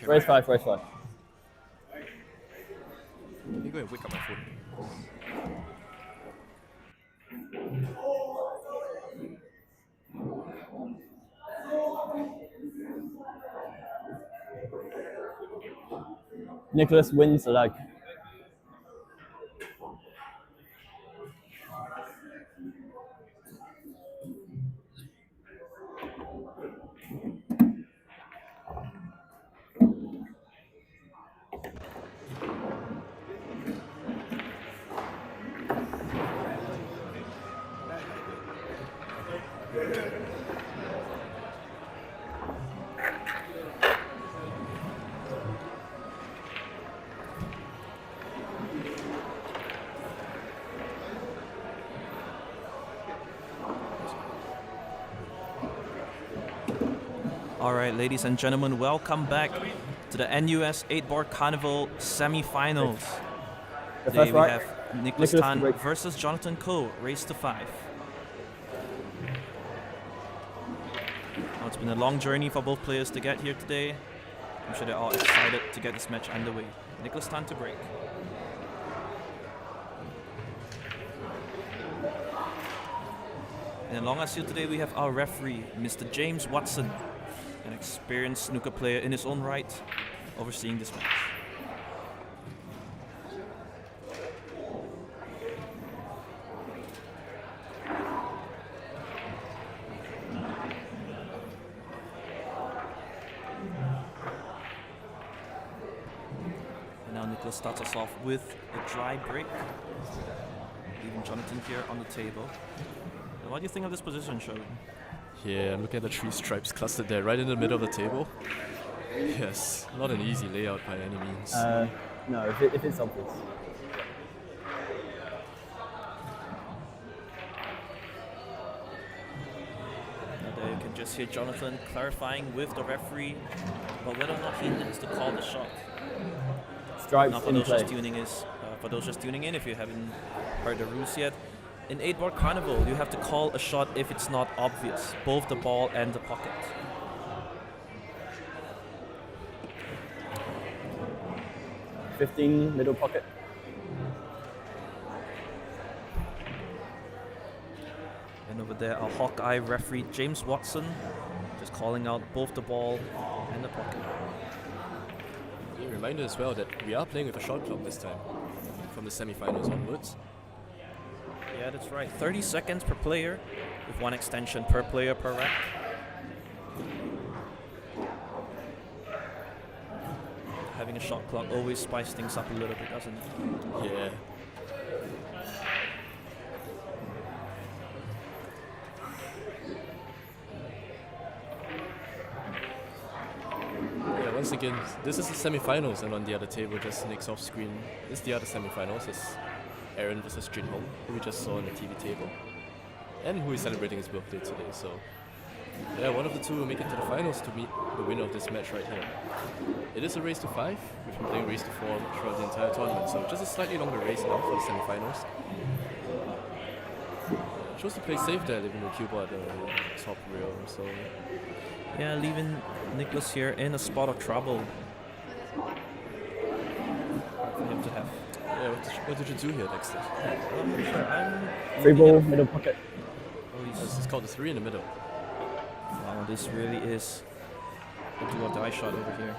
Raise 5, raise 5. Let me go and wake up my phone. Nicholas wins the leg. All right, ladies and gentlemen, welcome back to the NUS 8-Board Carnival semi-finals. Today we have Nicholas Tan versus Jonathan Ko, race to 5. Now, it's been a long journey for both players to get here today. I'm sure they're all excited to get this match underway. Nicholas Tan to break. And along us here today we have our referee, Mr. James Watson, an experienced snooker player in his own right, overseeing this match. And now Nicholas starts us off with a dry break, leaving Jonathan here on the table. And what do you think of this position, Sherwin? Yeah, look at the 3 stripes clustered there, right in the middle of the table. Yes, not an easy layout by any means. No, if it's obvious. Now there you can just hear Jonathan clarifying with the referee about whether or not he needs to call the shot. Stripes now, for those just tuning in, if you haven't heard the rules yet, in 8-Board Carnival, you have to call a shot if it's not obvious, both the ball and the pocket. $15 middle pocket. And over there, our Hawkeye referee, James Watson, just calling out both the ball and the pocket. A reminder as well that we are playing with a shot clock this time, from the semi-finals onwards. Yeah, that's right. 30 seconds per player, with 1 extension per player per rack. Having a shot clock always spices things up a little bit, doesn't it? Yeah. Yeah, once again, this is the semi-finals, and on the other table, just Nick's off screen, is the other semi-finals. It's Aaron versus Jinhong, who we just saw on the TV table, and who is celebrating his birthday today. So, yeah, one of the two will make it to the finals to meet the winner of this match right here. It is a race to 5. We've been playing race to 4 throughout the entire tournament, so just a slightly longer race now for the semi-finals. Chose to play safe there, leaving the cue ball at the top rail. So, yeah, leaving Nicholas here in a spot of trouble. For him to have. Yeah, what did you do here, Dexter? I'm not sure. I'm 3 ball, middle pocket. Oh, This is called the 3 in the middle. wow, this really is a do or die shot over here.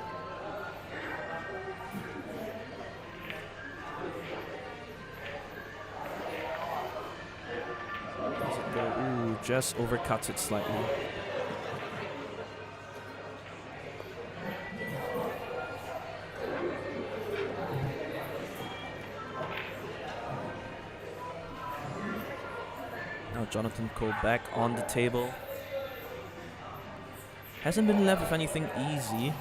Does it go? Ooh, just overcuts it slightly. Now Jonathan Ko back on the table. Hasn't been left with anything easy.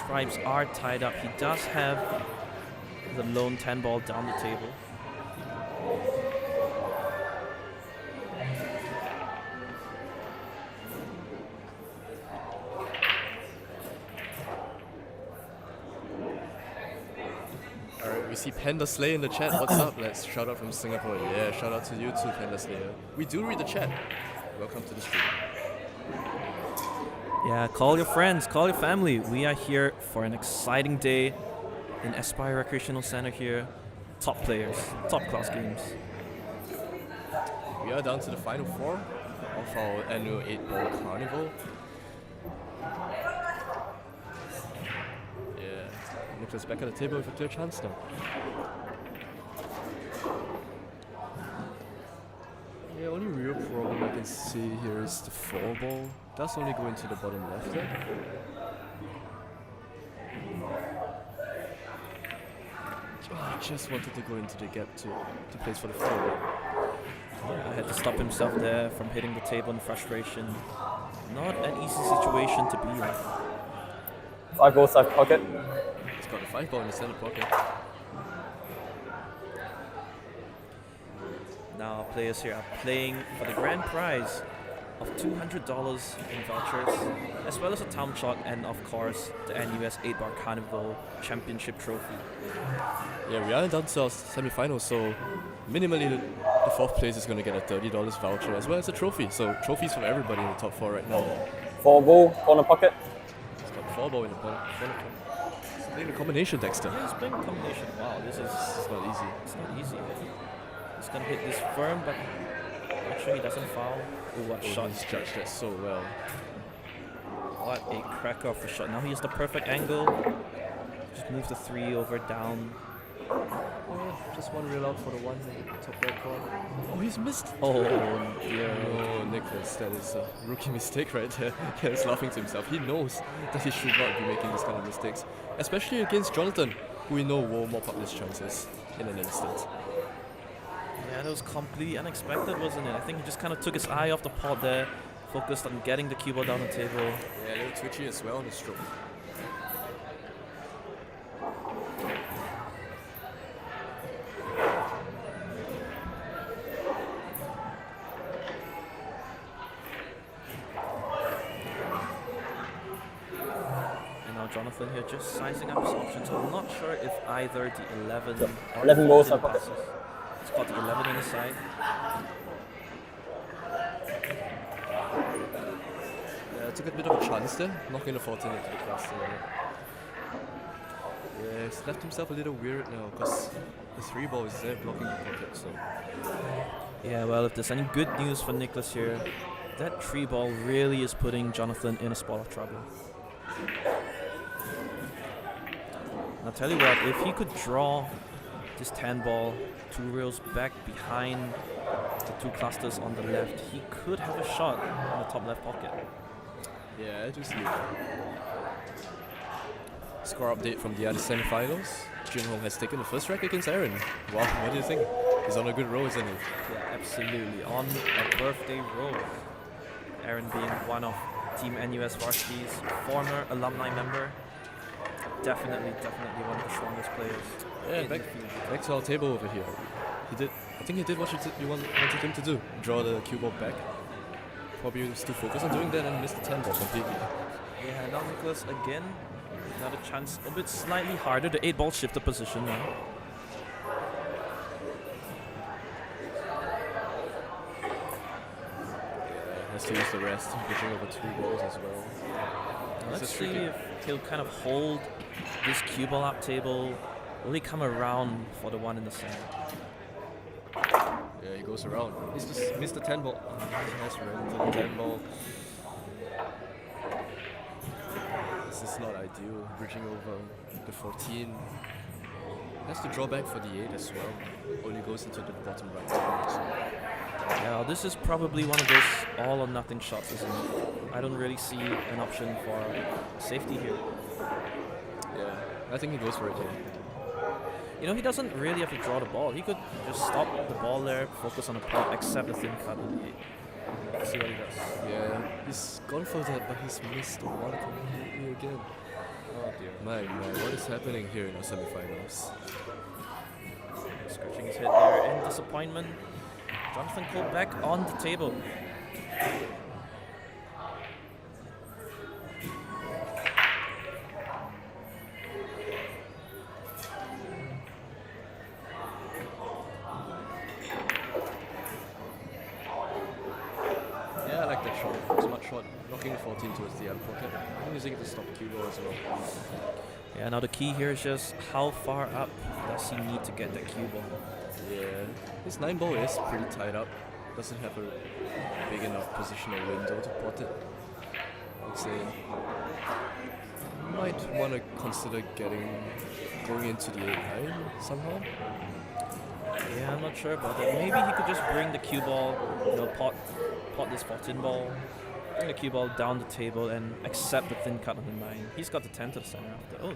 Stripes are tied up. He does have the lone 10 ball down the table. Alright, we see Panda Slay in the chat. What's up? Let's shout out from Singapore. Yeah, shout out to you too, Panda Slayer. We do read the chat. Welcome to the stream. Yeah, call your friends, call your family. We are here for an exciting day in Aspire Recreational Center here. Top players, top class games. We are down to the final 4 of our annual 8-ball carnival. Yeah, Nicholas back at the table with a clear chance now. Yeah, only real problem I can see here is the 4-ball. Does only go into the bottom left there. I just wanted to go into the gap to place for the 4-ball. Yeah, had to stop himself there from hitting the table in frustration. Not an easy situation to be in. 5-ball side pocket. He's got the 5-ball in the center pocket. Now players here are playing for the grand prize of $200 in vouchers, as well as a town chalk and of course the NUS 8-Bar Carnival Championship Trophy. Yeah, we are down to our semi-finals, so minimally the 4th place is going to get a $30 voucher as well as a trophy. So trophies for everybody in the top 4 right now. 4-ball corner pocket. He's got the 4-ball in the corner. He's playing the combination, Dexter. Yeah, he's playing a combination. Wow, this is It's not easy. it's not easy. He's gonna hit this firm, but make sure he doesn't foul. Ooh, what shot! He's judged that so well. What a cracker of a shot. Now he has the perfect angle. Just move the 3 over down. Oh, just one real out for the 1 in the top right corner. Oh, he's missed. Oh dear. Oh, Nicholas, that is a rookie mistake right there. He's laughing to himself. He knows that he should not be making this kind of mistakes, especially against Jonathan, who we know will mop up his chances in an instant. Yeah, that was completely unexpected, wasn't it? I think he just kind of took his eye off the pot there, focused on getting the cue ball down the table. Yeah, a little twitchy as well on the stroke. And now Jonathan here just sizing up his options. I'm not sure if either the 11 or 11 balls 14 side pocket. passes. He's got the 11 on the side. Yeah, took a bit of a chance there, knocking the 14 into the cluster. Yeah, he's left himself a little weird now because the 3-ball is there blocking the pocket. So Yeah, well, if there's any good news for Nicholas here, that 3-ball really is putting Jonathan in a spot of trouble. I'll tell you what, if he could draw this 10-ball 2 rails back behind the 2 clusters on the left, he could have a shot in the top left pocket. yeah, I do see it. Score update from the other semi-finals. Junho has taken the first rack against Aaron. Wow, what do you think? He's on a good roll, isn't he? Yeah, absolutely. On a birthday roll. Aaron being one of Team NUS Varsity's former alumni member. Definitely one of the strongest players. Yeah, in back, the field. back to our table over here. I think he did what you wanted him to do. Draw the cue ball back. Probably was too focused on doing that and missed the 10-ball completely. Yeah, now Nicholas again. Another chance, a bit slightly harder. The 8-ball shifted position now. Has to use the rest, pushing over 2 balls as well. Let's see if he'll kind of hold this cue ball up table. Will he come around for the 1 in the center? Yeah, he goes around. He's just missed the 10-ball. He has run into the 10-ball. This is not ideal, bridging over the 14. Has to draw back for the 8 as well. Only goes into the bottom right corner. So. Yeah, this is probably one of those all or nothing shots, isn't it? I don't really see an option for safety here. Yeah, I think he goes for it here. You know, he doesn't really have to draw the ball. He could just stop the ball there, focus on the pot, accept the thin cut on the 8. Let's see what he does. Yeah, he's gone for that, but he's missed the 1 completely again. Oh dear. My, what is happening here in the semifinals? Scratching his head there in disappointment. Jonathan Cole back on the table. Yeah, I like that shot. Smart shot, knocking the 14 towards the other pocket. I'm using it to stop cue ball as well. Yeah, now the key here is just how far up does he need to get that cue ball. Yeah, his 9 ball is pretty tied up. Doesn't have a big enough positional window to pot it. I would say might want to consider going into the 8-9 somehow. Yeah, I'm not sure about that. Maybe he could just bring the cue ball, pot this 14 ball, bring the cue ball down the table and accept the thin cut on the 9. He's got the 10 to the center after. Oh,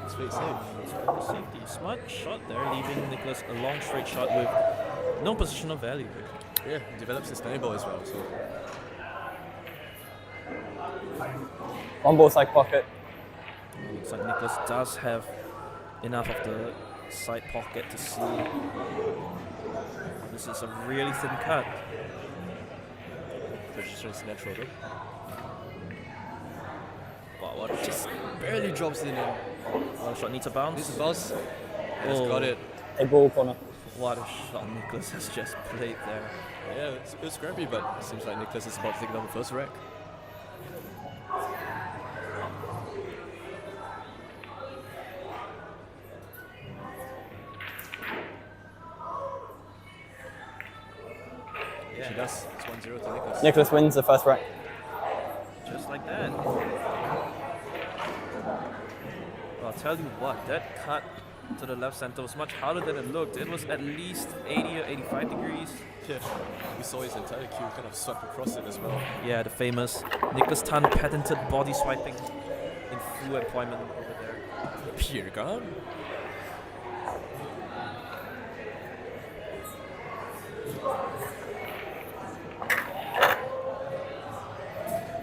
He's very safe. Safety. Smart shot there, leaving Nicholas a long straight shot with no positional value. Yeah, he develops his 9 ball as well. So 1 ball side pocket. Looks like Nicholas does have enough of the side pocket to see. This is a really thin cut. position is natural though. Wow, what Just barely drops in. One shot needs a bounce. This is bounce. Yes, got it. A ball corner. What a shot Nicholas has just played there. Yeah, it was scrappy, but it seems like Nicholas is about to take down the first rack. Yeah, she does. It's 1-0 to Nicholas. Nicholas wins the first rack. Just like that. Well, I'll tell you what, that cut to the left center was much harder than it looked. It was at least 80 or 85 degrees. Yeah, we saw his entire cue kind of swept across it as well. Yeah, the famous Nicholas Tan patented body swiping in full employment over there. Pure gun.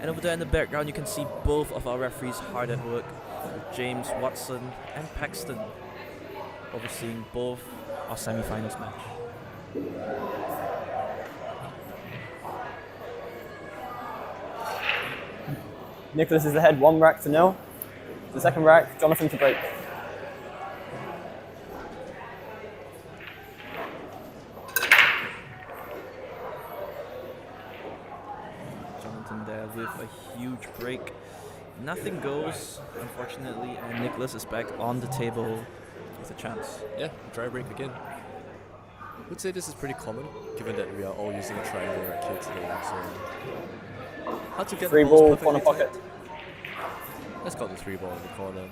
And over there in the background, you can see both of our referees hard at work. James Watson and Paxton overseeing both our semi-finals match. Nicholas is ahead 1-0. The second rack, Jonathan to break. Jonathan there with a huge break. Nothing goes, unfortunately, and Nicholas is back on the table with a chance. Yeah, dry break again. I would say this is pretty common, given that we are all using a triangle racket today. So hard to get 3 the balls ball perfectly corner tight. pocket. Let's got the 3 ball in the corner.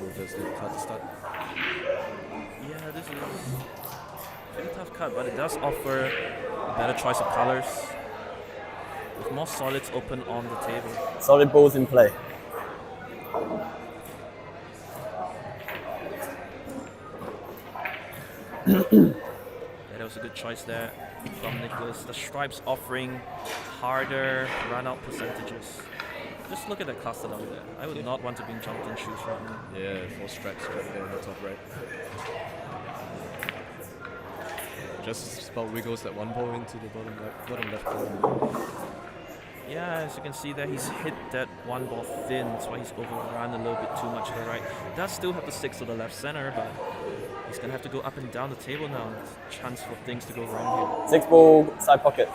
Reverse the cut to start. Yeah, this is a pretty tough cut, but it does offer a better choice of colors with more solids open on the table. Solid balls in play. Yeah, that was a good choice there from Nicholas. The stripes offering harder run-out percentages. Just look at the cluster down there. I would not want to be in Jonathan's shoes right now. Yeah, 4 stripes right there in the top right. Just about wiggles that 1 ball into the bottom left corner. Yeah, as you can see there, he's hit that 1 ball thin. That's why he's overrun a little bit too much to the right. He does still have the 6 to the left center, but he's going to have to go up and down the table now. There's a chance for things to go wrong here. 6 ball side pocket.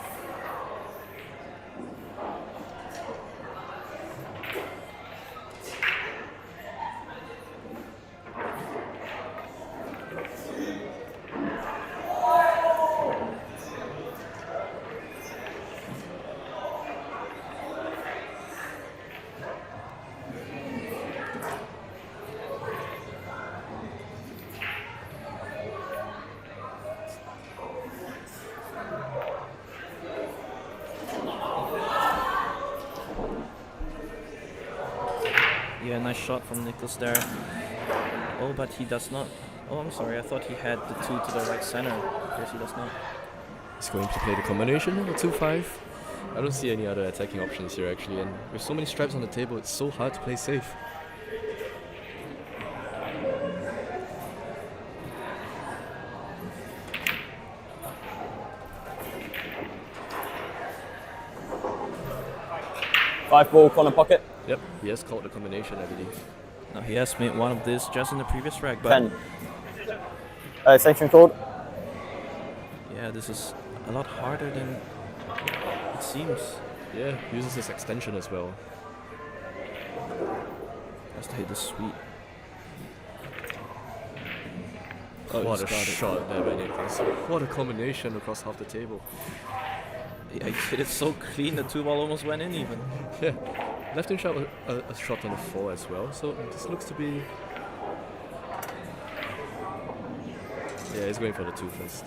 Yeah, nice shot from Nicholas there. Oh, but he does not. Oh, I'm sorry. I thought he had the 2 to the right center. I guess he does not. He's going to play the combination of a 2-5. I don't see any other attacking options here actually, and with so many stripes on the table, it's so hard to play safe. Five ball corner pocket. Yep, he has called the combination, I believe. Now, he has made one of these just in the previous rack, but 10. Sanction called. yeah, this is a lot harder than it seems. Yeah, uses his extension as well. Has to hit the sweep. Oh, what a shot there by Nicholas. What a combination across half the table. Yeah, he hit it so clean, the 2-ball almost went in even. Yeah, left him shot a shot on the 4 as well, so this looks to be... Yeah, he's going for the 2 first.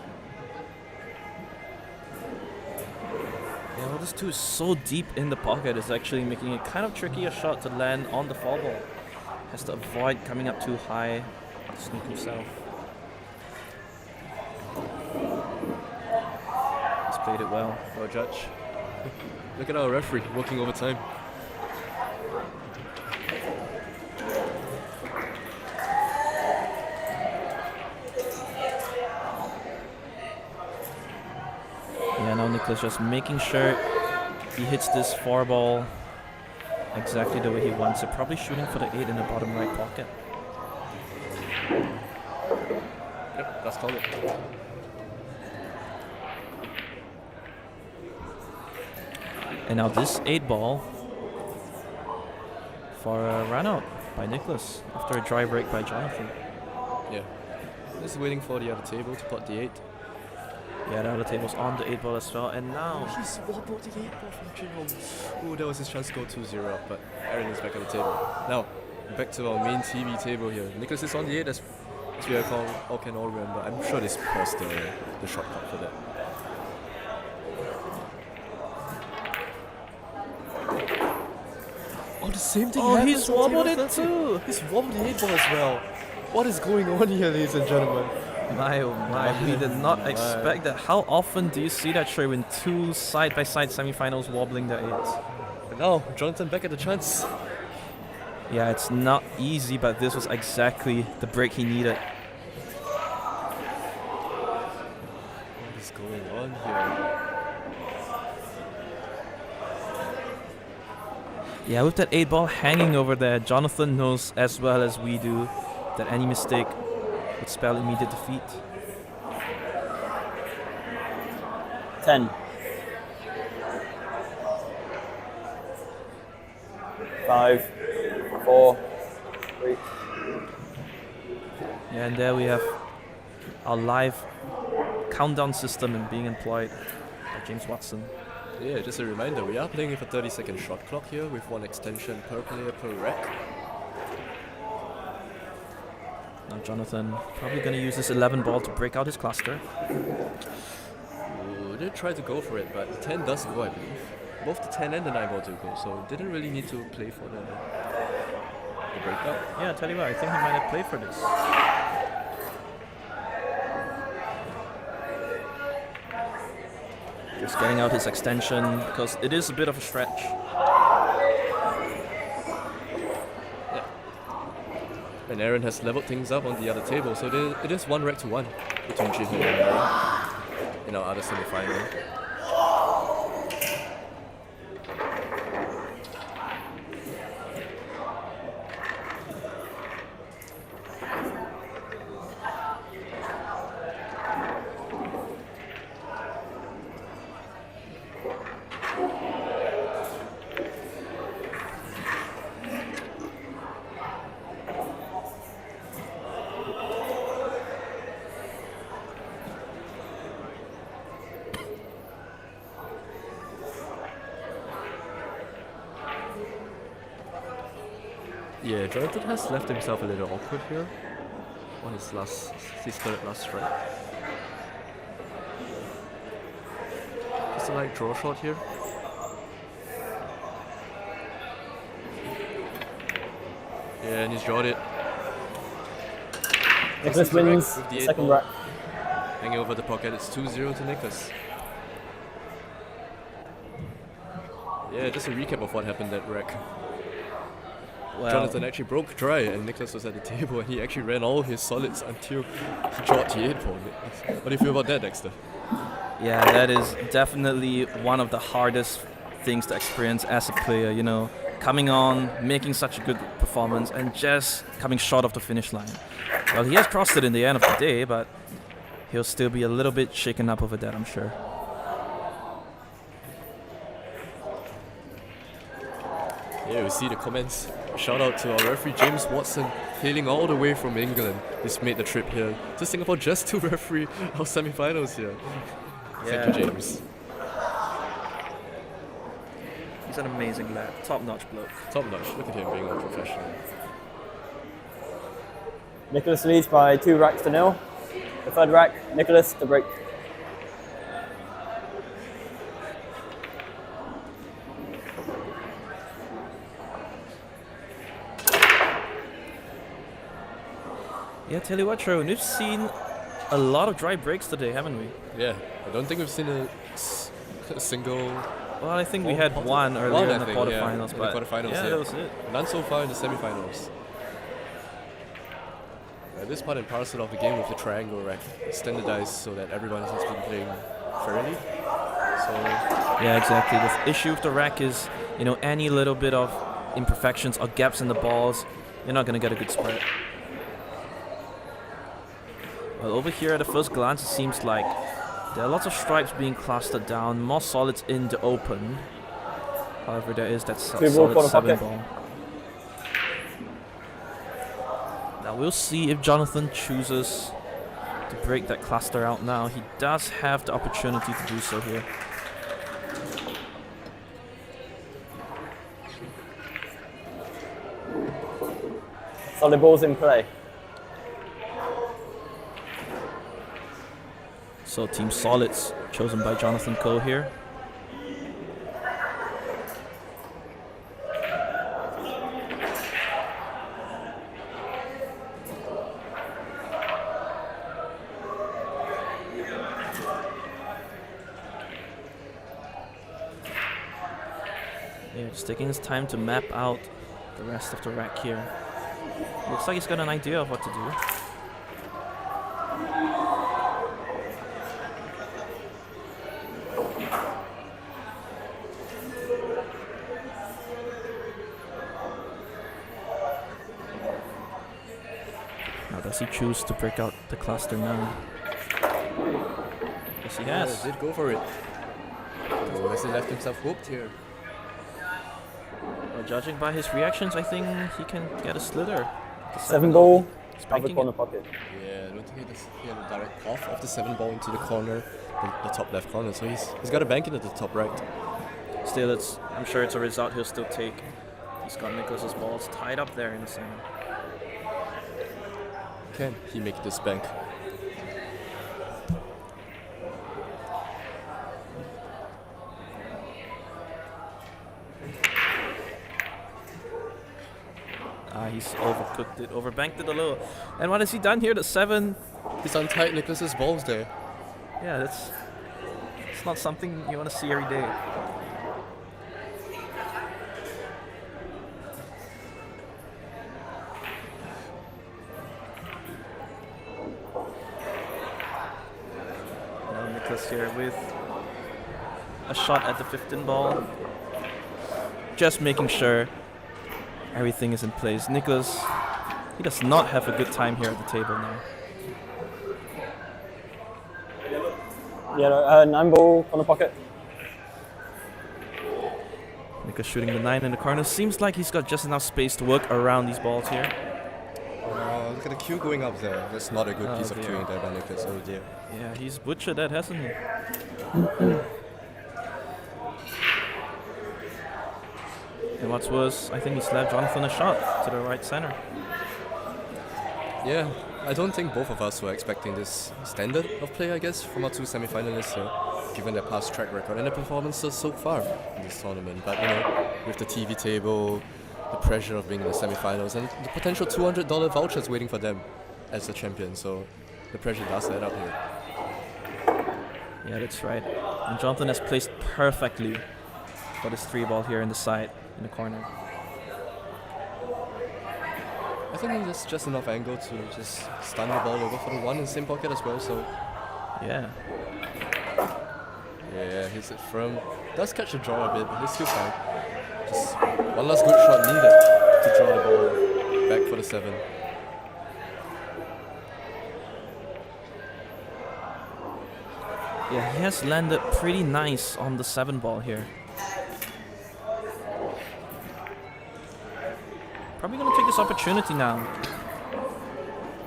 Yeah, well, this 2 is so deep in the pocket, it's actually making it kind of tricky a shot to land on the 4-ball. Has to avoid coming up too high, sneak himself. He's played it well. Well, Judge. Look at our referee working overtime. Yeah, now Nicholas just making sure he hits this 4-ball exactly the way he wants it. Probably shooting for the 8 in the bottom right pocket. Yep, that's called it. And now this 8-ball for a run out by Nicholas after a dry break by Jonathan. Yeah. Just waiting for the other table to pot the 8. Yeah, the other table's on the 8-ball as well, and now... He's wobbled the 8-ball from Jinholm. Ooh, that was his chance to go 2-0 up, but Aaron is back at the table. Now, back to our main TV table here. Nicholas is on the 8, as we all can all remember. I'm sure they paused the shot clock for that. Oh, the same thing happens. He's wobbled it too! He's wobbled the 8-ball as well. What is going on here, ladies and gentlemen? My oh my, we did not expect that. How often do you see that, Sherwin? 2 side-by-side semifinals wobbling their 8s? And now, Jonathan back at the chance. Yeah, it's not easy, but this was exactly the break he needed. What is going on here? Yeah, with that 8-ball hanging over there, Jonathan knows as well as we do that any mistake would spell immediate defeat. 10. 5, 4, 3. Yeah, and there we have our live countdown system being employed by James Watson. Yeah, just a reminder, we are playing with a 30-second shot clock here with 1 extension per player per rack. Now Jonathan probably going to use this 11 ball to break out his cluster. Ooh, they tried to go for it, but the 10 does go, I believe. Both the 10 and the 9 ball do go, so didn't really need to play for the breakout. Yeah, I tell you what, I think he might have played for this. Just getting out his extension because it is a bit of a stretch. Yeah. And Aaron has leveled things up on the other table, so it is 1 rack to 1 between Jinholm and Aaron in our other semi-final. Yeah, Jonathan has left himself a little awkward here on his third last strike. Just a light draw shot here. Yeah, and he's drawed it. Nicholas wins with the the second 8-ball. rack. Hanging over the pocket, it's 2-0 to Nicholas. Yeah, just a recap of what happened that rack. Well, Jonathan actually broke dry and Nicholas was at the table and he actually ran all his solids until he drawed the 8-ball. What do you feel about that, Dexter? yeah, that is definitely one of the hardest things to experience as a player, you know, coming on, making such a good performance and just coming short of the finish line. Well, he has crossed it in the end of the day, but he'll still be a little bit shaken up over that, I'm sure. Yeah, we see the comments. Shout out to our referee James Watson, hailing all the way from England. He's made the trip here to Singapore just to referee our semi-finals here. Yeah. Thank you, James. He's an amazing lad, top-notch bloke. Top-notch. Look at him being a professional. Nicholas leads by 2 racks to 0. The third rack, Nicholas to break. Yeah, tell you what, Sherwin, we've seen a lot of dry breaks today, haven't we? Yeah, I don't think we've seen a single... Well, I think we had one earlier in the quarterfinals, but in the quarterfinals, yeah, that was it. None so far in the semi-finals. This part and parcel of the game with the triangle rack standardized so that everyone has been playing fairly. So yeah, exactly. The issue with the rack is, you know, any little bit of imperfections or gaps in the balls, you're not going to get a good spread. Well, over here at a first glance, it seems like there are lots of stripes being clustered down, more solids in the open. However, there is that solid 7 ball. Now we'll see if Jonathan chooses to break that cluster out now. He does have the opportunity to do so here. Solid balls in play. So Team Solids chosen by Jonathan Coe here. Yeah, just taking his time to map out the rest of the rack here. Looks like he's got an idea of what to do. Does he choose to break out the cluster now? Yes, he has. Did go for it. Oh, has he left himself hooked here? Well, judging by his reactions, I think he can get a slither. 7 ball, cover Spanking corner it. pocket. Yeah, I don't think he had a direct off of the 7 ball into the corner, the top left corner. So he's got a bank in at the top right. Still, I'm sure it's a result he'll still take. He's got Nicholas's balls tied up there in the center. Can he make this bank? He's overcooked it, overbanked it a little. And what has he done here? The 7. He's untied Nicholas's balls there. Yeah, it's not something you want to see every day. Now Nicholas here with a shot at the 15 ball. Just making sure everything is in place. Nicholas, he does not have a good time here at the table now. Yeah, 9 ball corner pocket. Nicholas shooting the 9 in the corner. Seems like he's got just enough space to work around these balls here. Oh, look at the cue going up there. That's not a good piece of cueing there by Nicholas. Oh dear. Yeah, he's butchered that, hasn't he? And what's worse, I think he slapped Jonathan a shot to the right center. Yeah, I don't think both of us were expecting this standard of play, I guess, from our 2 semi-finalists here, given their past track record and their performances so far in this tournament. But, you know, with the TV table, the pressure of being in the semi-finals, and the potential $200 vouchers waiting for them as the champion, so the pressure does add up here. Yeah, that's right. And Jonathan has placed perfectly for this 3 ball here in the side, in the corner. I think there's just enough angle to just stun the ball over for the 1 in the same pocket as well, so... Yeah. Yeah, hits it firm. Does catch the draw a bit, but he's still fine. Just one last good shot needed to draw the ball back for the 7. Yeah, he has landed pretty nice on the 7 ball here. Probably going to take this opportunity now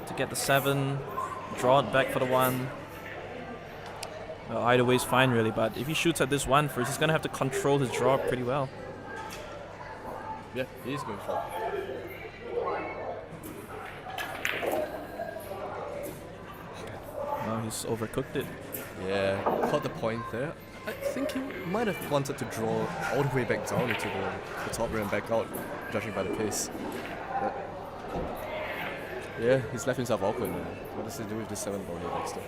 to get the 7, draw it back for the 1. Well, either way is fine, really, but if he shoots at this 1 first, he's going to have to control his draw pretty well. Yeah, he is going for it. No, he's overcooked it. Yeah, caught the point there. I think he might have wanted to draw all the way back down into the top rail and back out, judging by the pace. But yeah, he's left himself awkward now. What does he do with the 7 ball here, Dexter?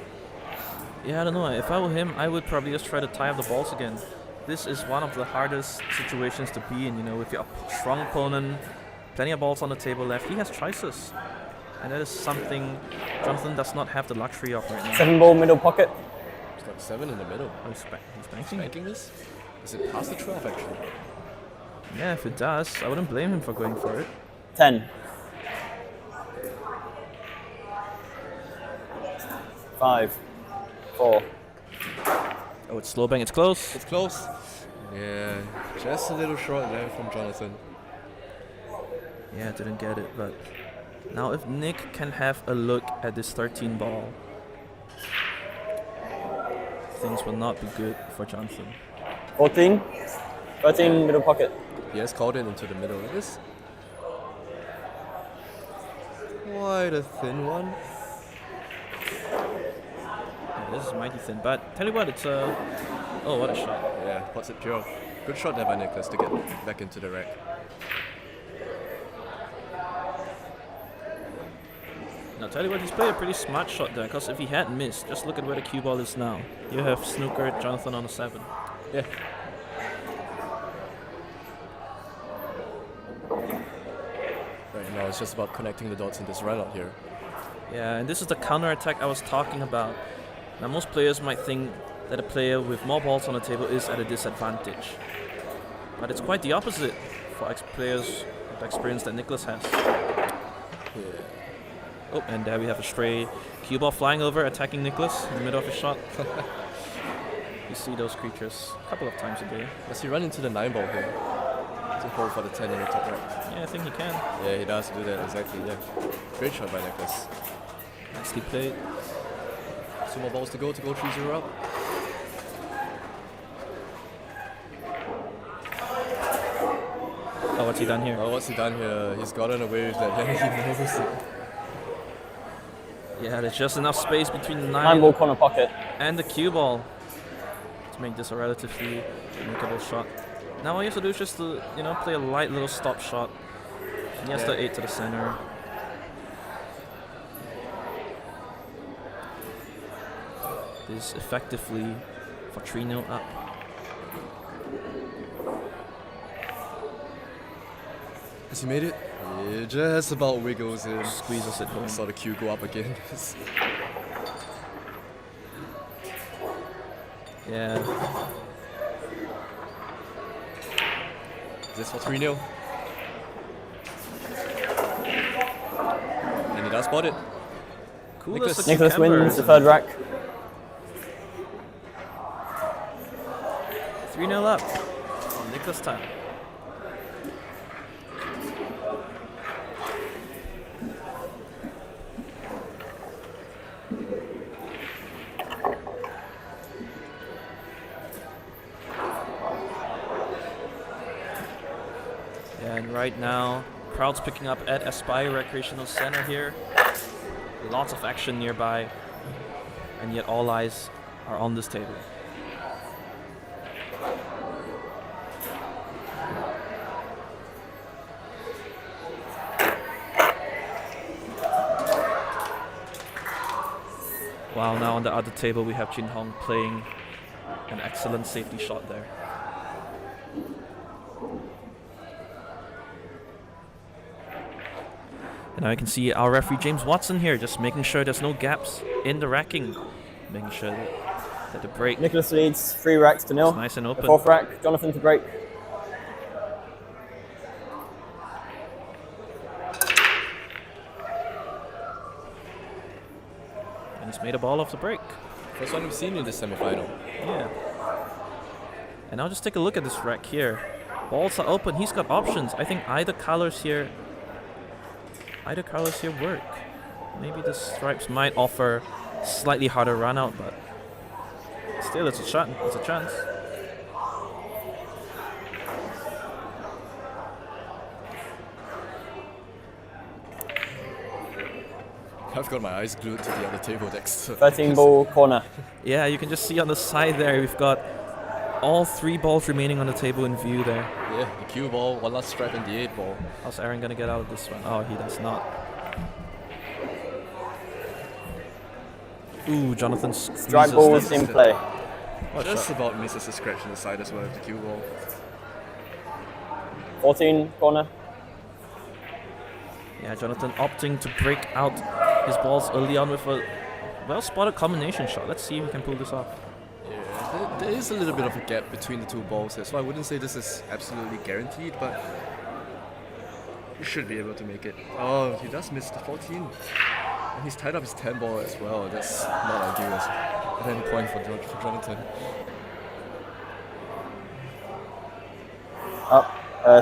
Yeah, I don't know. If I were him, I would probably just try to tie up the balls again. This is one of the hardest situations to be in, you know, with your strong opponent, plenty of balls on the table left. He has choices. And that is something Jonathan does not have the luxury of right now. 7 ball middle pocket. He's got 7 in the middle. Oh, he's banking. Banking this? Is it past the 12 actually? Yeah, if it does, I wouldn't blame him for going for it. 10. 5. 4. Oh, it's slow bang. It's close. It's close. Yeah, just a little short there from Jonathan. Yeah, didn't get it, but now if Nick can have a look at this 13 ball, things will not be good for Jonathan. 14. 13 middle pocket. He has called it into the middle. It is quite a thin one. Yeah, this is mighty thin, but tell you what, it's a... Oh, what a shot. Yeah, puts it pure. Good shot there by Nicholas to get back into the rack. Now, tell you what, he's played a pretty smart shot there, because if he had missed, just look at where the cue ball is now. You have snookered Jonathan on a 7. Yeah. Right now it's just about connecting the dots in this run out here. Yeah, and this is the counter-attack I was talking about. Now, most players might think that a player with more balls on the table is at a disadvantage. But it's quite the opposite for players with the experience that Nicholas has. Yeah. Oh, and there we have a stray cue ball flying over, attacking Nicholas in the middle of his shot. You see those creatures a couple of times a day. Does he run into the 9 ball here to hold for the 10 in the top right? Yeah, I think he can. Yeah, he does do that, exactly, yeah. Great shot by Nicholas. Nicely played. 2 more balls to go 3-0 up. Oh, what's he done here? Well, what's he done here? He's gotten away with that. Yeah, he knows it. Yeah, there's just enough space between the 9 ball corner pocket. and the cue ball to make this a relatively makeable shot. Now all he has to do is just to, you know, play a light little stop shot. And he has the 8 to the center. This is effectively for 3-0 up. Has he made it? Yeah, just about wiggles in. Squeezes it home. Saw the cue go up again. Yeah. This for 3-0. And he does spot it. Cool. Nicholas wins the 3rd rack. 3-0 up. Nicholas time. And right now, crowd's picking up at Aspire Recreational Center here. Lots of action nearby, and yet all eyes are on this table. While now on the other table we have Jin Hong playing an excellent safety shot there. And now you can see our referee James Watson here, just making sure there's no gaps in the racking, making sure that the break Nicholas leads 3 racks to 0. is nice and The open. 4th rack, Jonathan to break. And he's made a ball off the break. First one we've seen in the semi-final. Yeah. And now just take a look at this rack here. Balls are open. He's got options. I think either colors here either colors here work. Maybe the stripes might offer slightly harder run out, but still it's a shot. It's a chance. I've got my eyes glued to the other table, Dexter. 13 ball corner. Yeah, you can just see on the side there, we've got all 3 balls remaining on the table in view there. Yeah, the cue ball, one last stripe, and the 8 ball. How's Aaron gonna get out of this one? Oh, he does not. Ooh, Jonathan Strike balls in play. What Just shot? about misses a scratch on the side as well with the cue ball. 14 corner. Yeah, Jonathan opting to break out his balls early on with a well-spotted combination shot. Let's see if he can pull this off. Yeah, there is a little bit of a gap between the 2 balls here, so I wouldn't say this is absolutely guaranteed, but he should be able to make it. Oh, he does miss the 14. And he's tied up his 10 ball as well. That's not ideal at any point for Jonathan.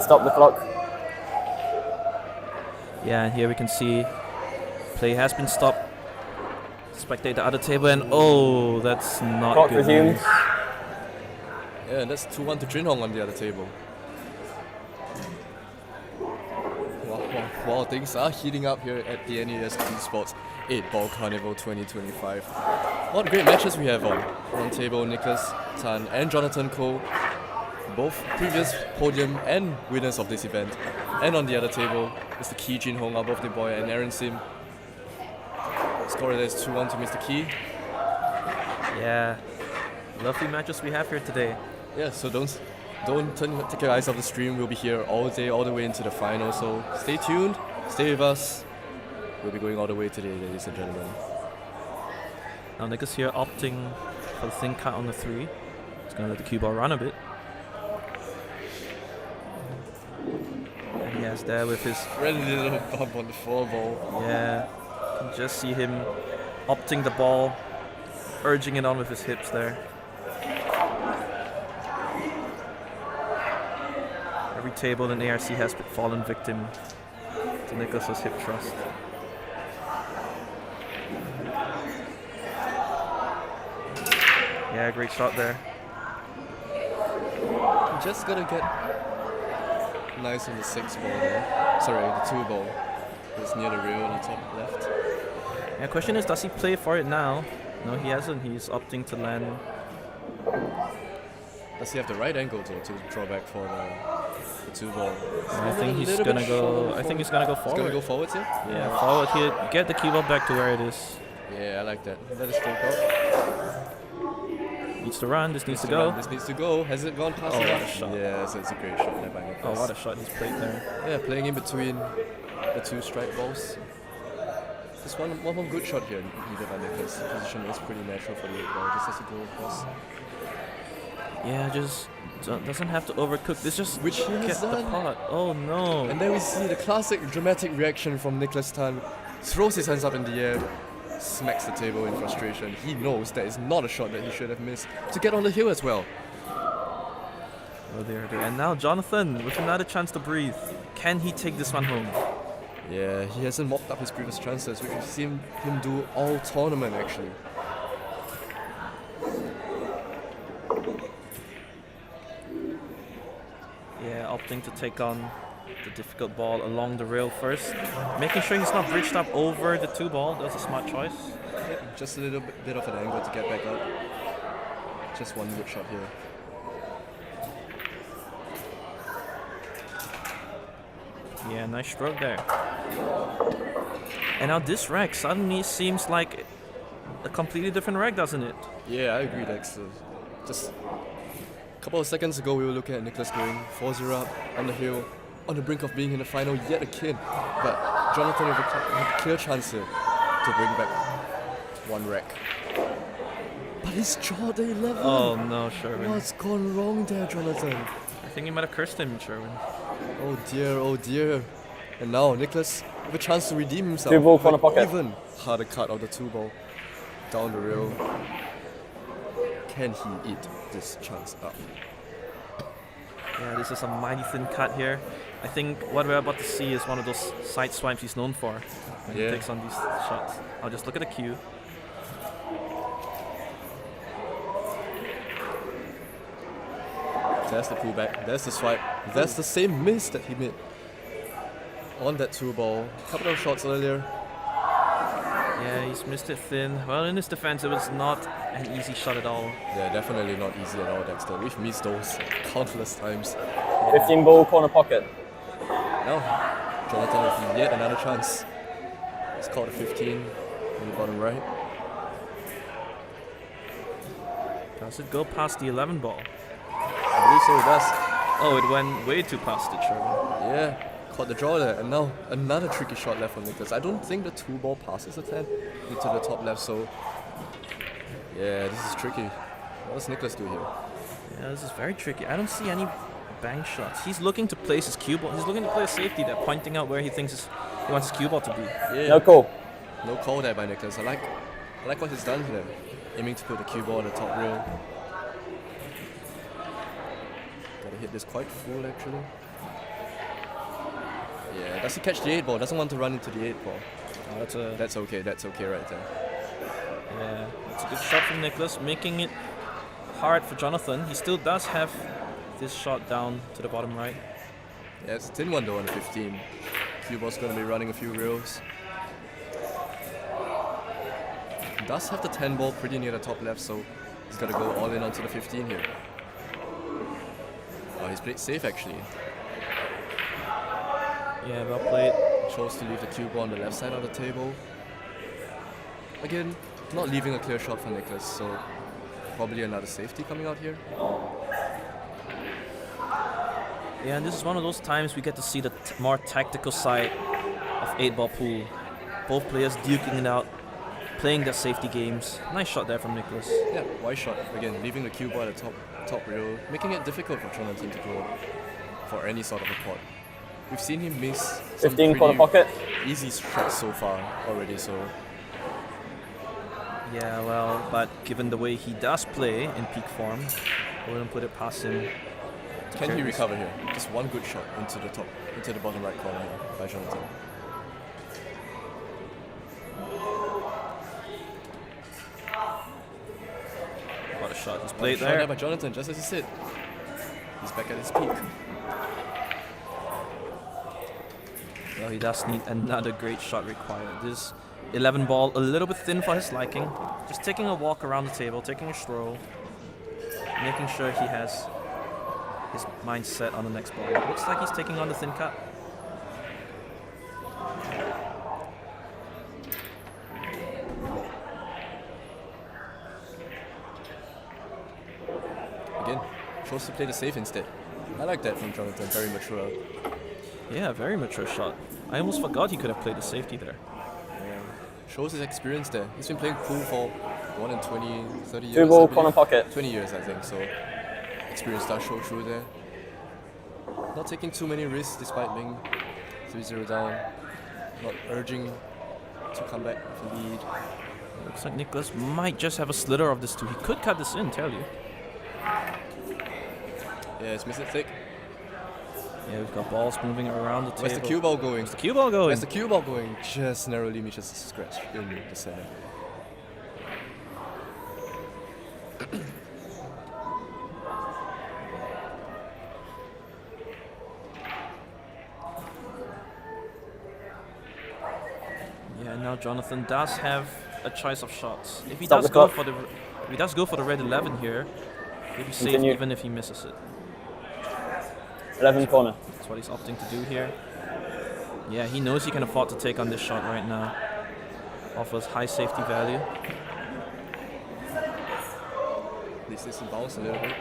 Stop the clock. Yeah, and here we can see play has been stopped. Spectate the other table, and oh, that's not Clock good resumed. news. Yeah, and that's 2-1 to Jinhong on the other table. Wow, things are heating up here at the NUS Cuesports 8-Ball Carnival 2025. What great matches we have on table. Nicholas Tan and Jonathan Koh, both previous podium and winners of this event. And on the other table, Mr. Kee Jinhong, our birthday boy, and Aaron Sim. Score there is 2-1 to Mr. Kee. Yeah, lovely matches we have here today. Yeah, so don't take your eyes off the stream. We'll be here all day, all the way into the final. So stay tuned, stay with us. We'll be going all the way today, ladies and gentlemen. Now Nicholas here opting for the thin cut on the 3. He's gonna let the cue ball run a bit. And he has there with his Really little bump on the 4 ball. yeah. You can just see him opting the ball, urging it on with his hips there. Every table in ARC has fallen victim to Nicholas's hip thrust. Yeah, great shot there. Just gotta get nice on the 6 ball there. Sorry, the 2 ball. It's near the rail on the top left. Yeah, question is, does he play for it now? No, he hasn't. He's opting to land. Does he have the right angle to draw back for the 2 ball? I think he's gonna go. I think he's gonna go He's forward. gonna go forwards here? Yeah, forward here. Get the cue ball back to where it is. Yeah, I like that. Let us take out. Needs to run. This needs to go. This needs to go. Has it gone past Oh, what a enough? shot. Yeah, so it's a great shot there by Nicholas. Oh, what a shot he's played there. Yeah, playing in between the 2 strike balls. Just one more good shot here needed by Nicholas. The position is pretty natural for the 8 ball. Just has to go across. Yeah, just doesn't have to overcook. This just Which he get has the done. pot. Oh no. And then we see the classic dramatic reaction from Nicholas Tan. Throws his hands up in the air, smacks the table in frustration. He knows that is not a shot that he should have missed to get on the hill as well. Oh dear, dear. And now Jonathan with another chance to breathe. Can he take this one home? Yeah, he hasn't mopped up his previous chances, which we've seen him do all tournament actually. Yeah, opting to take on the difficult ball along the rail first. Making sure he's not bridged up over the 2 ball. That's a smart choice. Yep, just a little bit of an angle to get back up. Just one good shot here. Yeah, nice stroke there. And now this rack suddenly seems like a completely different rack, doesn't it? Yeah, I agree, Dexter. Just a couple of seconds ago, we were looking at Nicholas going 4-0 up on the hill, on the brink of being in the final yet again. But Jonathan with a clear chance here to bring back 1 rack. But he's drawn the 11. Oh no, Sherwin. What's gone wrong there, Jonathan? I think he might have cursed him, Sherwin. Oh dear, oh dear. And now Nicholas with a chance to redeem himself. 2 ball corner with pocket. Even harder cut of the 2 ball down the rail. Can he eat this chance up? Yeah, this is a mighty thin cut here. I think what we're about to see is one of those side swipes he's known for when he takes on these shots. I'll just look at the cue. There's the pullback, there's the swipe, that's the same miss that he made on that 2-ball. A couple of shots earlier. Yeah, he's missed it thin. Well, in his defense, it was not an easy shot at all. Yeah, definitely not easy at all, Dexter. We've missed those countless times. 15 ball corner pocket. Now, Jonathan with yet another chance. He's caught a 15 on the bottom right. Does it go past the 11 ball? I believe so, it does. Oh, it went way too past it, Sherwin. Yeah, caught the draw there, and now another tricky shot left for Nicholas. I don't think the 2-ball passes the 10 into the top left, so yeah, this is tricky. What does Nicholas do here? Yeah, this is very tricky. I don't see any bank shots. He's looking to place his cue ball. He's looking to play a safety there, pointing out where he thinks he wants his cue ball to be. Yeah. No call. No call there by Nicholas. I like what he's done here. Aiming to put the cue ball on the top rail. Gotta hit this quite full actually. Yeah, does he catch the 8 ball? Doesn't want to run into the 8 ball. Oh, That's okay right there. yeah, that's a good shot from Nicholas, making it hard for Jonathan. He still does have this shot down to the bottom right. Yeah, it's a thin one though on the 15. Cue ball's gonna be running a few rails. Does have the 10 ball pretty near the top left, so he's got to go all in onto the 15 here. Oh, he's played safe actually. Yeah, well played. Chose to leave the cue ball on the left side of the table. Again, not leaving a clear shot for Nicholas, so probably another safety coming out here. Yeah, and this is one of those times we get to see the more tactical side of 8-ball pool. Both players duking it out, playing their safety games. Nice shot there from Nicholas. Yeah, wide shot. Again, leaving the cue ball at the top rail, making it difficult for Jonathan to go for any sort of a pot. We've seen him miss 15 corner pocket. easy shots so far already, so Yeah, well, but given the way he does play in peak form, I wouldn't put it past him. can he recover here? Just one good shot into the bottom right corner here by Jonathan. What a shot. He's played Shot there there. by Jonathan, just as he said. He's back at his peak. Well, he does need another great shot required. This 11 ball a little bit thin for his liking. Just taking a walk around the table, taking a stroll, making sure he has his mind set on the next ball. Looks like he's taking on the thin cut. Again, chose to play the safe instead. I like that from Jonathan, very mature. Yeah, very mature shot. I almost forgot he could have played the safety there. Shows his experience there. He's been playing pool for more than 20, 30 years. 2 ball corner pocket. 20 years, I think, so experience does show through there. Not taking too many risks despite being 3-0 down. Not urging to come back with a lead. Looks like Nicholas might just have a slither of this too. He could cut this in, tell you. Yeah, it's missed it thick. Yeah, we've got balls moving around the table. Where's the cue ball going? Where's the cue ball going? Where's the cue ball going? Just narrowly misses a scratch in the center. Yeah, now Jonathan does have a choice of shots. If he Stop does the go clock. if he does go for the red 11 here, he'll be safe Continue. even if he misses it. 11 corner. That's what he's opting to do here. Yeah, he knows he can afford to take on this shot right now. Offers high safety value. This is bounce a little bit.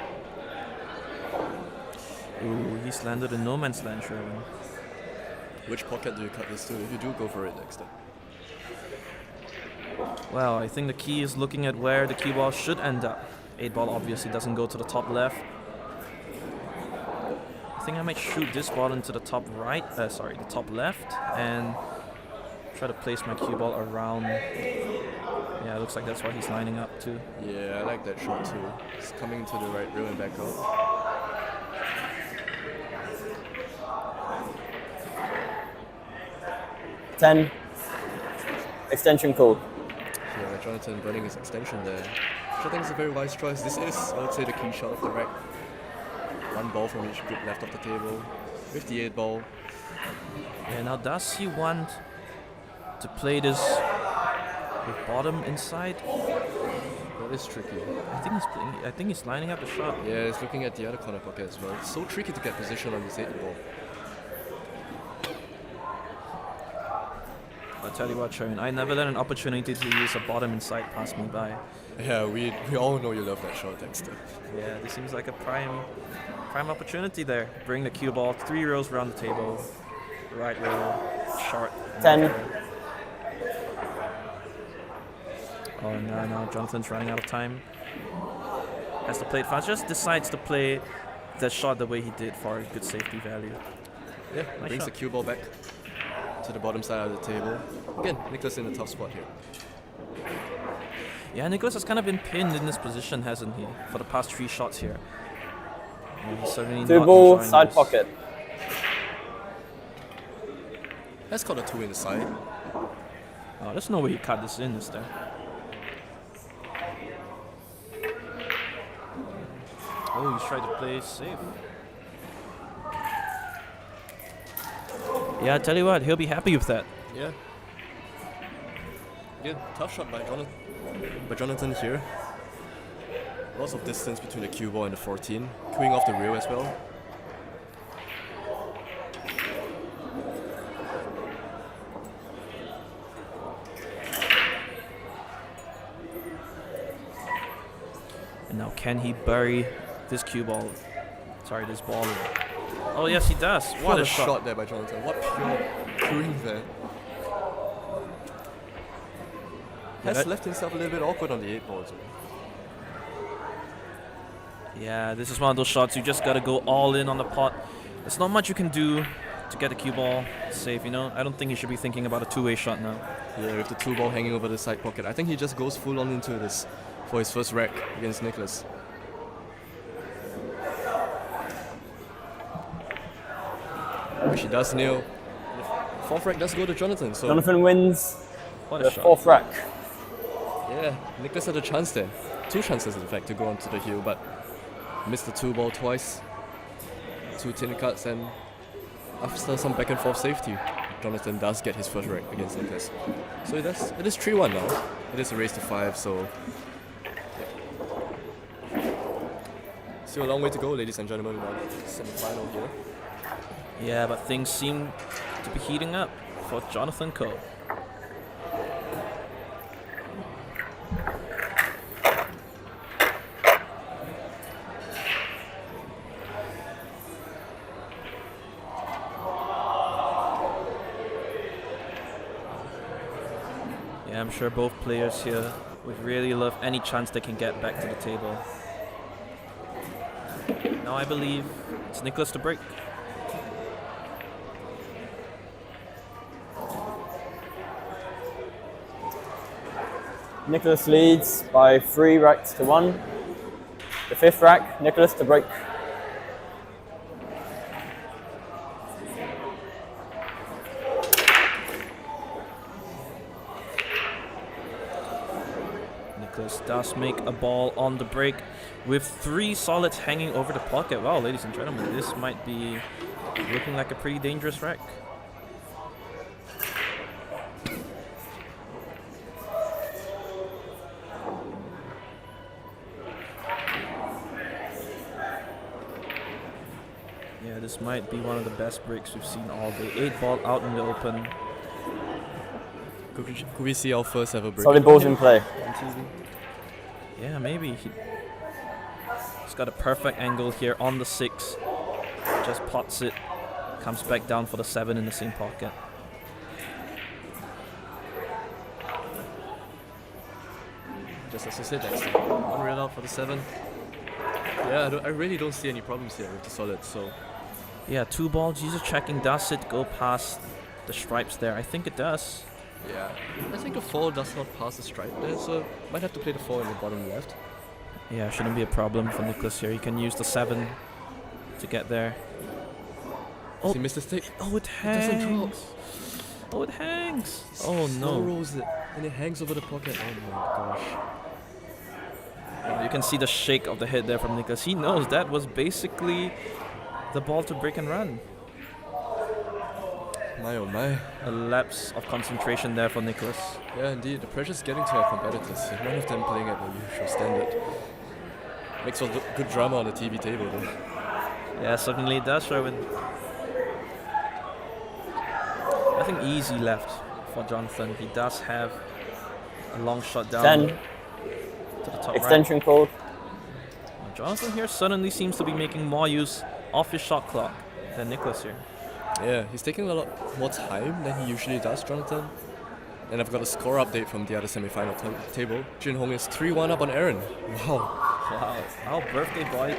Ooh, he's landed in no man's land, Sherwin. Which pocket do you cut this to if you do go for it, Dexter? Well, I think the key is looking at where the cue ball should end up. 8 ball obviously doesn't go to the top left. I think I might shoot this ball into the top right, the top left, and try to place my cue ball around. Yeah, it looks like that's what he's lining up to. Yeah, I like that shot too. It's coming to the right rail and back out. 10. Extension called. Yeah, Jonathan burning his extension there. Which I think is a very wise choice. This is, I would say, the key shot of the rack. One ball from each group left of the table. 58 ball. Yeah, now does he want to play this with bottom inside? That is tricky. I think he's lining up the shot. Yeah, he's looking at the other corner pocket as well. It's so tricky to get position on this 8 ball. I'll tell you what, Sherwin, I never let an opportunity to use a bottom inside pass me by. Yeah, we all know you love that shot, Dexter. Yeah, this seems like a prime opportunity there. Bring the cue ball 3 rows around the table. Right row, short. 10. Oh no, Jonathan's running out of time. Has to play it fast. Just decides to play that shot the way he did for a good safety value. Yeah, Nice brings shot. the cue ball back to the bottom side of the table. Again, Nicholas in a tough spot here. Yeah, Nicholas has kind of been pinned in this position, hasn't he? For the past 3 shots here. And he's certainly 2 not ball, enjoying side this. pocket. Has caught a 2 in the side. Oh, there's no way he cut this in, is there? Oh, he's trying to play safe. Yeah, I tell you what, he'll be happy with that. Yeah. Yeah, tough shot by Jonathan here. Lots of distance between the cue ball and the 14. Queuing off the rail as well. And now can he bury this cue ball? Sorry, this ball. Oh yes, he does. What a shot there by Jonathan. What pure queuing there. Has left himself a little bit awkward on the 8 ball as well. Yeah, this is one of those shots you just gotta go all in on the pot. There's not much you can do to get the cue ball safe, you know? I don't think he should be thinking about a 2-way shot now. Yeah, with the 2 ball hanging over the side pocket. I think he just goes full on into this for his first rack against Nicholas. Which he does nail. The 4th rack does go to Jonathan. So Jonathan wins What the a shot. 4th rack. yeah, Nicholas had a chance there. 2 chances in fact to go onto the heel, but missed the 2 ball twice. 2 tin cuts, and after some back and forth safety, Jonathan does get his first rack against Nicholas. So it is 3-1 now. It is a race to 5, so still a long way to go, ladies and gentlemen, in our semi-final here. Yeah, but things seem to be heating up for Jonathan Ko. Yeah, I'm sure both players here would really love any chance they can get back to the table. Now I believe it's Nicholas to break. Nicholas leads by 3 racks to 1. The 5th rack, Nicholas to break. Nicholas does make a ball on the break with 3 solids hanging over the pocket. Wow, ladies and gentlemen, this might be looking like a pretty dangerous rack. Yeah, this might be one of the best breaks we've seen all day. 8 ball out in the open. Could we see our first ever break? Solid balls in play. On TV? Yeah, maybe. He's got a perfect angle here on the 6. Just pots it. Comes back down for the 7 in the same pocket. Just as I said, Dexter. 1 rail out for the 7. Yeah, I really don't see any problems here with the solid, so Yeah, 2 balls. User checking. Does it go past the stripes there? I think it does. yeah. I think the 4 does not pass the stripe there, so might have to play the 4 in the bottom left. Yeah, shouldn't be a problem for Nicholas here. He can use the 7 to get there. Does he miss the stick? Oh, it It doesn't drop. hangs. Oh, it hangs. He Oh slow no. rolls it, and it hangs over the pocket. Oh my gosh. You can see the shake of the head there from Nicholas. He knows that was basically the ball to break and run. My oh my. A lapse of concentration there for Nicholas. Yeah, indeed. The pressure's getting to our competitors. None of them playing at the usual standard. Makes for good drama on the TV table, though. Yeah, certainly it does, Sherwin. I think easy left for Jonathan. He does have a long shot down 10. to the top Extension right. called. Jonathan here suddenly seems to be making more use of his shot clock than Nicholas here. Yeah, he's taking a lot more time than he usually does, Jonathan. And I've got a score update from the other semi-final table. Jin Hong is 3-1 up on Aaron. Wow. Wow, our birthday boy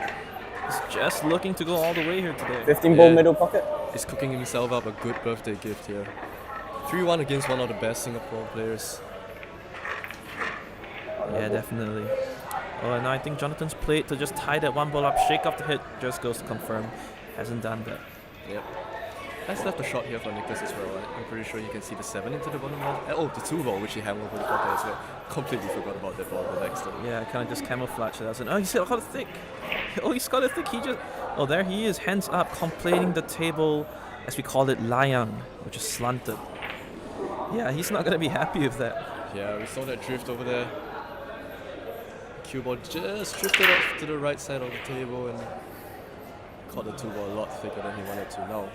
is just looking to go all the way here today. 15 ball middle pocket. He's cooking himself up a good birthday gift here. 3-1 against one of the best Singapore players. Yeah, definitely. Oh, and I think Jonathan's played to just tie that one ball up, shake off the hit, just goes to confirm. Hasn't done that. Yep. Nice left a shot here for Nicholas as well. I'm pretty sure you can see the 7 into the bottom left. Oh, the 2 ball, which he hammered over the pocket as well. Completely forgot about that ball, the Dexter. Yeah, kind of just camouflage it. Oh, he's got a thick. Oh, he's got a thick. He just. Oh, there he is, hands up, completing the table, as we call it, layang, which is slanted. Yeah, he's not going to be happy with that. Yeah, we saw that drift over there. Cue ball just drifted off to the right side of the table and caught the 2 ball a lot thicker than he wanted to. Now,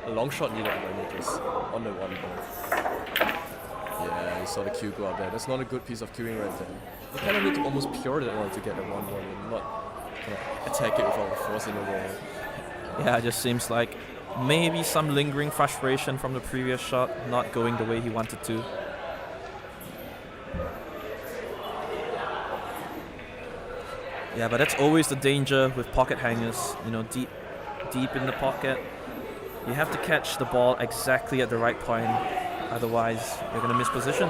a long shot needed by Nicholas on the 1 ball. Yeah, you saw the cue go up there. That's not a good piece of cueing right there. You kind of need to almost pure that one to get the 1 ball and not kind of attack it with all the force in the wall. Yeah, it just seems like maybe some lingering frustration from the previous shot not going the way he wanted to. Yeah, but that's always the danger with pocket hangers, you know, deep in the pocket. You have to catch the ball exactly at the right point, otherwise you're going to miss position.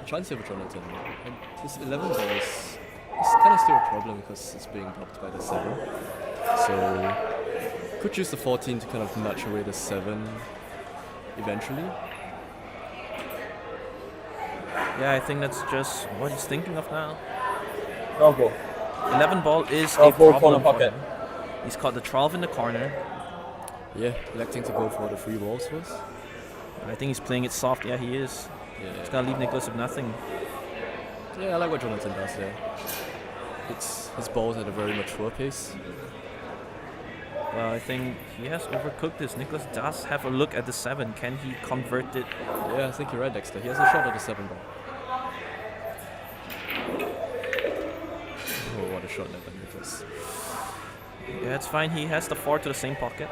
Chance here for Jonathan. And his 11 ball is kind of still a problem because it's being blocked by the 7. So could use the 14 to kind of nudge away the 7 eventually. Yeah, I think that's just what he's thinking of now. 12 ball. 11 ball is 12 a ball problem corner for pocket. him. He's caught the 12 in the corner. Yeah, electing to go for the free balls first. I think he's playing it soft. Yeah, he is. Yeah. He's gonna leave Nicholas with nothing. Yeah, I like what Jonathan does there. It's his balls at a very mature pace. Well, I think he has overcooked this. Nicholas does have a look at the 7. Can he convert it? Yeah, I think you're right, Dexter. He has a shot at the 7 ball. Oh, what a shot there by Nicholas. Yeah, it's fine. He has the 4 to the same pocket.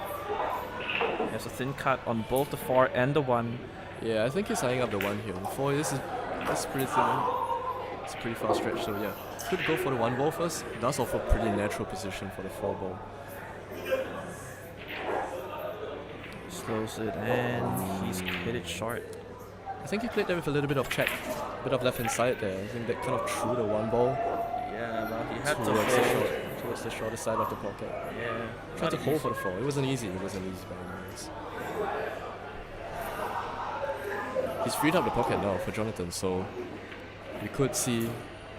He has a thin cut on both the 4 and the 1. Yeah, I think he's eyeing up the 1 here. The 4, this is pretty thin. It's a pretty far stretch, so yeah. Could go for the 1 ball first. Does offer pretty natural position for the 4 ball. Slows it and he's hit it short. I think he played there with a little bit of check, a bit of left hand side there. I think that kind of threw the 1 ball Yeah, well, he had towards the shorter side of the pocket. Yeah. Tried to hold for the 4. It wasn't easy. It wasn't easy by any means. He's freed up the pocket now for Jonathan, so we could see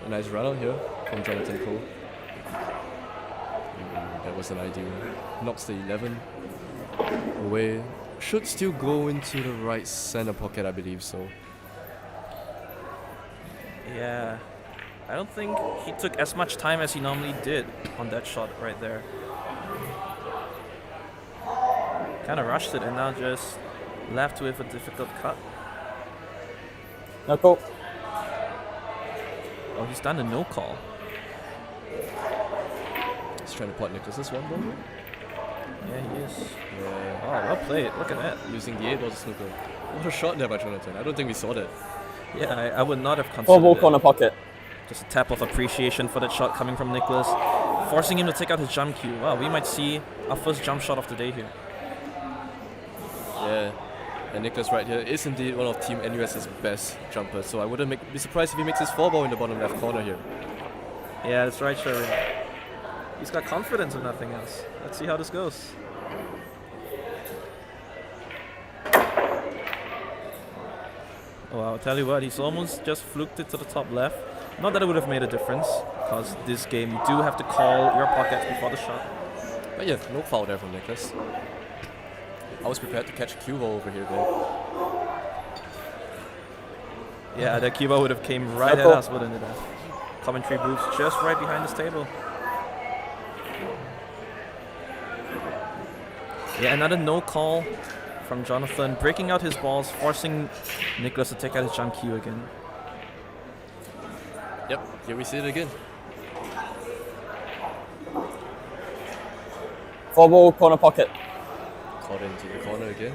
a nice run out here from Jonathan Koh. That was an ideal. Knocks the 11 away. Should still go into the right center pocket, I believe so. Yeah. I don't think he took as much time as he normally did on that shot right there. Kind of rushed it and now just left with a difficult cut. No call. Oh, he's done a no call. He's trying to pot Nicholas's 1 ball. Yeah, he is. Yeah. Oh, well played. Look at that. Using the 8 ball to snooker. What a shot there by Jonathan. I don't think we saw that. Yeah, I would not have 4 considered ball it. corner pocket. Just a tap of appreciation for that shot coming from Nicholas, forcing him to take out his jump cue. Wow, we might see our first jump shot of the day here. Yeah. And Nicholas right here is indeed one of Team NUS's best jumpers, so I wouldn't be surprised if he makes his 4-ball in the bottom left corner here. Yeah, that's right, Sherwin. He's got confidence if nothing else. Let's see how this goes. Well, I'll tell you what, he's almost just fluked it to the top left. Not that it would have made a difference, because this game you do have to call your pockets before the shot. But yeah, no foul there from Nicholas. I was prepared to catch a cue ball over here, though. Yeah, that cue ball would have came right at us, wouldn't it have? Commentary booths just right behind this table. Yeah, another no call from Jonathan, breaking out his balls, forcing Nicholas to take out his jump cue again. Yep, here we see it again. 4-ball, corner pocket. Caught into the corner again.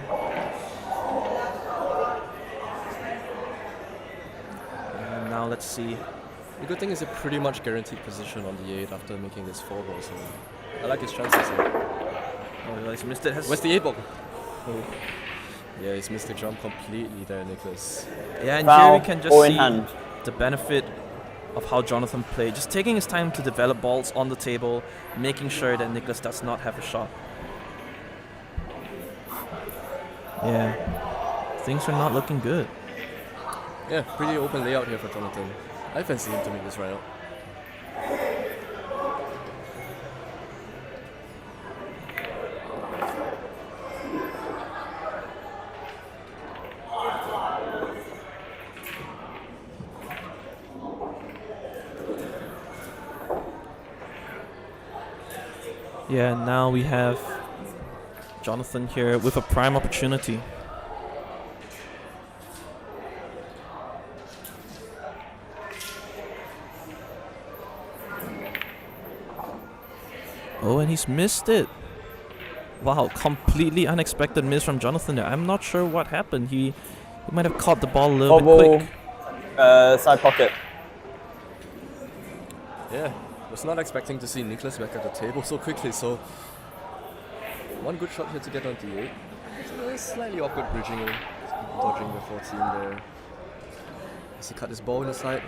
And now let's see. The good thing is a pretty much guaranteed position on the 8 after making this 4-ball, so I like his chances here. Oh, he's missed it. Where's the 8-ball? Oh. Yeah, he's missed the jump completely there, Nicholas. Yeah, and Foul, here we can just see the benefit of how Jonathan played. Just taking his time to develop balls on the table, making sure that Nicholas does not have a shot. Yeah, things are not looking good. Yeah, pretty open layout here for Jonathan. I fancy him to make this right out. Yeah, now we have Jonathan here with a prime opportunity. Oh, and he's missed it. Wow, completely unexpected miss from Jonathan there. I'm not sure what happened. He might have caught the ball a little bit quick. Side pocket. Yeah, was not expecting to see Nicholas back at the table so quickly, so one good shot here to get on D8. It's a slightly awkward bridging, dodging the 14 there. As he cut his ball in the side.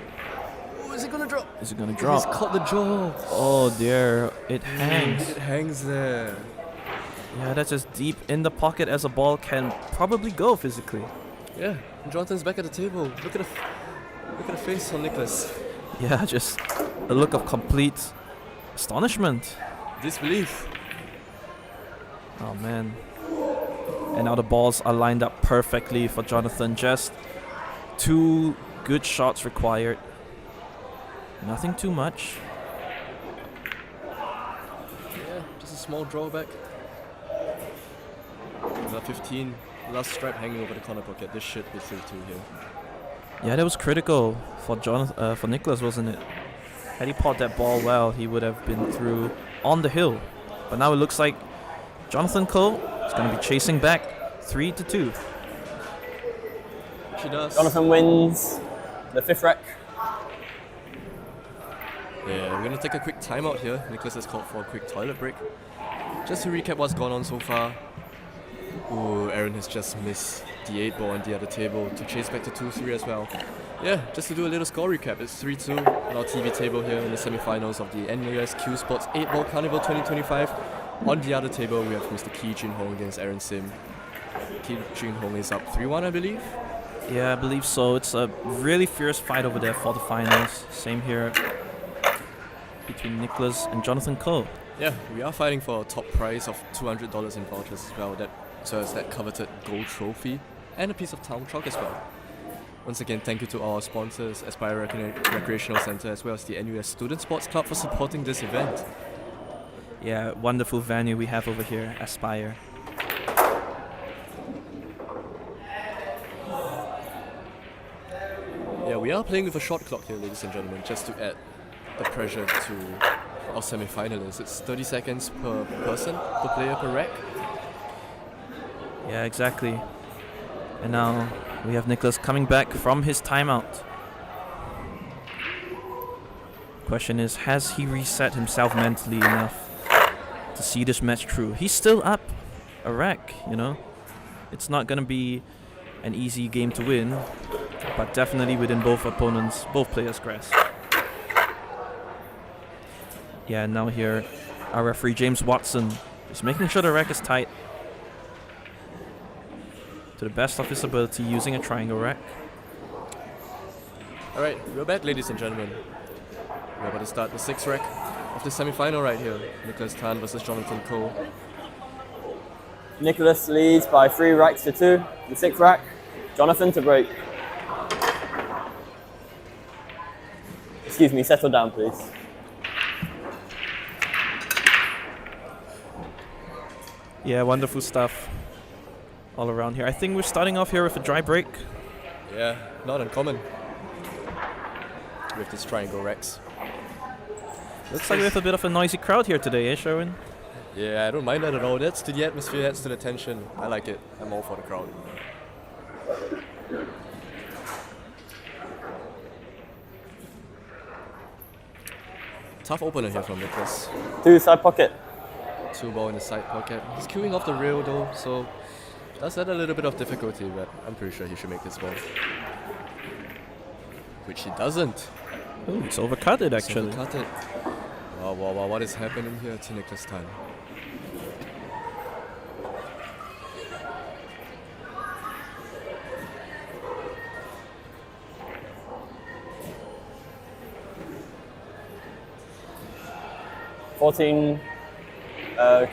Oh, is it gonna drop? Is it gonna drop? He's caught the jaw. Oh dear, it hangs. It hangs there. Yeah, that's as deep in the pocket as a ball can probably go physically. Yeah, Jonathan's back at the table. Look at the face on Nicholas. Yeah, just a look of complete astonishment. Disbelief. Oh man. And now the balls are lined up perfectly for Jonathan. Just 2 good shots required. Nothing too much. Yeah, just a small drawback. Another 15. Last stripe hanging over the corner pocket. This should be 3-2 here. Yeah, that was critical for for Nicholas, wasn't it? Had he popped that ball well, he would have been through on the hill. But now it looks like Jonathan Ko is going to be chasing back 3-2. She does. Jonathan wins the 5th rack. Yeah, we're going to take a quick timeout here. Nicholas has called for a quick toilet break. Just to recap what's gone on so far. Ooh, Aaron has just missed the 8-ball on the other table to chase back to 2-3 as well. Yeah, just to do a little score recap, it's 3-2 on our TV table here in the semi-finals of the NUS Cuesports 8-ball Carnival 2025. On the other table, we have Mr. Ki Jin Hong against Aaron Sim. Ki Jin Hong is up 3-1, I believe. Yeah, I believe so. It's a really fierce fight over there for the finals. Same here between Nicholas and Jonathan Ko. Yeah, we are fighting for a top prize of $200 in vouchers as well, so as that coveted gold trophy and a piece of town chalk as well. Once again, thank you to all our sponsors, Aspire Recreational Center, as well as the NUS Student Sports Club for supporting this event. Yeah, wonderful venue we have over here, Aspire. Yeah, we are playing with a short clock here, ladies and gentlemen, just to add the pressure to our semi-finalists. It's 30 seconds per person, per player, per rack. Yeah, exactly. And now we have Nicholas coming back from his timeout. Question is, has he reset himself mentally enough to see this match through? He's still up a rack, you know. It's not going to be an easy game to win, but definitely within both players' grasp. Yeah, now here, our referee James Watson is making sure the rack is tight to the best of his ability using a triangle rack. Alright, we're back, ladies and gentlemen. We're about to start the 6th rack of the semi-final right here. Nicholas Tan versus Jonathan Ko. Nicholas leads by 3 racks to 2. The 6th rack, Jonathan to break. Excuse me, settle down, please. Yeah, wonderful stuff all around here. I think we're starting off here with a dry break. Yeah, not uncommon with these triangle racks. Looks like we have a bit of a noisy crowd here today, eh, Sherwin? Yeah, I don't mind that at all. That's to the atmosphere, that's to the tension. I like it. I'm all for the crowd. Tough opener here from Nicholas. 2 side pocket. 2 ball in the side pocket. He's queuing off the rail though, so does add a little bit of difficulty, but I'm pretty sure he should make this ball. Which he doesn't. Oh, it's overcut it actually. It's overcut it. Wow, what is happening here to Nicholas Tan?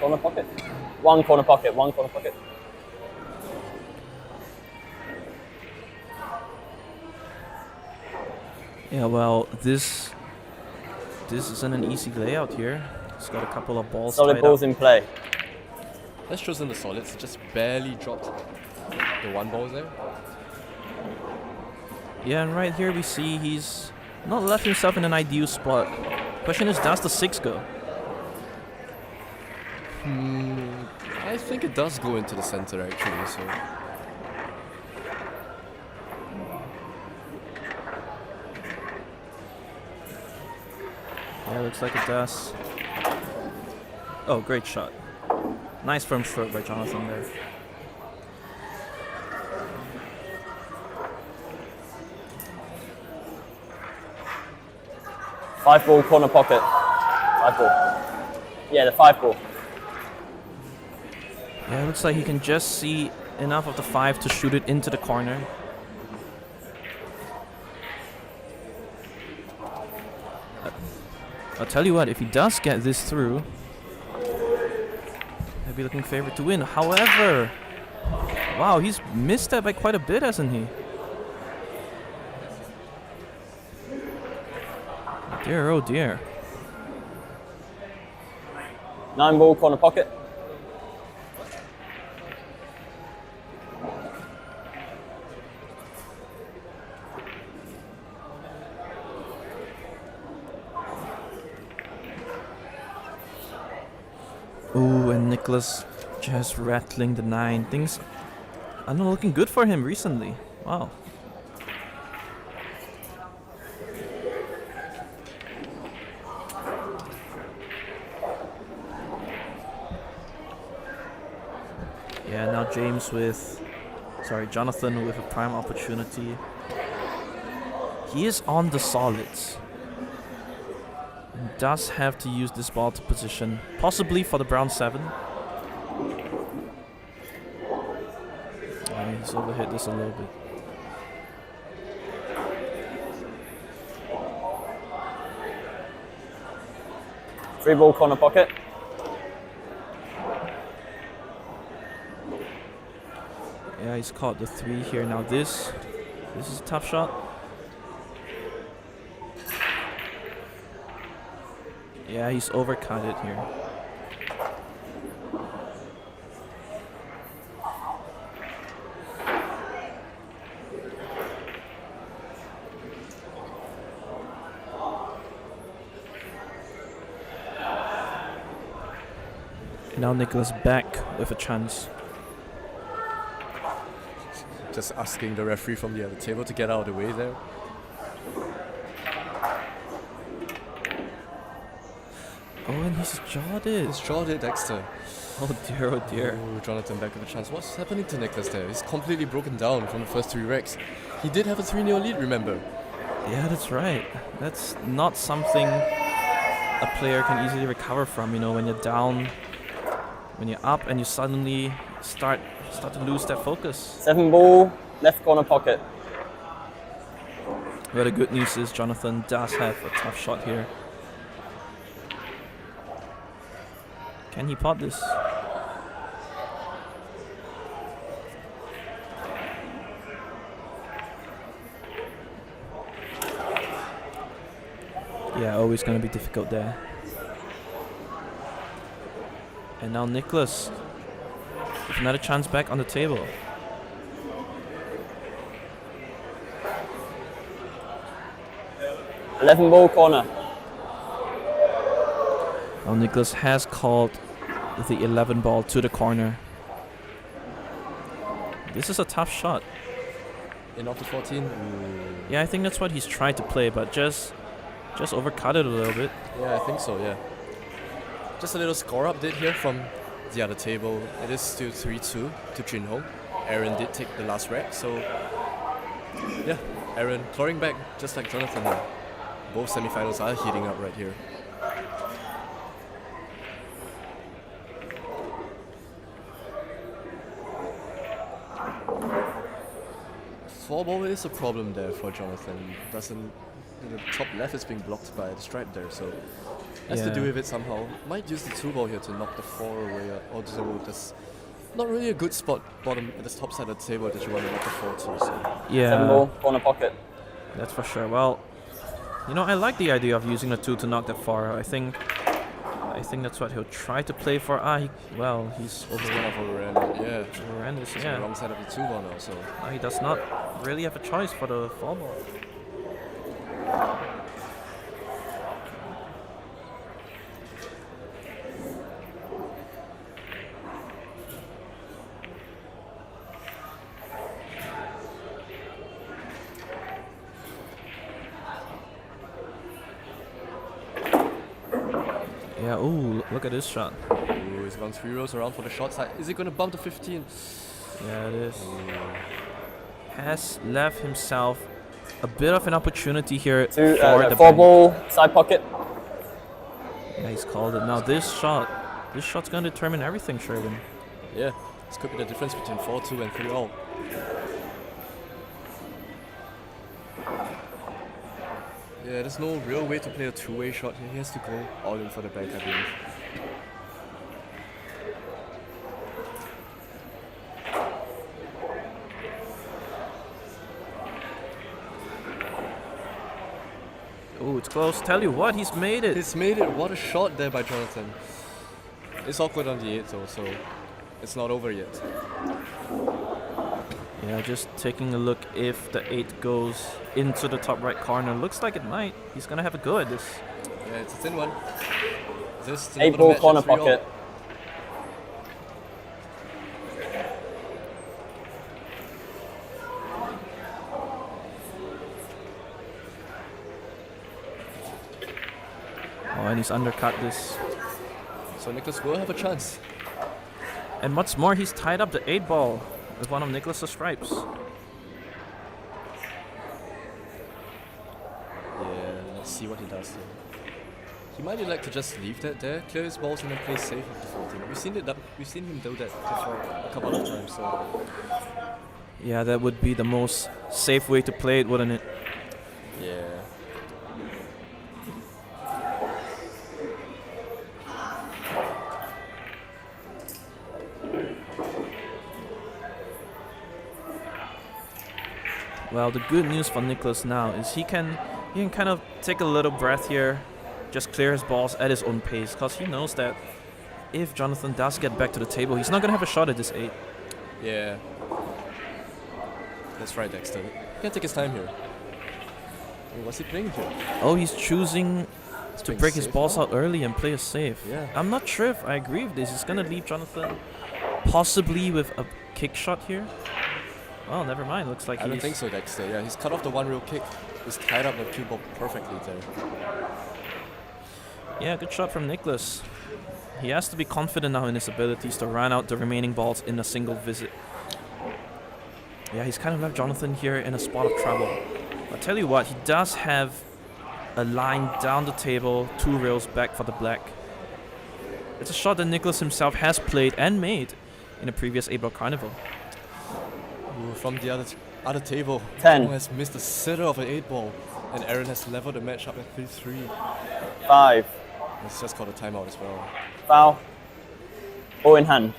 Corner pocket. 1 corner pocket, 1 corner pocket. Yeah, well, this isn't an easy layout here. It's got a couple of balls. Solid balls in play. Let's chosen the solids. Just barely dropped the 1 ball there. Yeah, and right here we see he's not left himself in an ideal spot. Question is, does the 6 go? I think it does go into the center actually, so. Yeah, looks like it does. Oh, great shot. Nice firm stroke by Jonathan there. Five ball corner pocket. 5 ball. Yeah, the 5 ball. Yeah, it looks like he can just see enough of the 5 to shoot it into the corner. I'll tell you what, if he does get this through, he'll be looking favored to win. However, wow, he's missed that by quite a bit, hasn't he? Dear, oh dear. 9 ball corner pocket. Ooh, and Nicholas just rattling the 9. Things are not looking good for him recently. Wow. Yeah, now Jonathan with a prime opportunity. He is on the solids. Does have to use this ball to position, possibly for the brown 7. He's overhit this a little bit. Three ball corner pocket. Yeah, he's caught the 3 here. Now this is a tough shot. Yeah, he's overcut it here. Now Nicholas back with a chance. Just asking the referee from the other table to get out of the way there. Oh, and he's jawed it. It's Sherwin Dexter. Oh dear, oh dear. Oh, Jonathan back with a chance. What's happening to Nicholas there? He's completely broken down from the first 3 racks. He did have a 3-0 lead, remember? Yeah, that's right. That's not something a player can easily recover from, you know, when you're down, when you're up and you suddenly start to lose that focus. 7 ball, left corner pocket. But the good news is Jonathan does have a tough shot here. Can he pot this? Yeah, always going to be difficult there. And now Nicholas with another chance back on the table. Eleven ball corner. Now Nicholas has called the 11 ball to the corner. This is a tough shot. In off the 14. Ooh. Yeah, I think that's what he's tried to play, but just overcut it a little bit. Yeah, I think so, yeah. Just a little score update here from the other table. It is still 3-2 to Junho. Aaron did take the last rack, so yeah, Aaron clawing back just like Jonathan here. Both semifinals are heating up right here. Four ball is a problem there for Jonathan. The top left is being blocked by the stripe there, so has to do with it somehow. Might use the 2 ball here to knock the 4 away, although that's not really a good spot bottom at the top side of the table that you want to knock the 4 to. So. Yeah, 7 ball corner pocket. That's for sure. Well, you know, I like the idea of using the 2 to knock that 4. I think that's what he'll try to play for. He's He's gonna overran it, yeah. overran this, He's on yeah. the wrong side of the 2 ball now, so. He does not really have a choice for the 4 ball. Yeah, ooh, look at this shot. Ooh, he's gone 3 rows around for the short side. Is he gonna bump to 15? Yeah, it is. Has left himself a bit of an opportunity here for the 4 bank. ball side pocket. Yeah, he's called it. Now this shot's gonna determine everything, Sherwin. Yeah, this could be the difference between 4-2 and 3-all. Yeah, there's no real way to play a 2-way shot here. He has to go all in for the bank, I believe. Oh, it's close. Tell you what, he's made it. He's made it. What a shot there by Jonathan. It's awkward on the 8 though, so it's not over yet. Yeah, just taking a look if the 8 goes into the top right corner. Looks like it might. He's gonna have a go at this. Yeah, it's a thin one. This 8 ball corner pocket. Oh, and he's undercut this. So Nicholas will have a chance. And what's more, he's tied up the 8 ball with one of Nicholas's stripes. Yeah, let's see what he does here. He might like to just leave that there, clear his balls, and then play safe with the 14. We've seen him do that before a couple of times. So Yeah, that would be the most safe way to play it, wouldn't it? yeah. Well, the good news for Nicholas now is he can kind of take a little breath here, just clear his balls at his own pace, because he knows that if Jonathan does get back to the table, he's not going to have a shot at this 8. Yeah. That's right, Dexter. He can take his time here. What's he playing here? Oh, he's choosing to playing break his safe balls now? out early and play it safe. Yeah. I'm not sure if I agree with this. He's going to leave Jonathan possibly with a kick shot here. Well, never mind. Looks like I don't think so, Dexter. Yeah, he's cut off the one real kick. He's tied up the 2 ball perfectly there. Yeah, good shot from Nicholas. He has to be confident now in his abilities to run out the remaining balls in a single visit. Yeah, he's kind of left Jonathan here in a spot of trouble. I'll tell you what, he does have a line down the table, 2 rails back for the black. It's a shot that Nicholas himself has played and made in a previous 8-ball Carnival. Ooh, from the other table, 10. Joe has missed the sitter of an 8-ball, and Aaron has leveled the match up at 3-3. 5. He's just called a timeout as well. Foul. Ball in hand.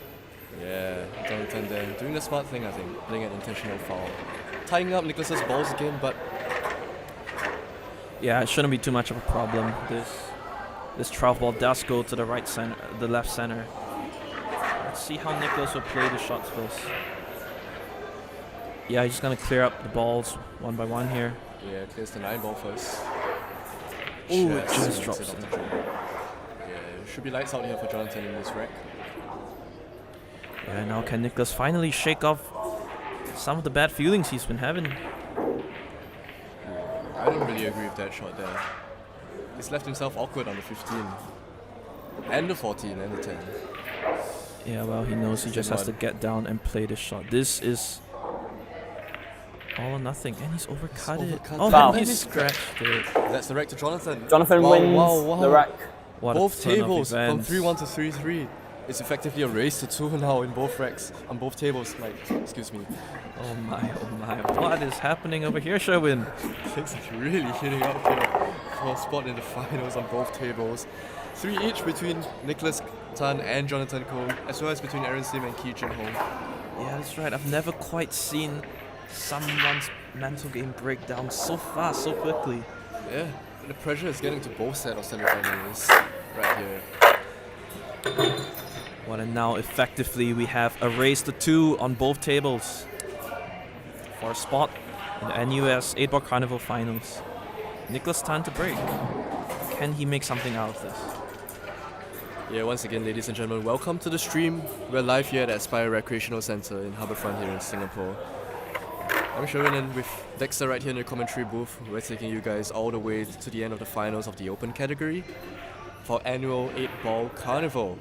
Yeah, Jonathan there doing the smart thing, I think, playing an intentional foul. Tying up Nicholas's balls again, but Yeah, it shouldn't be too much of a problem. This 12 ball does go to the right center, the left center. Let's see how Nicholas will play the shots first. Yeah, he's gonna clear up the balls one by one here. yeah, clears the 9-ball first. Ooh, it just swings drops it off in. the drain. Yeah, should be lights out here for Jonathan in this rack. Yeah, now can Nicholas finally shake off some of the bad feelings he's been having? I don't really agree with that shot there. He's left himself awkward on the 15. And the 14 and the 10. Yeah, well, he knows he just has to get down and play this shot. This is all or nothing, and he's overcut it. Oh, Foul. he scratched it. That's the rack to Jonathan. Jonathan wins the rack. What Both a ton of tables from events. 3-1 to 3-3. It's effectively a race to 2 now in both racks, on both tables. Like, excuse me. Oh my, what is happening over here, Sherwin? Things are really heating up here for a spot in the finals on both tables. 3 each between Nicholas Tan and Jonathan Koh, as well as between Aaron Sim and Ki Jin Ho. Yeah, that's right. I've never quite seen someone's mental game break down so fast, so quickly. Yeah, the pressure is getting to both set of semifinals right here. Well, and now effectively we have a race to 2 on both tables for a spot in the NUS 8-ball Carnival finals. Nicholas Tan to break. Can he make something out of this? Yeah, once again, ladies and gentlemen, welcome to the stream. We're live here at Aspire Recreational Center in Harbourfront here in Singapore. I'm Sherwin, and with Dexter right here in the commentary booth, we're taking you guys all the way to the end of the finals of the Open category for annual 8-ball Carnival.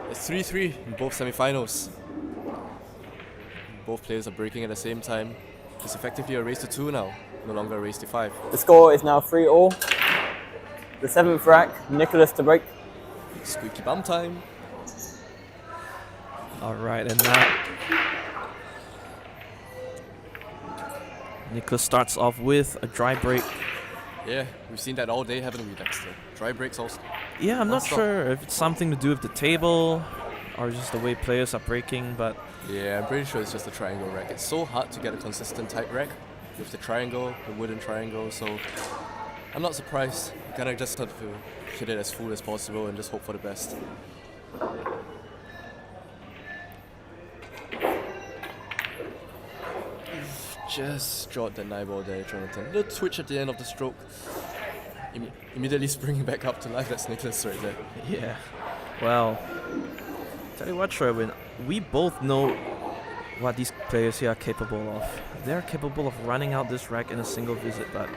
It's 3-3 in both semi-finals. Both players are breaking at the same time. It's effectively a race to 2 now, no longer a race to 5. The score is now 3-all. The 7th rack, Nicholas to break. Squeaky bum time. Alright, and now Nicholas starts off with a dry break. Yeah, we've seen that all day, haven't we, Dexter? Dry breaks also. Yeah, I'm not Non-stop. sure if it's something to do with the table or just the way players are breaking, but Yeah, I'm pretty sure it's just a triangle rack. It's so hard to get a consistent tight rack with the triangle, the wooden triangle, so I'm not surprised. You kind of just have to hit it as full as possible and just hope for the best. Just dropped that 9-ball there, Jonathan. The twitch at the end of the stroke. Immediately springing back up to life. That's Nicholas right there. yeah. Well, tell you what, Sherwin, we both know what these players here are capable of. They're capable of running out this rack in a single visit, but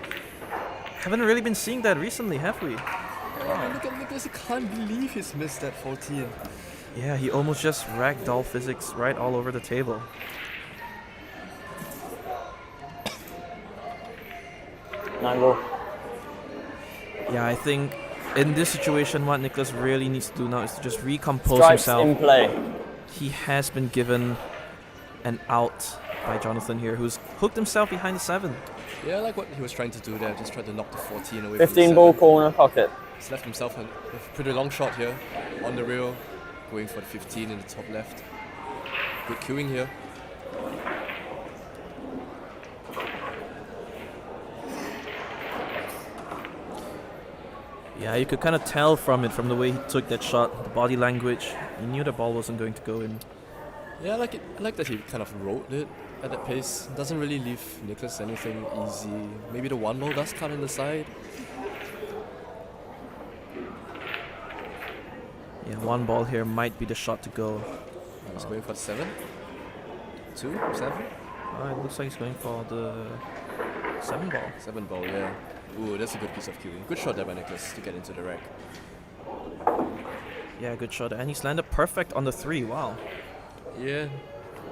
haven't really been seeing that recently, have we? Oh, look at Nicholas. I can't believe he's missed that 14. Yeah, he almost just ragdoll physics right all over the table. Nine ball. Yeah, I think in this situation, what Nicholas really needs to do now is to just recompose Strikes himself. in play. He has been given an out by Jonathan here, who's hooked himself behind the 7. Yeah, I like what he was trying to do there. Just tried to knock the 14 away 15 from ball the 7. corner pocket. He's left himself a pretty long shot here on the rail, going for the 15 in the top left. Good queuing here. Yeah, you could kind of tell from the way he took that shot, the body language. He knew the ball wasn't going to go in. Yeah, I like it. I like that he kind of rode it at that pace. Doesn't really leave Nicholas anything easy. Maybe the 1 ball does cut in the side. Yeah, 1 ball here might be the shot to go. He's going for the 7. 2, 7? It looks like he's going for the 7 ball. 7 ball, yeah. Ooh, that's a good piece of queuing. Good shot there by Nicholas to get into the rack. Yeah, good shot. And he's landed perfect on the 3. Wow. Yeah.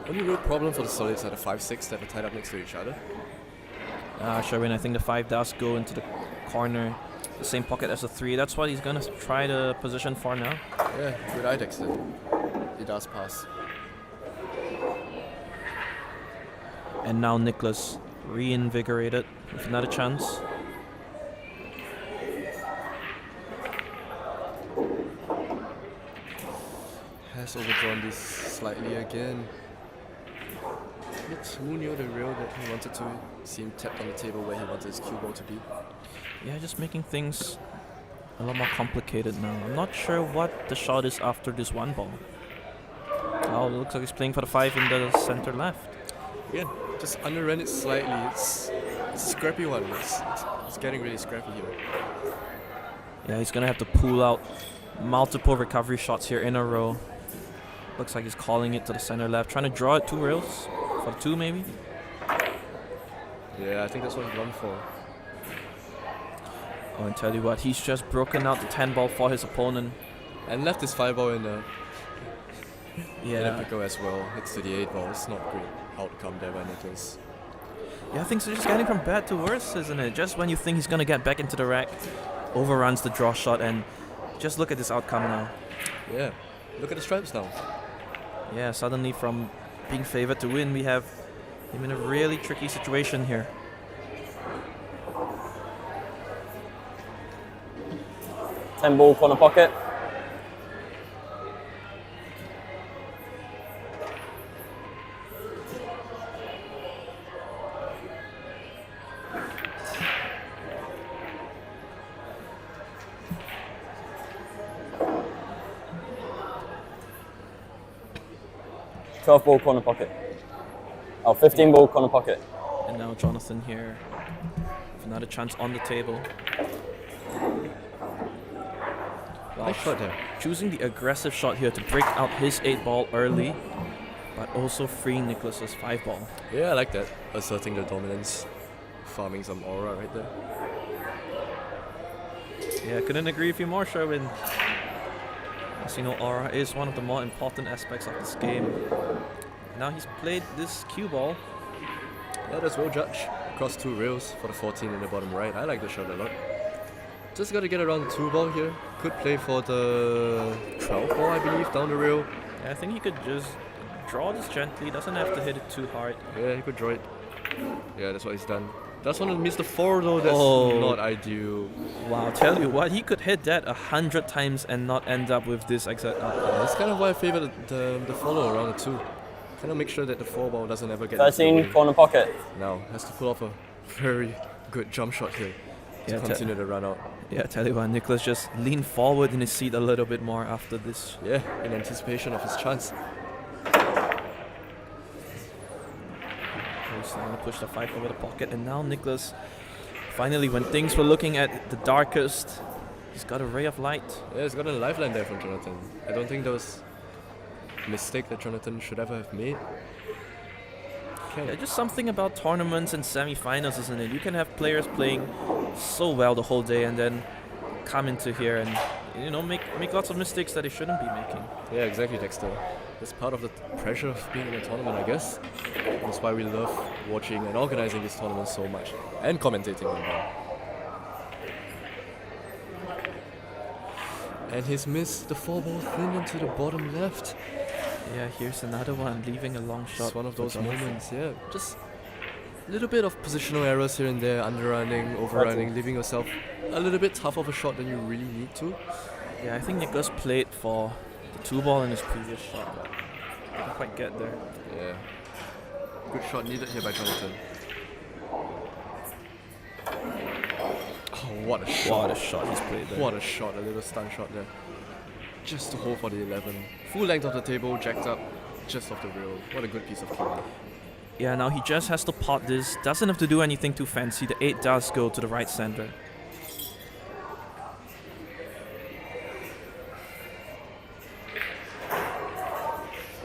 Only real problem for the solids are the 5-6 that are tied up next to each other. Sherwin, I think the 5 does go into the corner, the same pocket as the 3. That's what he's going to try to position for now. Yeah, good eye, Dexter. He does pass. And now Nicholas reinvigorated with another chance. Has overdrawn this slightly again. Bit too near the rail that he wanted to see him tapped on the table where he wanted his cue ball to be. Yeah, just making things a lot more complicated now. I'm not sure what the shot is after this 1 ball. Oh, it looks like he's playing for the 5 in the center left. Yeah, just underran it slightly. It's a scrappy one. It's getting really scrappy here. Yeah, he's gonna have to pull out multiple recovery shots here in a row. Looks like he's calling it to the center left, trying to draw it 2 rails for the 2 maybe. Yeah, I think that's what he's gone for. Oh, and tell you what, he's just broken out the 10 ball for his opponent. And left his 5 ball in the Yeah, pickle as well. Next to the 8 ball. It's not great outcome there by Nicholas. yeah, things are just getting from bad to worse, isn't it? Just when you think he's gonna get back into the rack, overruns the draw shot, and just look at this outcome now. Yeah, look at the stripes now. Yeah, suddenly from being favored to win, we have him in a really tricky situation here. Ten ball corner pocket. $12 ball corner pocket. Oh, 15 ball corner pocket. And now Jonathan here with another chance on the table. Wow, Nice shot there. choosing the aggressive shot here to break out his 8 ball early, but also freeing Nicholas's 5 ball. Yeah, I like that. Asserting the dominance. Farming some aura right there. Yeah, couldn't agree with you more, Sherwin. As you know, aura is one of the more important aspects of this game. Now he's played this cue ball. Yeah, that's well judged. Across 2 rails for the 14 in the bottom right. I like the shot a lot. Just gotta get around the 2 ball here. Could play for the 12 ball, I believe, down the rail. Yeah, I think he could just draw this gently, doesn't have to hit it too hard. Yeah, he could draw it. Yeah, that's what he's done. Does want to miss the 4 though, that's not ideal. Wow, tell you what, he could hit that 100 times and not end up with this exact outcome. That's kind of why I favor the follow around the 2. Kind of make sure that the 4 ball doesn't ever get 13 corner pocket. Now, has to pull off a very good jump shot here to continue the run out. Yeah, tell you what, Nicholas just leaned forward in his seat a little bit more after this. Yeah, in anticipation of his chance. He's trying to push the 5 over the pocket, and now Nicholas, finally, when things were looking at the darkest, he's got a ray of light. Yeah, he's got a lifeline there from Jonathan. I don't think that was a mistake that Jonathan should ever have made. Okay. Yeah, just something about tournaments and semi-finals, isn't it? You can have players playing so well the whole day and then come into here and, you know, make lots of mistakes that they shouldn't be making. Yeah, exactly, Dexter. That's part of the pressure of being in a tournament, I guess. That's why we love watching and organizing these tournaments so much. And commentating on them. And he's missed the 4 ball thin into the bottom left. Yeah, here's another one, leaving a long shot. It's one of for those Jonathan. moments, yeah. Just a little bit of positional errors here and there, underrunning, overrunning, leaving yourself a little bit tough of a shot than you really need to. Yeah, I think Nicholas played for the 2 ball in his previous shot, but didn't quite get there. Yeah. Good shot needed here by Jonathan. Oh, what a shot. What a shot he's played there. What a shot, a little stun shot there. Just to hold for the 11. Full length of the table, jacked up, just off the rail. What a good piece of keeping. Yeah, now he just has to pot this. Doesn't have to do anything too fancy. The 8 does go to the right center.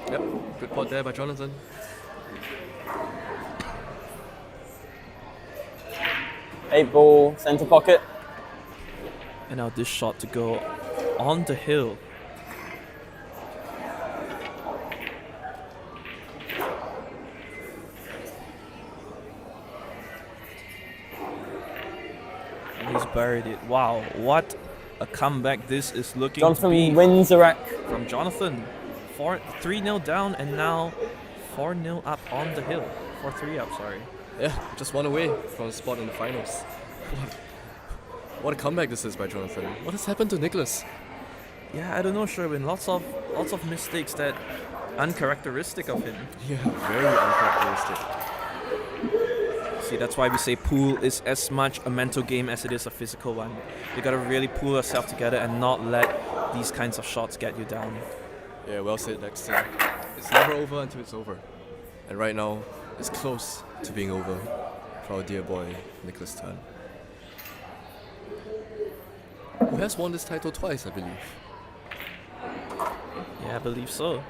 Yep, good pot there by Jonathan. $8 ball center pocket. And now this shot to go on the hill. he's buried it. Wow, what a comeback this is looking Jonathan to be wins the rack. from Jonathan. 3-0 down and now 4-0 up on the hill. 4-3 up, sorry. Yeah, just one away from a spot in the finals. What a comeback this is by Jonathan. What has happened to Nicholas? Yeah, I don't know, Sherwin. Lots of mistakes that uncharacteristic of him. Yeah, very uncharacteristic. See, that's why we say pool is as much a mental game as it is a physical one. You gotta really pull yourself together and not let these kinds of shots get you down. Yeah, well said, Dexter. It's never over until it's over. And right now, it's close to being over for our dear boy, Nicholas Tan. Who has won this title twice, I believe. Yeah, I believe so.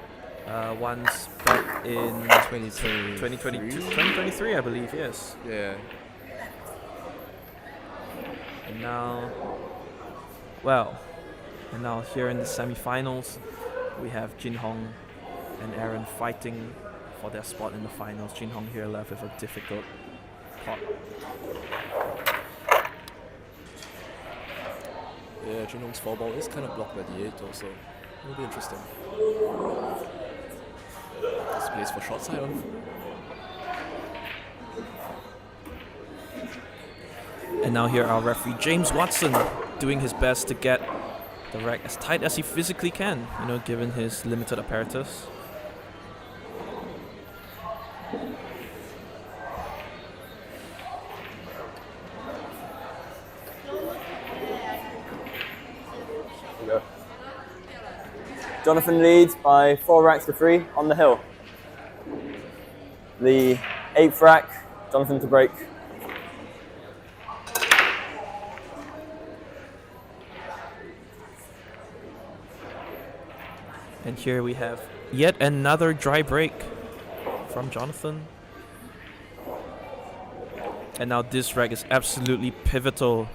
Once back in 2023, I believe, yes. Yeah. And now here in the semi-finals, we have Jin Hong and Aaron fighting for their spot in the finals. Jin Hong here left with a difficult pot. Yeah, Jin Hong's 4-ball is kind of blocked by the 8 also. It'll be interesting. This plays for short side on. And now here our referee James Watson doing his best to get the rack as tight as he physically can, given his limited apparatus. Jonathan leads by 4 racks to 3 on the hill. The 8th rack, Jonathan to break. And here we have yet another dry break from Jonathan. And now this rack is absolutely pivotal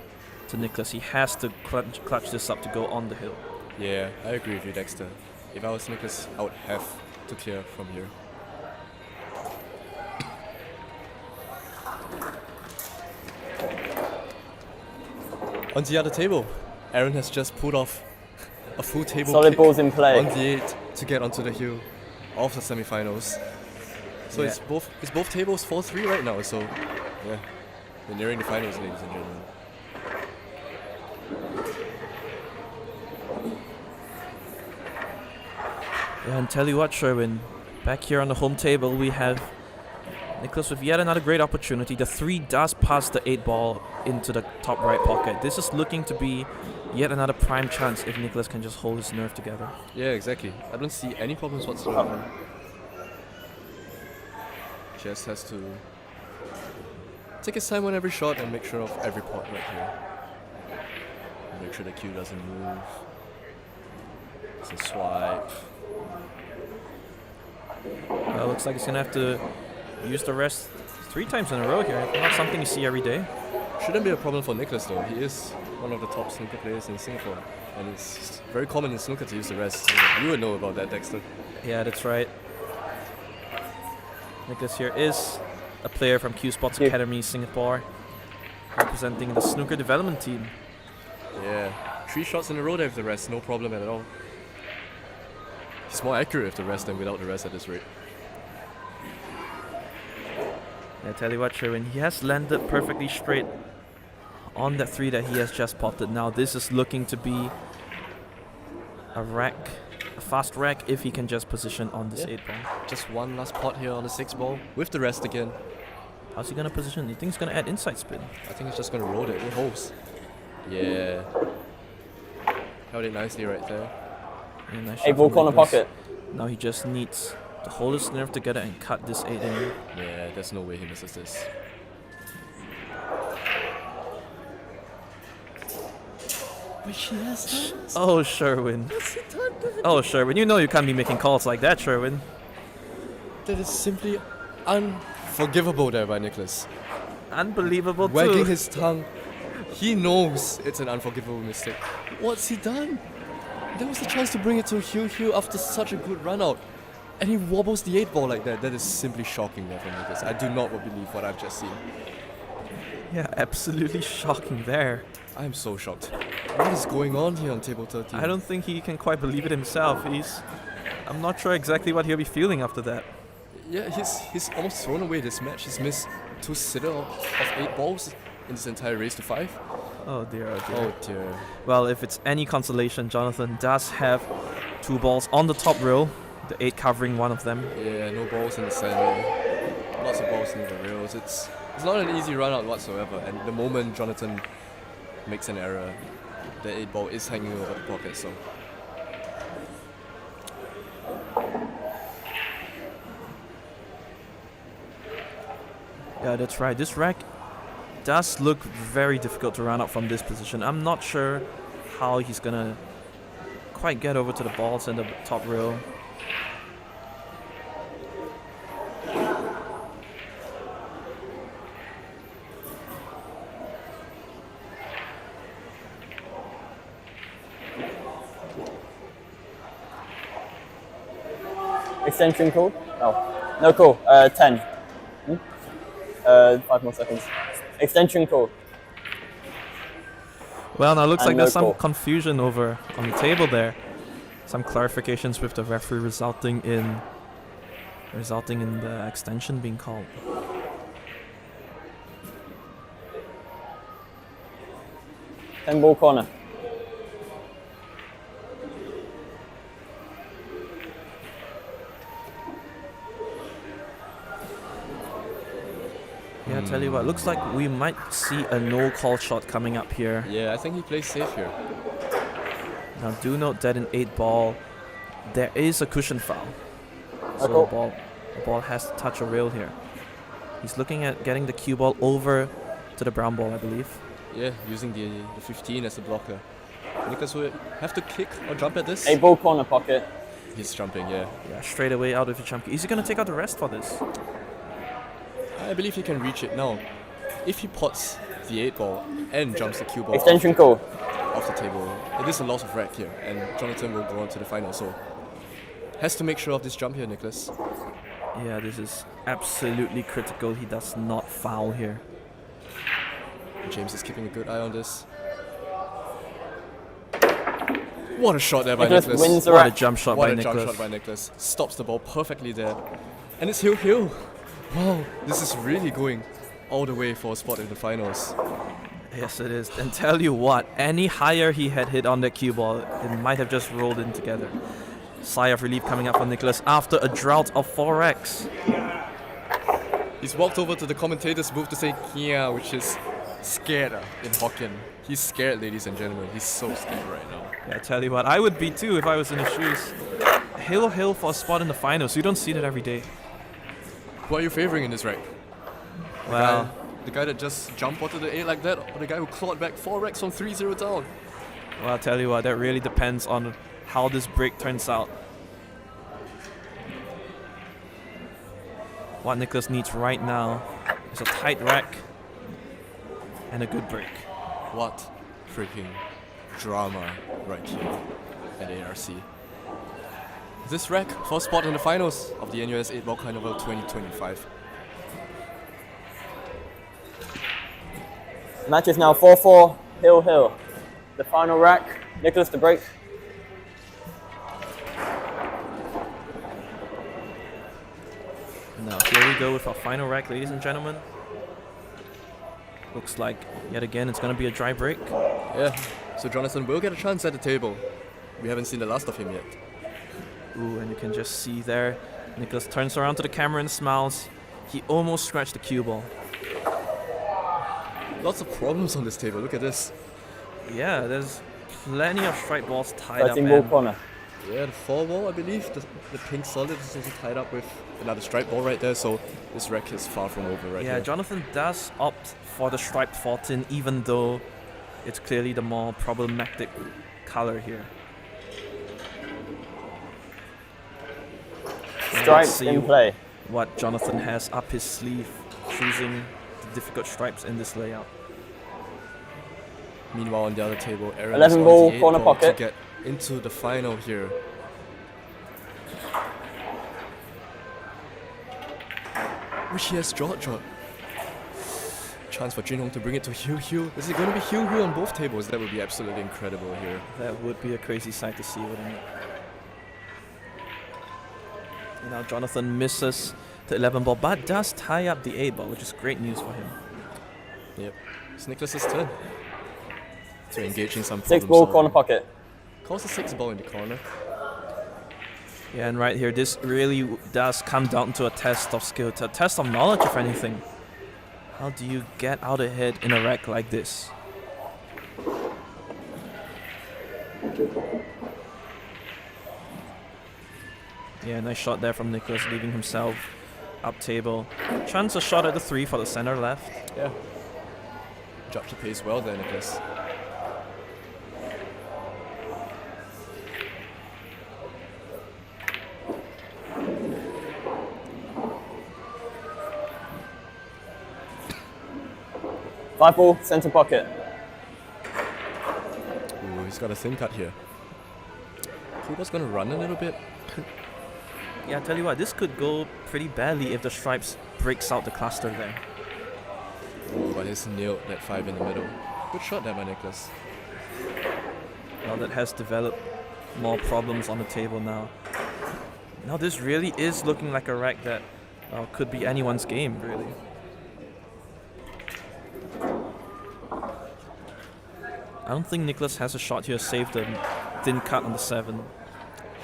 to Nicholas. He has to clutch this up to go on the hill. Yeah, I agree with you, Dexter. If I was Nicholas, I would have to clear from here. On the other table, Aaron has just pulled off a full table solid kick balls in play on the 8 to get onto the hill of the semi-finals. So it's both tables 4-3 right now. So yeah, we're nearing the finals, ladies and gentlemen. Yeah, and tell you what, Sherwin, back here on the home table we have Nicholas with yet another great opportunity. The 3 does pass the 8 ball into the top right pocket. This is looking to be yet another prime chance if Nicholas can just hold his nerve together. Yeah, exactly. I don't see any problems whatsoever. Just has to take his time on every shot and make sure of every pot right here. Make sure the cue doesn't move. It's a swipe. Well, looks like he's going to have to use the rest 3 times in a row here. Not something you see every day. Shouldn't be a problem for Nicholas though. He is one of the top snooker players in Singapore. And it's very common in snooker to use the rest. You would know about that, Dexter. Yeah, that's right. Nicholas here is a player from Cuesports Academy, Singapore, representing the snooker development team. Yeah, 3 shots in a row there with the rest, no problem at all. He's more accurate with the rest than without the rest at this rate. I tell you what, Sherwin, he has landed perfectly straight on that 3 that he has just potted. Now this is looking to be a fast rack if he can just position on this 8 ball. Just one last pot here on the 6 ball with the rest again. How's he gonna position? You think he's gonna add inside spin? I think he's just gonna roll it. It holds. Yeah. Held it nicely right there. Yeah, nice 8 ball corner pocket. Now he just needs to hold his nerve together and cut this 8 in. Yeah, there's no way he misses this. But she has done. Oh, Sherwin. Oh, Sherwin, you know you can't be making calls like that, Sherwin. That is simply unforgivable there by Nicholas. Unbelievable too. Wagging his tongue. He knows it's an unforgivable mistake. What's he done? There was a chance to bring it to Hugh after such a good run out. And he wobbles the 8 ball like that. That is simply shocking there for Nicholas. I do not believe what I've just seen. Yeah, absolutely shocking there. I'm so shocked. What is going on here on table 13? I don't think he can quite believe it himself. I'm not sure exactly what he'll be feeling after that. Yeah, he's almost thrown away this match. He's missed 2 sitter of 8 balls in this entire race to 5. Oh dear, oh dear. Oh dear. Well, if it's any consolation, Jonathan does have 2 balls on the top rail, the 8 covering one of them. Yeah, no balls in the center. Lots of balls near the rails. It's not an easy run out whatsoever. And the moment Jonathan makes an error, the 8 ball is hanging over the pocket. So yeah, that's right. This rack does look very difficult to run out from this position. I'm not sure how he's gonna quite get over to the balls and the top rail. Extension call? Oh, no call. 10. 5 more seconds. Extension call. Well, now looks And like no there's some call. confusion over on the table there. Some clarifications with the referee resulting in the extension being called. Ten ball corner. Yeah, I tell you what, looks like we might see a no call shot coming up here. yeah, I think he plays safe here. Now do note that in 8 ball, there is a cushion foul. So the ball has to touch a rail here. He's looking at getting the cue ball over to the brown ball, I believe. Yeah, using the 15 as a blocker. Nicholas will have to kick or jump at this. 8 ball corner pocket. He's jumping, yeah. Yeah, straight away out of the jump. Is he going to take out the rest for this? I believe he can reach it now. If he pots the 8 ball and jumps the cue ball Extension call. off the table, it is a loss of rack here, and Jonathan will go on to the final. So has to make sure of this jump here, Nicholas. Yeah, this is absolutely critical. He does not foul here. James is keeping a good eye on this. What a shot there by Nicholas Nicholas. wins the What a rack. jump shot What by a Nicholas. jump shot by Nicholas. Stops the ball perfectly there. And it's hill. Wow, this is really going all the way for a spot in the finals. Yes, it is. And tell you what, any higher he had hit on that cue ball, it might have just rolled in together. Sigh of relief coming up from Nicholas after a drought of 4 racks. He's walked over to the commentators booth to say "Kia," which is scared in Hokkien. He's scared, ladies and gentlemen. He's so scared right now. Yeah, I tell you what, I would be too if I was in his shoes. Hill for a spot in the finals. You don't see that every day. Who are you favoring in this rack? Well, The guy that just jumped onto the 8 like that, or the guy who clawed back 4 racks from 3-0 down? well, I'll tell you what, that really depends on how this break turns out. What Nicholas needs right now is a tight rack and a good break. What freaking drama right here at ARC. This rack for a spot in the finals of the NUS 8-Ball Carnival 2025. Match is now 4-4. Hill. The final rack. Nicholas to break. Now here we go with our final rack, ladies and gentlemen. Looks like yet again it's going to be a dry break. Yeah, so Jonathan will get a chance at the table. We haven't seen the last of him yet. Ooh, and you can just see there, Nicholas turns around to the camera and smiles. He almost scratched the cue ball. Lots of problems on this table, look at this. Yeah, there's plenty of strike balls tied up. 13 ball And corner. Yeah, the 4 ball, I believe. The pink solid is also tied up with another stripe ball right there, so this rack is far from over right yeah, here. Jonathan does opt for the striped 14, even though it's clearly the more problematic color here. And let's Stripes see in play. what Jonathan has up his sleeve, choosing the difficult stripes in this layout. Meanwhile, on the other table, Aaron 11 is on ball, the 8 corner ball pocket. to get into the final here. Which he has drawn. chance for Junhong to bring it to Hugh Hugh. Is it going to be Hugh Hugh on both tables? That would be absolutely incredible here. That would be a crazy sight to see, wouldn't it? And now Jonathan misses the 11 ball, but does tie up the 8 ball, which is great news for him. Yep. It's Nicholas's turn to engage in some problem 6 ball, solving. corner pocket. Calls a 6 ball in the corner. Yeah, and right here, this really does come down to a test of skill, to a test of knowledge, if anything. How do you get out ahead in a rack like this? Yeah, nice shot there from Nicholas, leaving himself up table. Chance a shot at the 3 for the center left. Yeah. Judge the pace well there, Nicholas. Five ball, center pocket. Ooh, he's got a thin cut here. Kuba's gonna run a little bit. Yeah, I tell you what, this could go pretty badly if the stripes breaks out the cluster there. Ooh, but he's nailed that 5 in the middle. Good shot there by Nicholas. Now that has developed more problems on the table now. Now this really is looking like a rack that could be anyone's game, really. I don't think Nicholas has a shot here, save the thin cut on the 7.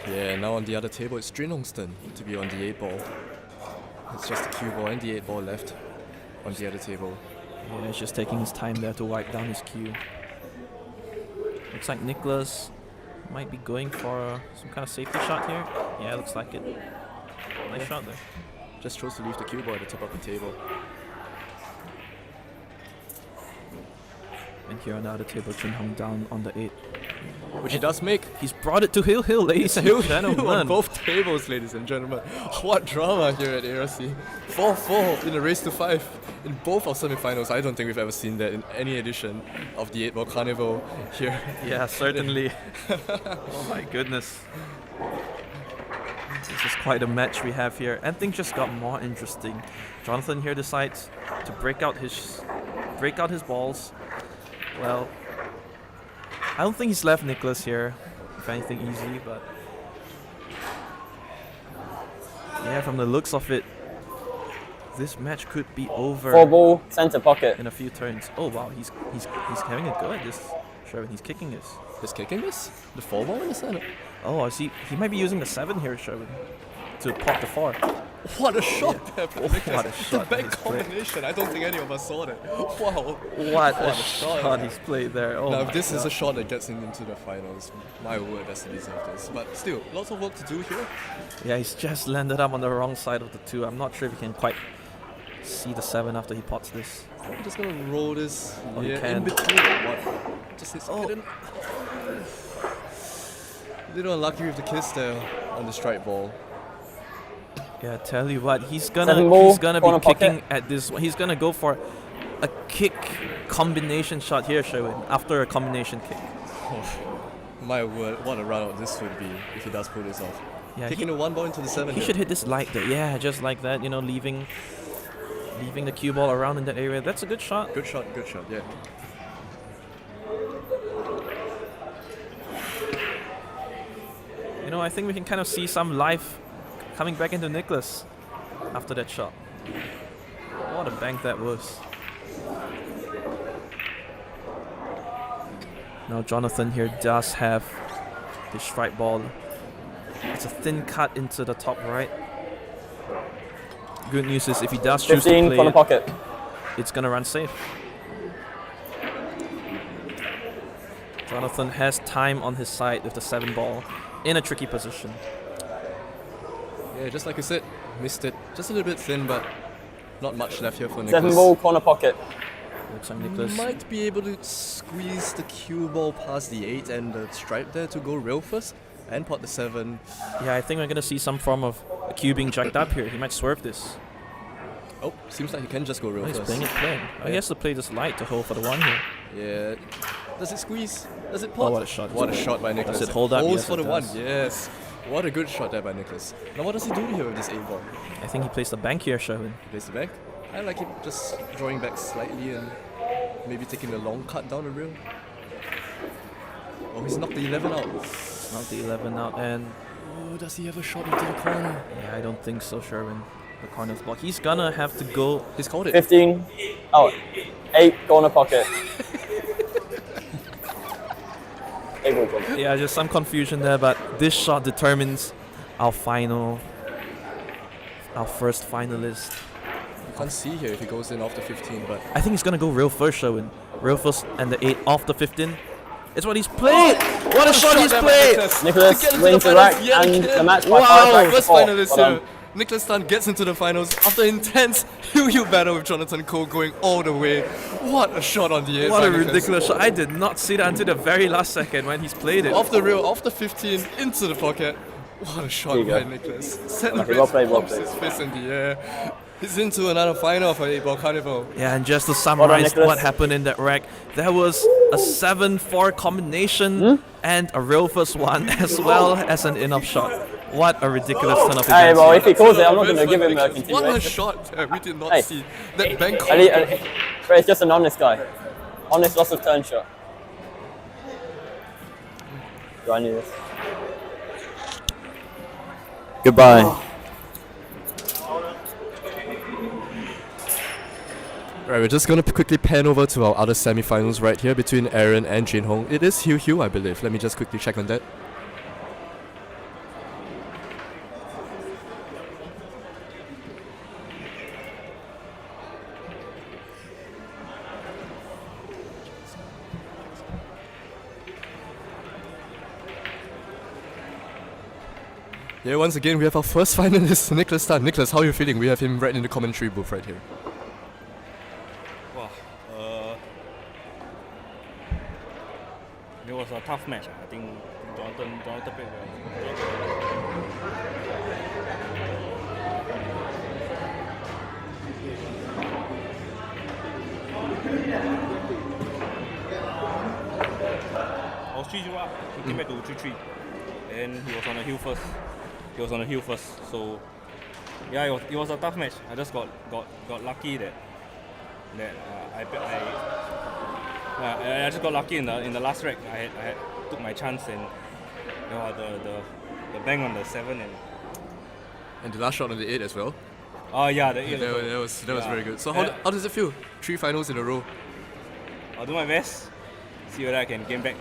Yeah, now on the other table it's Junhong's turn to be on the 8 ball. It's just the cue ball and the 8 ball left on the other table. Yeah, he's just taking his time there to wipe down his cue. Looks like Nicholas might be going for some kind of safety shot here. Yeah, looks like it. Nice shot there. Just chose to leave the cue ball at the top of the table. And here on the other table, Junhong down on the 8. Which he does make. He's brought it to Hill Hill, ladies and on gentlemen. both tables, ladies and gentlemen. What drama here at ARC. 4-4 in a race to 5 in both our semifinals. I don't think we've ever seen that in any edition of the 8-ball Carnival here. Yeah, certainly. Oh my goodness. This is quite a match we have here. And things just got more interesting. Jonathan here decides to break out his balls. Well, I don't think he's left Nicholas here, if anything, easy, but yeah, from the looks of it, this match could be over 4 ball, center pocket. in a few turns. Oh wow, he's having a go at this. Sherwin, he's kicking this. He's kicking this? The 4 ball in the center? Oh, I see. He might be using the 7 here, Sherwin, to pop the 4. What a shot there from Nicholas. What a shot. The back combination, I don't think any of us saw that. Wow. What a shot he's played there. Oh Now, my if this is God. a shot that gets him into the finals, my word, that's the deserve this. But still, lots of work to do here. Yeah, he's just landed up on the wrong side of the 2. I'm not sure if he can quite see the 7 after he pots this. I'm just gonna roll this Oh, he in can. between. What? Just his hidden. Little unlucky with the kiss there on the strike ball. Yeah, tell you what, he's 7 gonna ball, be corner kicking pocket. at this one. He's gonna go for a kick combination shot here, Sherwin, after a combination kick. Oh, my word, what a run out this would be if he does pull this off. Yeah, Kicking the 1 ball into the 7 he here. should hit this light there. Yeah, just like that, you know, leaving the cue ball around in that area. That's a good shot. Good shot, yeah. You know, I think we can kind of see some life coming back into Nicholas after that shot. What a bank that was. Now Jonathan here does have the strike ball. It's a thin cut into the top right. Good news is if he does choose to 15, play corner it, pocket. it's gonna run safe. Jonathan has time on his side with the 7 ball in a tricky position. Yeah, just like I said, missed it. Just a little bit thin, but not much left here for Nicholas. 7 ball, corner pocket. Looks like Nicholas. Might be able to squeeze the cue ball past the 8 and the stripe there to go rail first and pot the 7. Yeah, I think we're gonna see some form of a cue being jacked up here. He might swerve this. Oh, seems like he can just go rail Oh, he's first. playing it plain. I guess to play this light to hold for the 1 here. Yeah. Does it squeeze? Does it pot? Oh, what a shot. What a shot by Nicholas. Does it hold up? Holds Yes, for it the 1. does. Yes. What a good shot there by Nicholas. Now what does he do here with this 8 ball? I think he plays the bank here, Sherwin. He plays the back. I like him just drawing back slightly and maybe taking a long cut down the rail. Oh, he's knocked the 11 out. Knocked the 11 out, and oh, does he have a shot into the corner? yeah, I don't think so, Sherwin. The corner's blocked. He's gonna have to go. He's called it. 15. Oh, 8 corner pocket. 8 ball jump. Yeah, just some confusion there, but this shot determines our first finalist. You can't see here if he goes in after 15, but I think he's gonna go rail first, Sherwin. Rail first and the 8 off the 15. It's what he's played! What a shot he's played! Nicholas wins the rack and the match by 5 racks to first 4. finalist here. Nicholas Tan gets into the finals after intense Hugh battle with Jonathan Cole going all the way. What a shot on the 8. What a ridiculous shot. I did not see that until the very last second when he's played it. Off the rail, off the 15, into the pocket. What a shot by Nicholas. Celebrates, pops his fist in the air. He's into another final for 8-ball Carnival. Yeah, and just to summarize what happened in that rack, there was a 7-4 combination and a rail first one as well as an in-up shot. What a ridiculous turn of events. Hey, well, if he calls it, I'm not going to give him a continuation. What a shot! We did not see that bank. But it's just an honest guy. Honest loss of turn shot. Do I need this? Goodbye. Right, we're just going to quickly pan over to our other semi-finals right here between Aaron and Jin Hong. It is Hugh, I believe. Let me just quickly check on that. Yeah, once again, we have our first finalist, Nicholas Tan. Nicholas, how are you feeling? We have him right in the commentary booth right here. Wow, it was a tough match. I think Jonathan played I was 3-0 up. He came back to 3-3. And he was on the hill first. So yeah, it was a tough match. I just got lucky that I just got lucky in the last rack. I took my chance and the bang on the 7 and the last shot on the 8 as well. Oh yeah, the 8. That was very good. So how does it feel? 3 finals in a row. I'll do my best. See whether I can gain back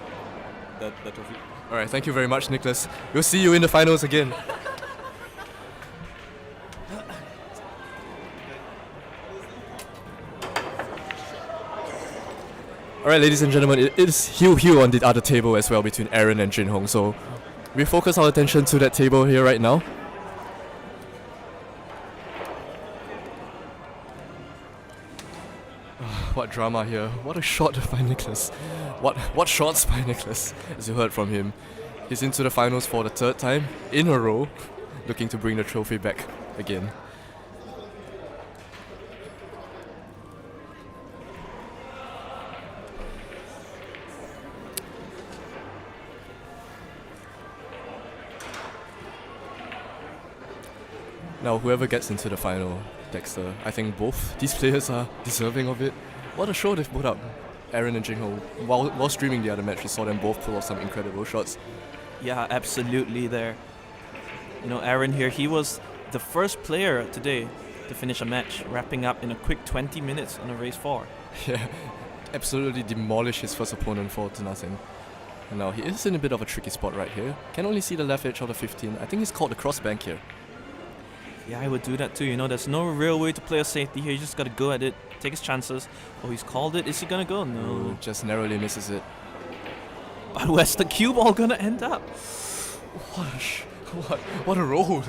the trophy. Alright, thank you very much, Nicholas. We'll see you in the finals again. Alright, ladies and gentlemen, it is Hugh on the other table as well between Aaron and Jin Hong. So we focus our attention to that table here right now. What drama here. What a shot by Nicholas. What shots by Nicholas, as you heard from him. He's into the finals for the 3rd time in a row, looking to bring the trophy back again. Now, whoever gets into the final, Dexter, I think both these players are deserving of it. What a show they've put up, Aaron and Jing Ho. While streaming the other match, we saw them both pull off some incredible shots. Yeah, absolutely there. You know, Aaron here, he was the first player today to finish a match, wrapping up in a quick 20 minutes on a race 4. Yeah, absolutely demolished his first opponent 4-0. And now he is in a bit of a tricky spot right here. Can only see the left edge of the 15. I think he's called the cross bank here. Yeah, I would do that too. You know, there's no real way to play a safety here. You just gotta go at it, take his chances. Oh, he's called it. Is he gonna go? No. Ooh, just narrowly misses it. But where's the cue ball gonna end up? What a roll!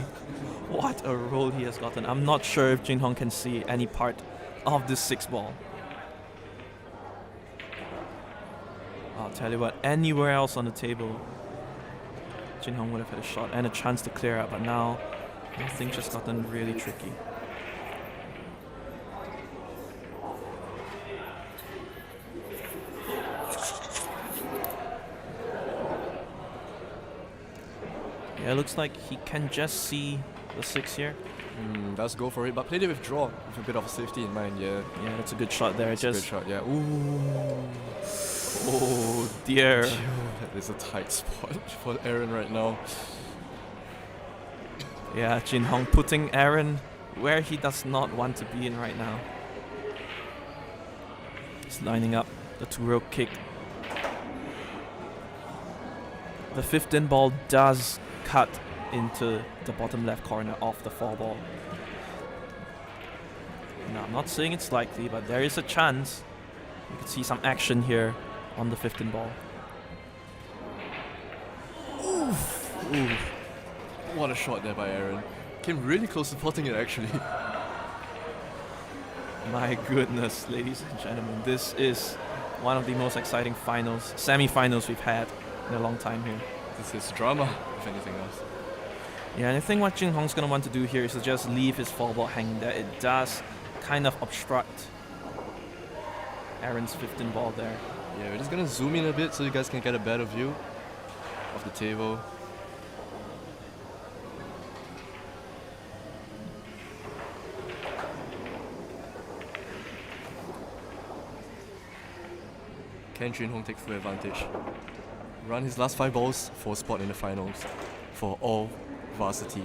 What a roll he has gotten. I'm not sure if Jin Hong can see any part of this 6 ball. I'll tell you what, anywhere else on the table, Jin Hong would have had a shot and a chance to clear out, but now things just gotten really tricky. Yeah, it looks like he can just see the 6 here. Does go for it, but played it with draw with a bit of safety in mind. Yeah. Yeah, that's a good shot there. It's a good shot. Yeah. Ooh. Oh dear. That is a tight spot for Aaron right now. Yeah, Jin Hong putting Aaron where he does not want to be in right now. He's lining up the 2-row kick. The 15 ball does cut into the bottom left corner of the 4 ball. Now, I'm not saying it's likely, but there is a chance. You could see some action here on the 15 ball. Oof. Ooh. What a shot there by Aaron. Came really close to potting it actually. My goodness, ladies and gentlemen, this is one of the most exciting finals, semi-finals we've had in a long time here. This is drama, if anything else. Yeah, and I think what Jin Hong's going to want to do here is to just leave his 4 ball hanging there. It does kind of obstruct Aaron's 15 ball there. Yeah, we're just going to zoom in a bit so you guys can get a better view of the table. Can Jin Hong take full advantage? Run his last 5 balls for a spot in the finals for all varsity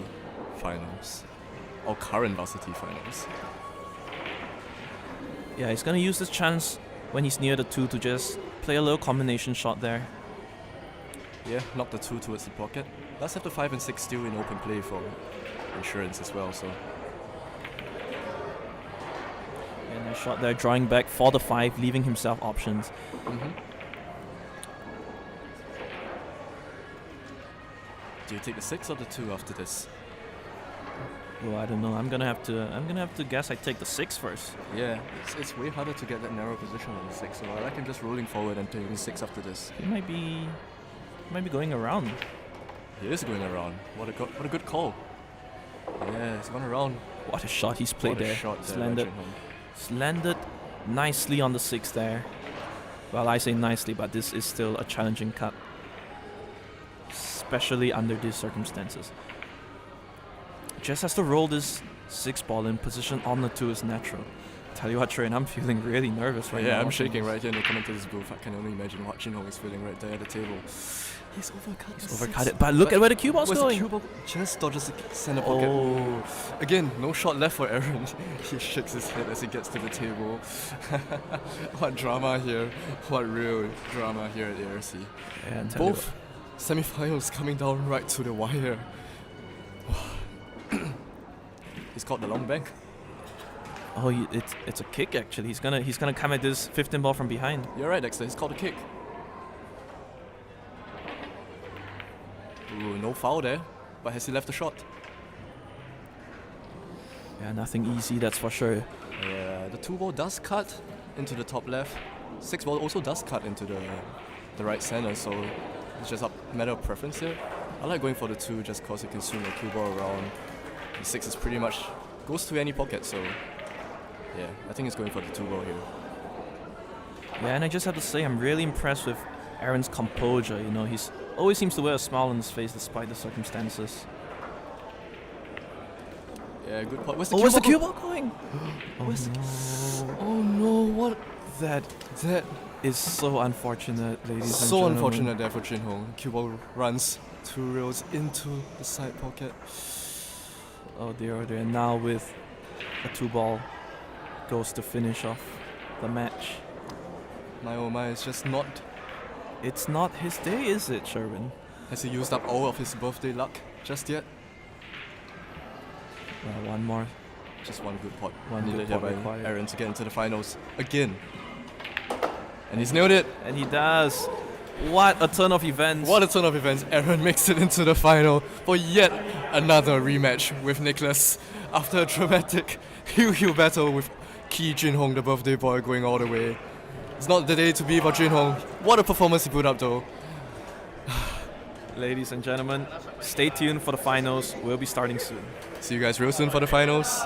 finals. All current varsity finals. Yeah, he's going to use this chance when he's near the 2 to just play a little combination shot there. Yeah, knock the 2 towards the pocket. Does have the 5 and 6 still in open play for insurance as well, so. And a shot there, drawing back for the 5, leaving himself options. Do you take the 6 or the 2 after this? Well, I don't know. I'm gonna have to guess I take the 6 first. Yeah, it's way harder to get that narrow position on the 6, so I like him just rolling forward and taking 6 after this. He might be going around. He is going around. What a good call. Yeah, he's gone around. What a shot he's played there. Shot Landed nicely on the 6 there. Well, I say nicely, but this is still a challenging cut, especially under these circumstances. Just has to roll this 6 ball in position on the 2 is natural. Tell you what, Train, I'm feeling really nervous right now. Yeah, I'm shaking right here in the commentators booth. I can only imagine what Jin Hong is feeling right there at the table. He's overcut it, but look at where the cue ball's going. The cue ball just dodges the center pocket. Oh. Again, no shot left for Aaron. He shakes his head as he gets to the table. What drama here. What real drama here at ARC. Yeah, both semi-finals coming down right to the wire. He's caught the long bank. Oh, it's a kick actually. He's gonna come at this 15 ball from behind. You're right, Dexter. He's called a kick. Ooh, no foul there, but has he left a shot? Yeah, nothing easy, that's for sure. Yeah, the 2 ball does cut into the top left. 6 ball also does cut into the right center, so it's just a matter of preference here. I like going for the 2 just because you can swing the cue ball around. The 6 is pretty much goes to any pocket, so yeah, I think it's going for the 2 ball here. Yeah, and I just have to say I'm really impressed with Aaron's composure. You know, he's always seems to wear a smile on his face despite the circumstances. Yeah, good pot. Where's the cue ball going? Oh no, what? That is so unfortunate, ladies and gentlemen. So unfortunate there for Jin Hong. Cue ball runs 2 rails into the side pocket. Oh dear, oh dear. Now with a 2 ball goes to finish off the match. My oh my, it's just not. It's not his day, is it, Sherwin? Has he used up all of his birthday luck just yet? Well, one more. Just one good pot. One needed good pot here by required. Aaron to get into the finals again. And he's nailed it. And he does. What a turn of events. What a turn of events. Aaron makes it into the final for yet another rematch with Nicholas after a dramatic heel battle with Ki Jin Hong, the birthday boy, going all the way. It's not the day to be for Jin Hong. What a performance he put up though. Ladies and gentlemen, stay tuned for the finals. We'll be starting soon. See you guys real soon for the finals.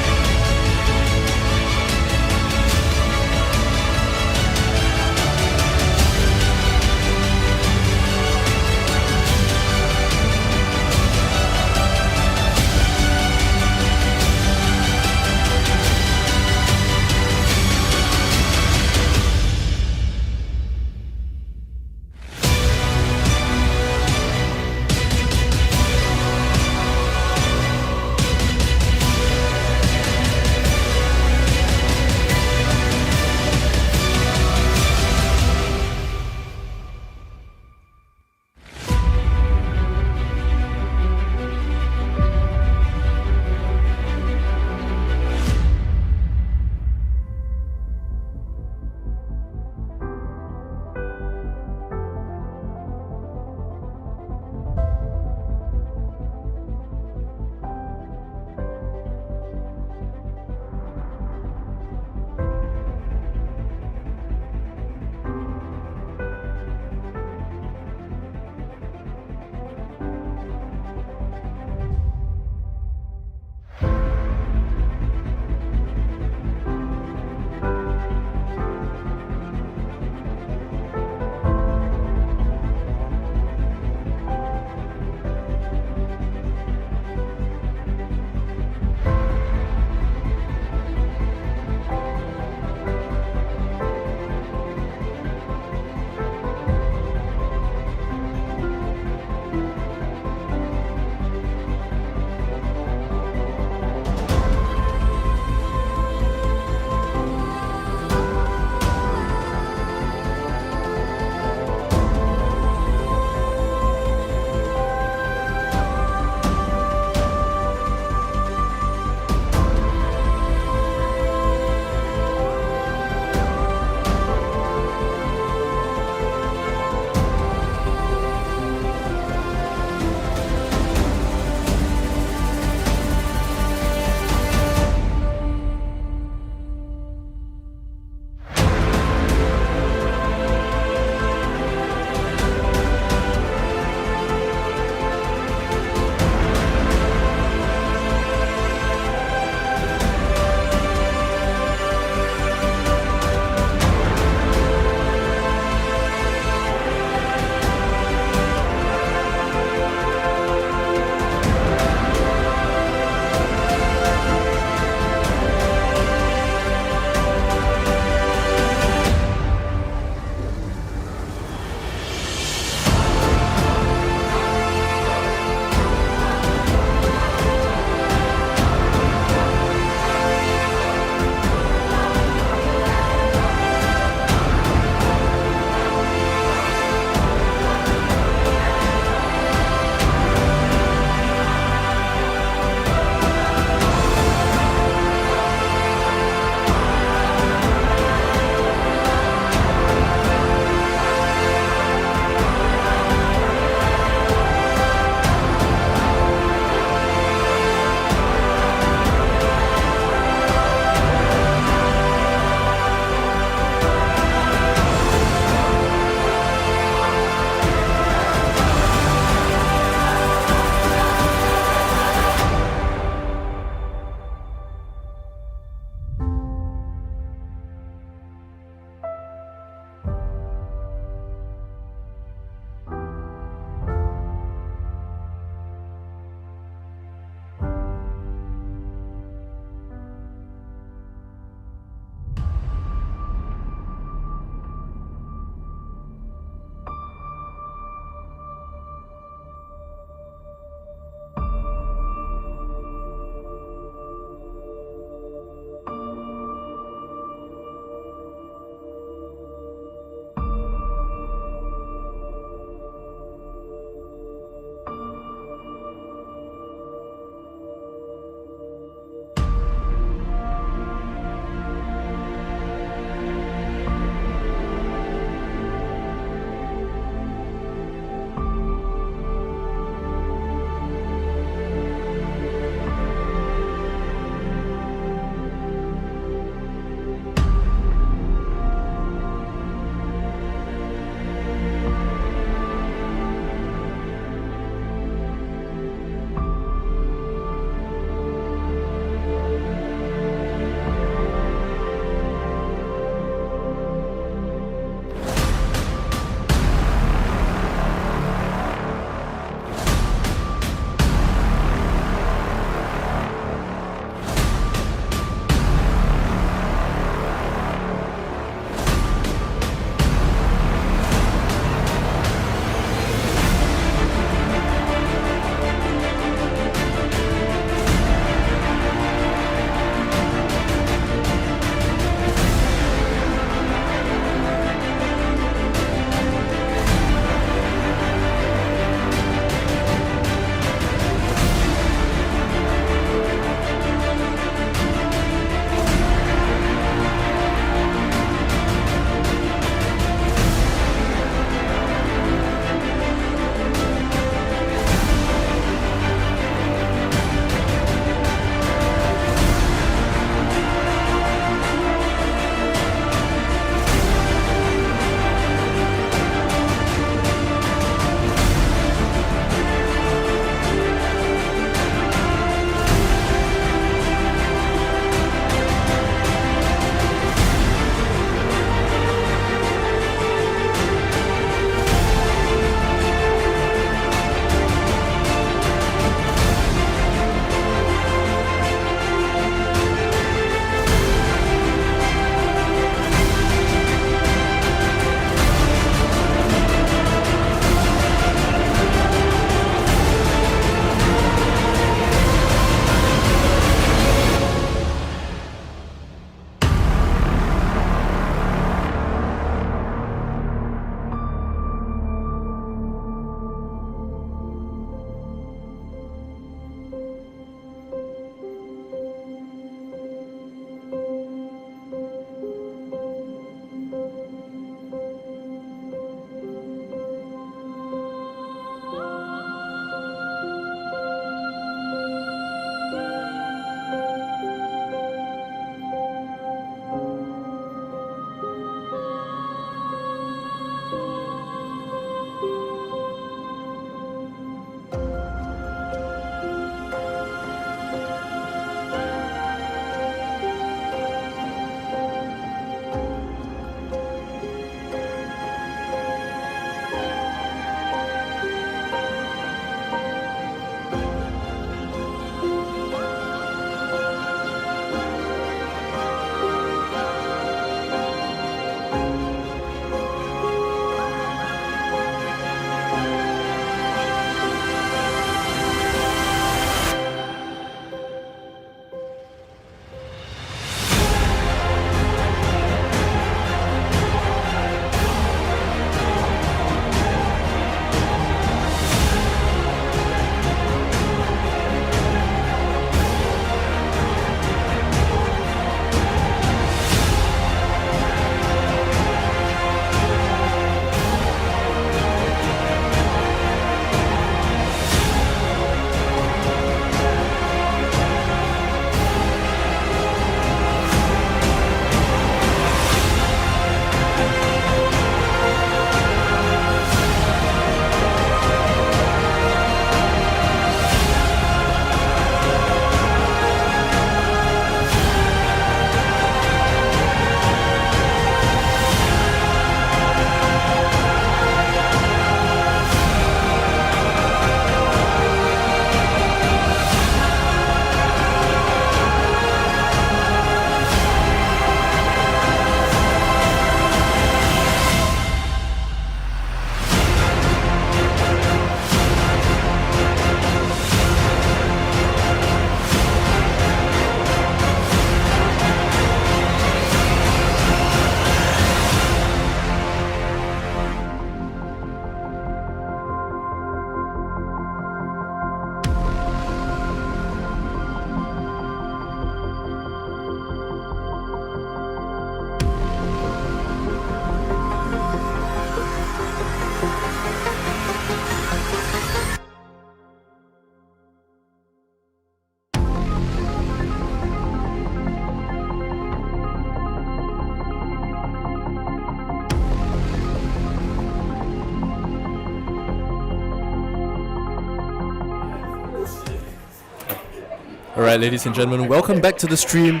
Alright, ladies and gentlemen, welcome back to the stream.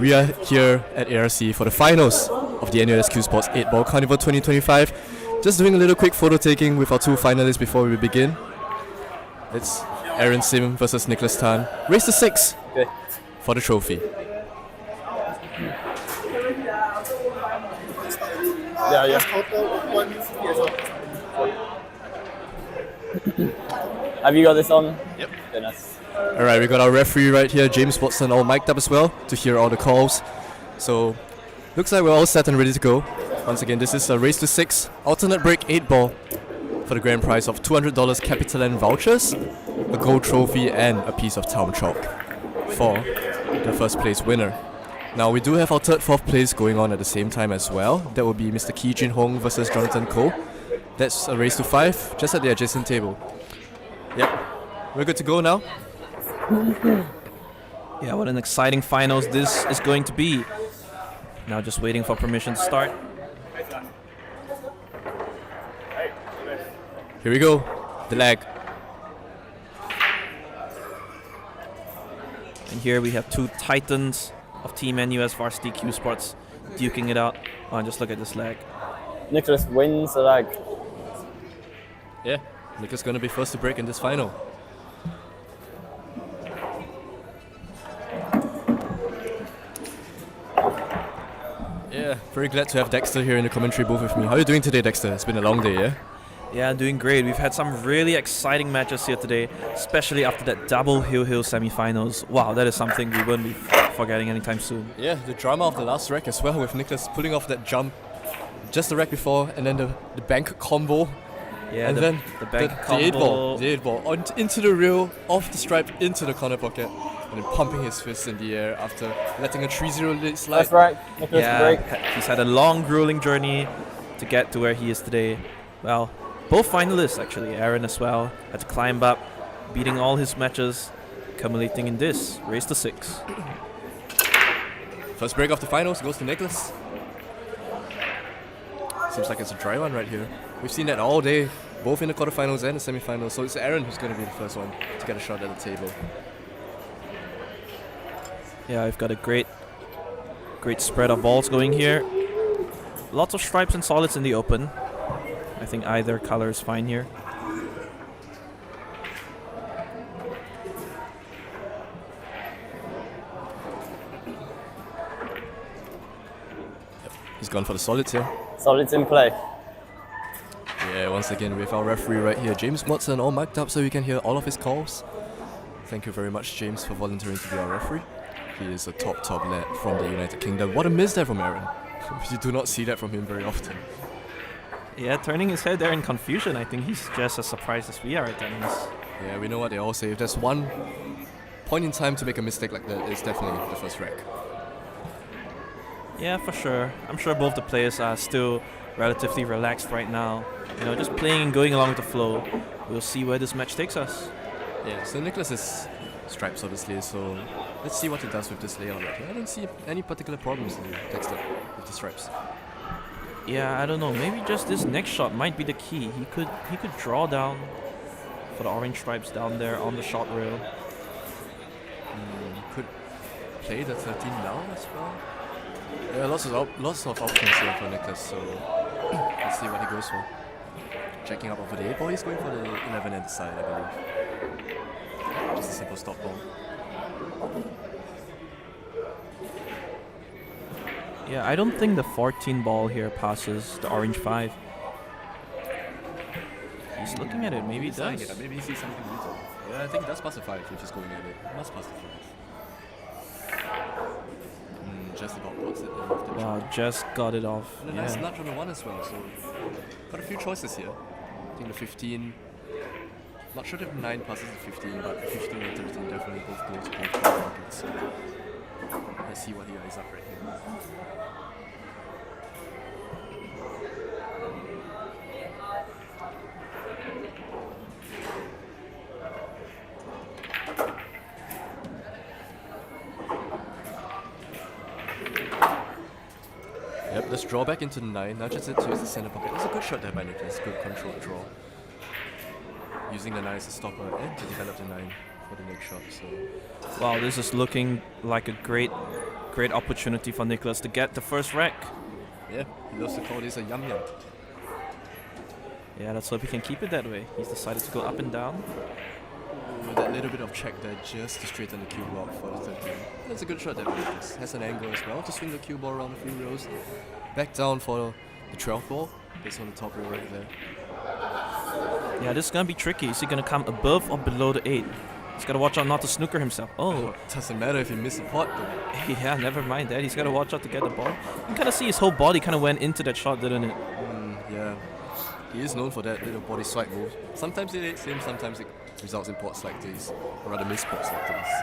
We are here at ARC for the finals of the NUS Cuesports 8-Ball Carnival 2025. Just doing a little quick photo taking with our two finalists before we begin. It's Aaron Sim versus Nicholas Tan. Race to 6 for the trophy. Yeah. Have you got this on? Yep. Goodness. Alright, we got our referee right here, James Watson, all mic'd up as well to hear all the calls. So, looks like we're all set and ready to go. Once again, this is a race to 6, alternate break 8-ball for the grand prize of $200 CapitaLand vouchers, a gold trophy, and a piece of town chalk for the first place winner. Now, we do have our third, fourth place going on at the same time as well. That will be Mr. Ki Jin Hong versus Jonathan Koh. That's a race to 5, just at the adjacent table. Yep, we're good to go now. Yeah, what an exciting finals this is going to be. Now just waiting for permission to start. Here we go, the lag. And here we have two titans of Team NUS Varsity Cuesports duking it out. Oh, and just look at this lag. Nicholas wins the lag. Yeah, Nicholas gonna be first to break in this final. Yeah, very glad to have Dexter here in the commentary booth with me. How are you doing today, Dexter? It's been a long day, yeah? Yeah, doing great. We've had some really exciting matches here today, especially after that double hill semi-finals. Wow, that is something we won't be forgetting anytime soon. Yeah, the drama of the last rack as well, with Nicholas pulling off that jump just the rack before, and then the bank combo. Yeah, and then the bank the combo. the 8-ball, into the rail, off the stripe, into the corner pocket, and then pumping his fists in the air after letting a 3-0 lead slide. That's right, Nicholas break. He's had a long, grueling journey to get to where he is today. Well, both finalists actually, Aaron as well, had to climb up, beating all his matches, culminating in this race to 6. First break of the finals goes to Nicholas. Seems like it's a dry one right here. We've seen that all day, both in the quarterfinals and the semifinals, so it's Aaron who's going to be the first one to get a shot at the table. Yeah, I've got a great spread of balls going here. Lots of stripes and solids in the open. I think either color is fine here. He's gone for the solids here. Solids in play. Yeah, once again with our referee right here, James Watson, all mic'd up so we can hear all of his calls. Thank you very much, James, for volunteering to be our referee. He is a top lad from the United Kingdom. What a miss there from Aaron. You do not see that from him very often. Yeah, turning his head there in confusion. I think he's just as surprised as we are at tennis. Yeah, we know what they all say. If there's one point in time to make a mistake like that, it's definitely the first rack. Yeah, for sure. I'm sure both the players are still relatively relaxed right now. You know, just playing and going along with the flow. We'll see where this match takes us. Yeah, so Nicholas is stripes obviously, so let's see what he does with this layout right here. I don't see any particular problems in Dexter with the stripes. Yeah, I don't know. Maybe just this next shot might be the key. He could draw down for the orange stripes down there on the shot rail. Could play the 13 now as well. Yeah, lots of options here for Nicholas, so let's see what he goes for. Checking up over the 8-ball, he's going for the 11 at the side, I believe. Just a simple stop ball. Yeah, I don't think the 14 ball here passes the orange 5. He's looking at it, maybe it does. Yeah, maybe he sees something little. Yeah, I think that's past the 5 if he's going at it. Must pass the 5. Just about puts it off the Wow, just got it off. And a nice nudge on the 1 as well, so got a few choices here. I think the 15, not sure if the 9 passes the 15, but the 15 and 13 definitely both go to both pockets, so let's see what he eyes up right here. Yep, let's draw back into the 9, nudges it towards the center pocket. That's a good shot there by Nicholas, good controlled draw. Using the 9 as a stopper and to develop the 9 for the next shot. So Wow, this is looking like a great opportunity for Nicholas to get the first rack. yeah, he loves to call this a yum yum. Yeah, let's hope he can keep it that way. He's decided to go up and down. With that little bit of check there just to straighten the cue block for the third game. That's a good shot there. Nicholas has an angle as well to swing the cue ball around a few rows. Back down for the 12th ball. It's on the top row right there. Yeah, this is gonna be tricky. Is he gonna come above or below the 8? He's gotta watch out not to snooker himself. Oh, Doesn't matter if you miss the pot though. yeah, never mind that. He's gotta watch out to get the ball. You can kind of see his whole body kind of went into that shot, didn't it? Yeah, he is known for that little body swipe move. Sometimes it aids him, sometimes it results in pots like these, or rather missed pots like these.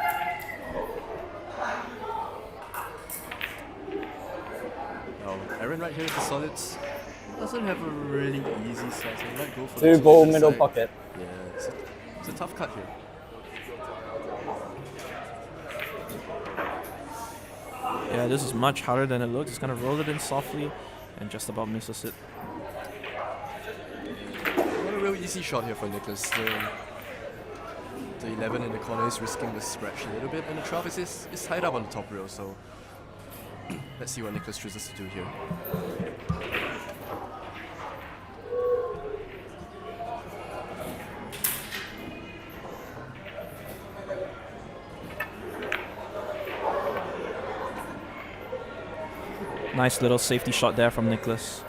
Now, Aaron right here with the solids doesn't have a really easy set, so he might go for the 2 ball to the middle side. pocket. Yeah, it's a tough cut here. Yeah, this is much harder than it looks. He's gonna roll it in softly and just about misses it. Not a real easy shot here for Nicholas. The 11 in the corner is risking the scratch a little bit, and the 12 is tied up on the top row, so let's see what Nicholas chooses to do here. Nice little safety shot there from Nicholas.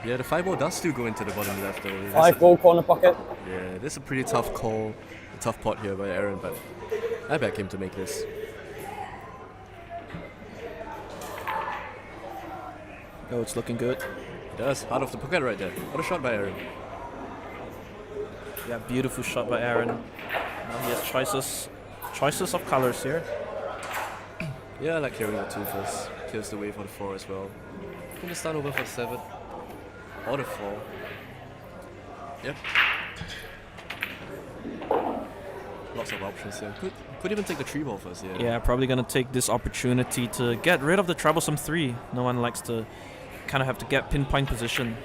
Yeah, the 5 ball does still go into the bottom left though. 5 ball corner pocket. Yeah, this is a pretty tough call, a tough pot here by Aaron, but I back him to make this. Oh, it's looking good. He does, out of the pocket right there. What a shot by Aaron. Yeah, beautiful shot by Aaron. Now he has choices of colors here. Yeah, I like clearing the 2 first. Clears the way for the 4 as well. Can just start over for the 7. Or the 4. Yep. Lots of options here. Could even take the 3 ball first, yeah. Yeah, probably gonna take this opportunity to get rid of the troublesome 3. No one likes to kind of have to get pinpoint position.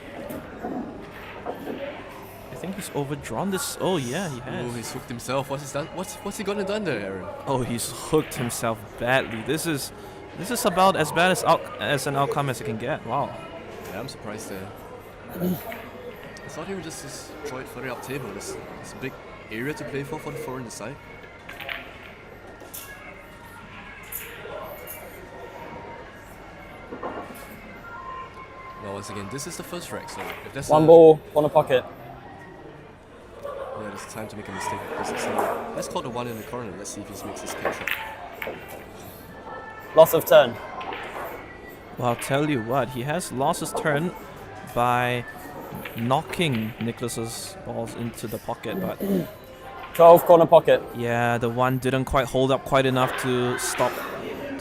I think he's overdrawn this. Oh yeah, he has. Oh, he's hooked himself. What's he gonna done there, Aaron? Oh, he's hooked himself badly. This is about as bad as an outcome as it can get. Wow. Yeah, I'm surprised there. I thought he would just throw it further up table. There's a big area to play for the 4 on the side. Now once again, this is the first rack, so if there's 1 ball corner pocket. yeah, there's time to make a mistake. Let's call the 1 in the corner. Let's see if he makes his catch up. Loss of turn. Well, I'll tell you what, he has lost his turn by knocking Nicholas's balls into the pocket, but 12 corner pocket. yeah, the 1 didn't quite hold up quite enough to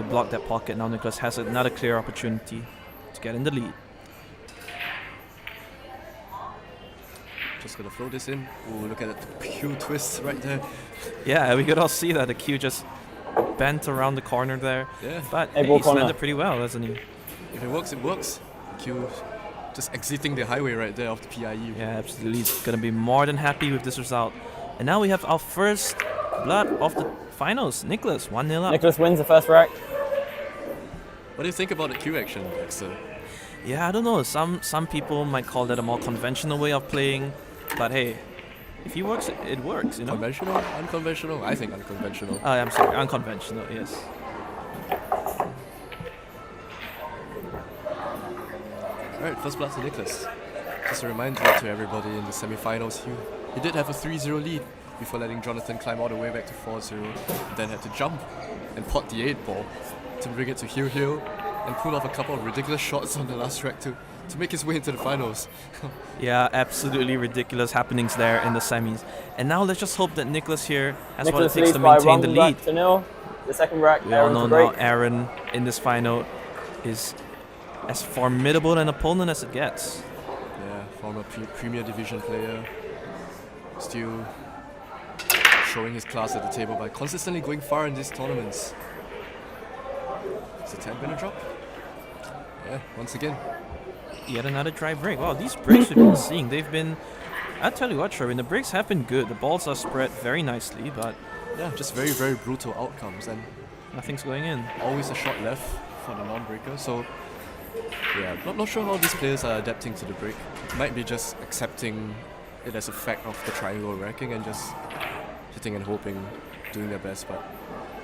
block that pocket. Now Nicholas has another clear opportunity to get in the lead. Just gonna throw this in. Ooh, look at that cue twist right there. Yeah, we could all see that the cue just bent around the corner there. Yeah. But Hey, hey, ball he's corner. landed pretty well, hasn't he? If it works, it works. Cue just exiting the highway right there of the PIU. Yeah, absolutely. He's gonna be more than happy with this result. And now we have our first blood of the finals. Nicholas, 1-0 up. Nicholas wins the first rack. What do you think about the cue action, Dexter? Yeah, I don't know. Some people might call that a more conventional way of playing, but hey, if it works, it works, you know. Conventional? Unconventional? I think unconventional. I'm sorry, unconventional. Yes. Alright, first blood to Nicholas. Just a reminder to everybody in the semi-finals, he did have a 3-0 lead before letting Jonathan climb all the way back to 4-0, then had to jump and pot the 8 ball to bring it to heel and pull off a couple of ridiculous shots on the last rack to make his way into the finals. Yeah, absolutely ridiculous happenings there in the semis. And now let's just hope that Nicholas here has what it Nicholas takes to leads by maintain the 1 lead. rack to 0. The second rack, We all Aaron's know a now break. Aaron in this final is as formidable an opponent as it gets. Yeah, former Premier Division player, still showing his class at the table by consistently going far in these tournaments. Is the 10 gonna drop? Yeah, once again. Yet another dry break. Wow, these breaks we've been seeing, they've been, I tell you what, Sherwin, the breaks have been good. The balls are spread very nicely, but yeah, just very, very brutal outcomes, and nothing's going in. Always a shot left for the non-breaker, so yeah, not sure how these players are adapting to the break. Might be just accepting it as a fact of the triangle racking and just hitting and hoping, doing their best, but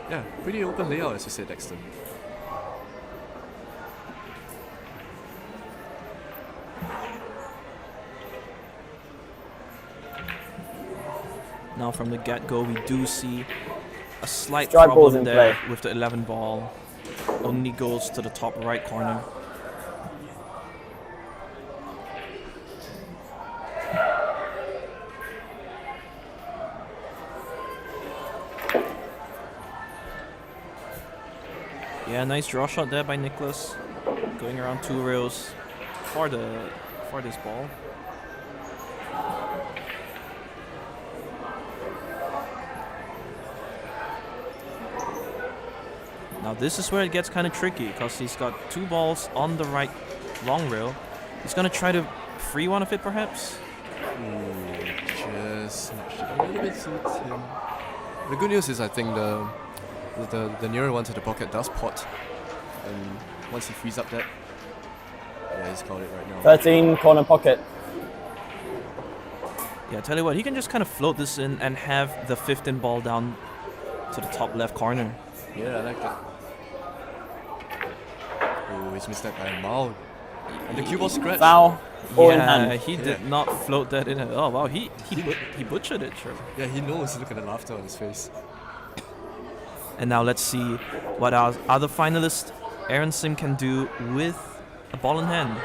yeah, pretty open layout as you said, Dexter. Now from the get-go, we do see a slight Strike balls problem in there play. with the 11 ball. Only goes to the top right corner. Yeah, nice draw shot there by Nicholas. Going around 2 rails for this ball. Now this is where it gets kind of tricky because he's got 2 balls on the right long rail. He's going to try to free one of it perhaps. Just a little bit suits him. The good news is I think the nearer one to the pocket does pot. And once he frees up that, yeah, he's called it right now. 13 corner pocket. Yeah, tell you what, he can just kind of float this in and have the 15 ball down to the top left corner. Yeah, I like that. Oh, he's missed that by a mile. And the cue ball scratch. Foul. Ball in Yeah, hand. he did not float that in. Oh wow, he butchered it, sure. Yeah, he knows. Look at the laughter on his face. And now let's see what our other finalist Aaron Sim can do with a ball in hand.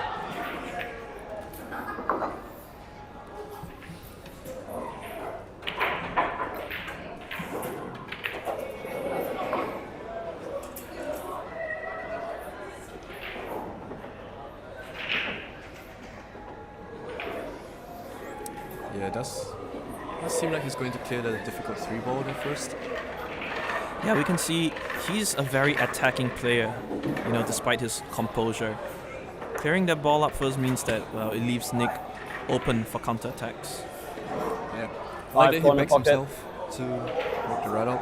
Yeah, it does seem like he's going to clear the difficult 3 ball there first. Yeah, we can see he's a very attacking player, you know, despite his composure. Clearing that ball up first means that, well, it leaves Nick open for counterattacks. Yeah, Five like that he corner backs pocket. himself to work the run out.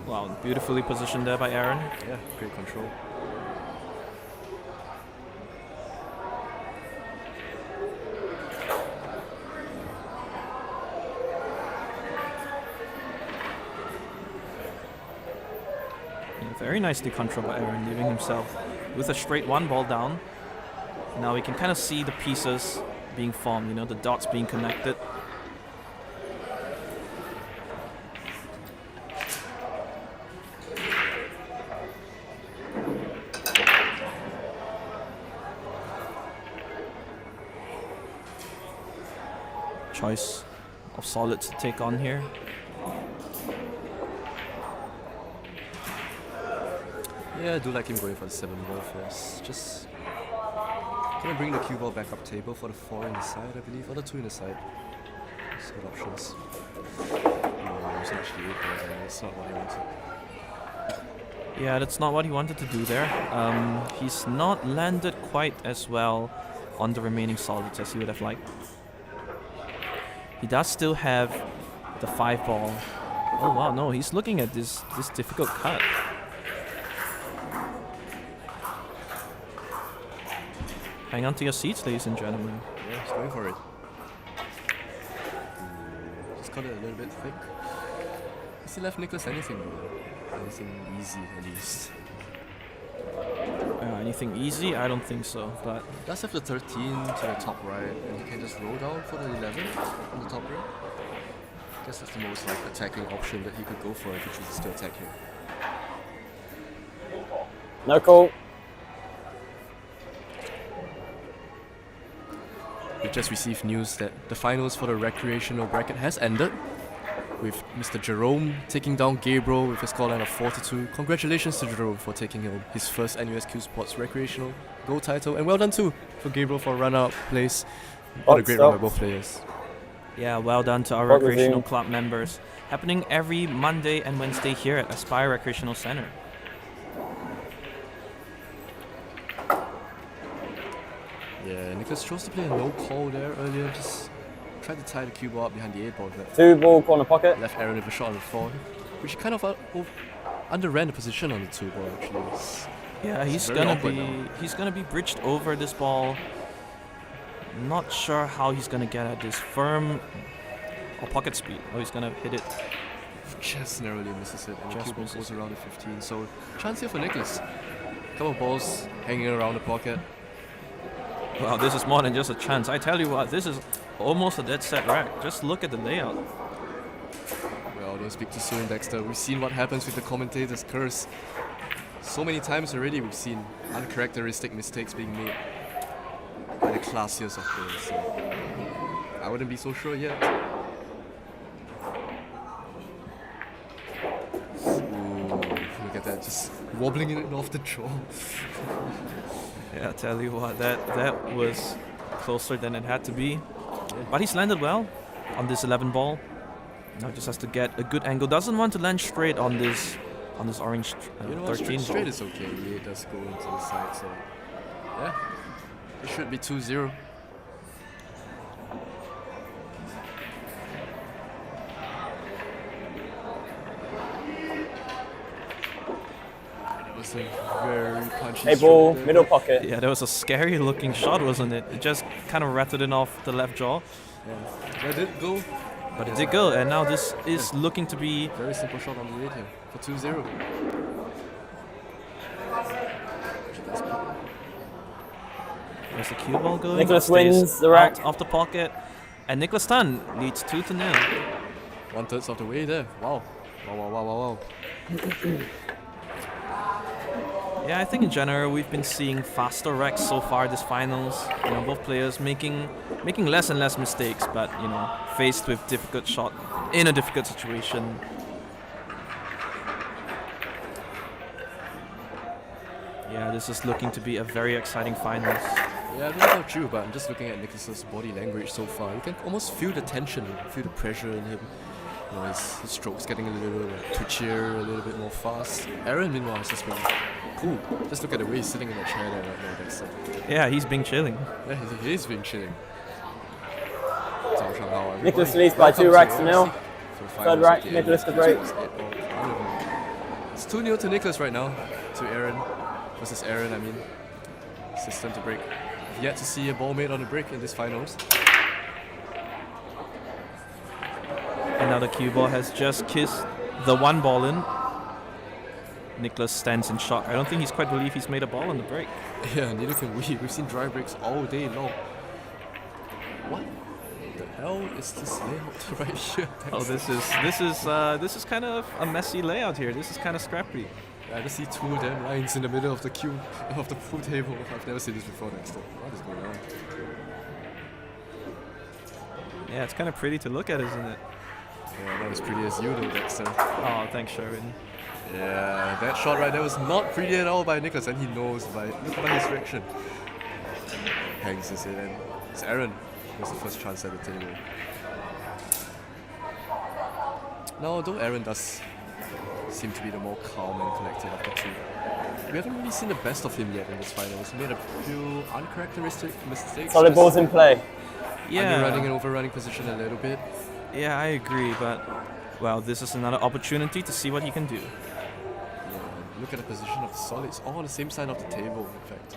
Wow, beautifully positioned there by Aaron. Yeah, great control. Very nicely controlled by Aaron, leaving himself with a straight 1 ball down. Now we can kind of see the pieces being formed, you know, the dots being connected. Choice of solids to take on here. Yeah, I do like him going for the 7 ball first. Just gonna bring the cue ball back up table for the 4 in the side, I believe, or the 2 in the side. That's good options. No, it's actually 8 balls, and that's not what I wanted. Yeah, that's not what he wanted to do there. He's not landed quite as well on the remaining solids as he would have liked. He does still have the 5 ball. Oh wow, no, he's looking at this difficult cut. Hang on to your seats, ladies and gentlemen. Yeah, he's going for it. Just cut it a little bit thick. Has he left Nicholas anything though? Anything easy at least? Anything easy? I don't think so, but He does have the 13 to the top right, and he can just roll down for the 11 on the top right. I guess that's the most like attacking option that he could go for if he chooses to attack here. No call. We just received news that the finals for the recreational bracket has ended, with Mr. Jerome taking down Gabriel with a scoreline of 4-2. Congratulations to Jerome for taking home his first NUS Cuesports recreational gold title, and well done too for Gabriel for run-out place. What a great run by both players. yeah, well done to our recreational club members. Happening every Monday and Wednesday here at Aspire Recreational Center. Yeah, Nicholas chose to play a no call there earlier. Just tried to tie the cue ball up behind the 8 ball. But 2 ball corner pocket. left Aaron with a shot on the 4, which kind of underran the position on the 2 ball actually. Yeah, he's gonna be bridged over this ball. Not sure how he's gonna get at this firm or pocket speed. Oh, he's gonna hit it. Just narrowly misses it, and the cue ball goes around the 15. So chance here for Nicholas. Couple of balls hanging around the pocket. Wow, this is more than just a chance. I tell you what, this is almost a dead set rack. Just look at the layout. Well, don't speak to Sherwin Dexter. We've seen what happens with the commentator's curse. So many times already we've seen uncharacteristic mistakes being made by the classiest of players. So I wouldn't be so sure yet. Ooh, look at that, just wobbling it off the draw. Yeah, I tell you what, that was closer than it had to be. But he's landed well on this 11 ball. Now just has to get a good angle. Doesn't want to land straight on this orange 13 straight ball. is okay. Yeah, it does go into the side, so yeah, it should be 2-0. That was a very punchy 8 ball, stroke there. middle pocket. Yeah, that was a scary looking shot, wasn't it? It just kind of rattled it off the left jaw. Yeah. That did go. But it did go, and now this is looking to be... Very simple shot on the 8 here for 2-0. Where's the cue ball going? Nicholas Stays wins the rack. out of the pocket, and Nicholas Tan leads 2-0. 1/3 of the way there. Wow. Wow. Yeah, I think in general we've been seeing faster racks so far this finals. You know, both players making less and less mistakes, but you know, faced with difficult shot in a difficult situation. Yeah, this is looking to be a very exciting finals. Yeah, I don't know about you, but I'm just looking at Nicholas's body language so far. You can almost feel the tension, feel the pressure in him. You know, his stroke's getting a little twitchier, a little bit more fast. Aaron, meanwhile, has just been cool. Just look at the way he's sitting in the chair there right now. Dexter. Yeah, he's been chilling. Yeah, he is been chilling. Nicholas leads by 2 racks to 0. Third rack, Nicholas to break. It's 2-0 to Nicholas right now, to Aaron. Versus Aaron, I mean. System to break. Yet to see a ball made on the break in this finals. And now the cue ball has just kissed the 1 ball in. Nicholas stands in shock. I don't think he's quite believe he's made a ball on the break. Yeah, neither can we. We've seen dry breaks all day long. What the hell is this layout right here? Oh, this is kind of a messy layout here. This is kind of scrappy. I just see 2 damn lines in the middle of the queue of the pool table. I've never seen this before, Dexter. What is going on? Yeah, it's kind of pretty to look at, isn't it? Yeah, not as pretty as you though, Dexter. Oh, thanks, Sherwin. Yeah, that shot right there was not pretty at all by Nicholas, and he knows by his reaction. Hangs his head, and it's Aaron who has the first chance at the table. Now, although Aaron does seem to be the more calm and collected of the two, we haven't really seen the best of him yet in this finals. He made a few uncharacteristic mistakes. Solid balls in play. Yeah. Underrunning and overrunning position a little bit. Yeah, I agree, but well, this is another opportunity to see what he can do. Yeah, look at the position of the solids, all on the same side of the table, in fact.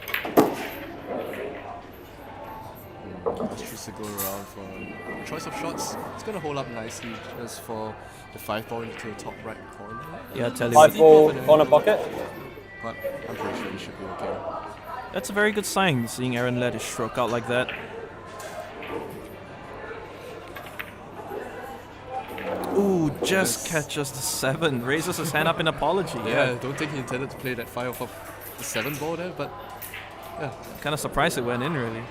Just choose to go around for a choice of shots. It's going to hold up nicely just for the 5 ball into the top right corner. Yeah, tell you 5 ball corner pocket. But I'm pretty sure he should be okay. That's a very good sign, seeing Aaron let his stroke out like that. Ooh, just catches the 7. Raises his hand up in apology. Yeah, I don't think he intended to play that 5 off the 7 ball there, but yeah. Kind of surprised it went in, really.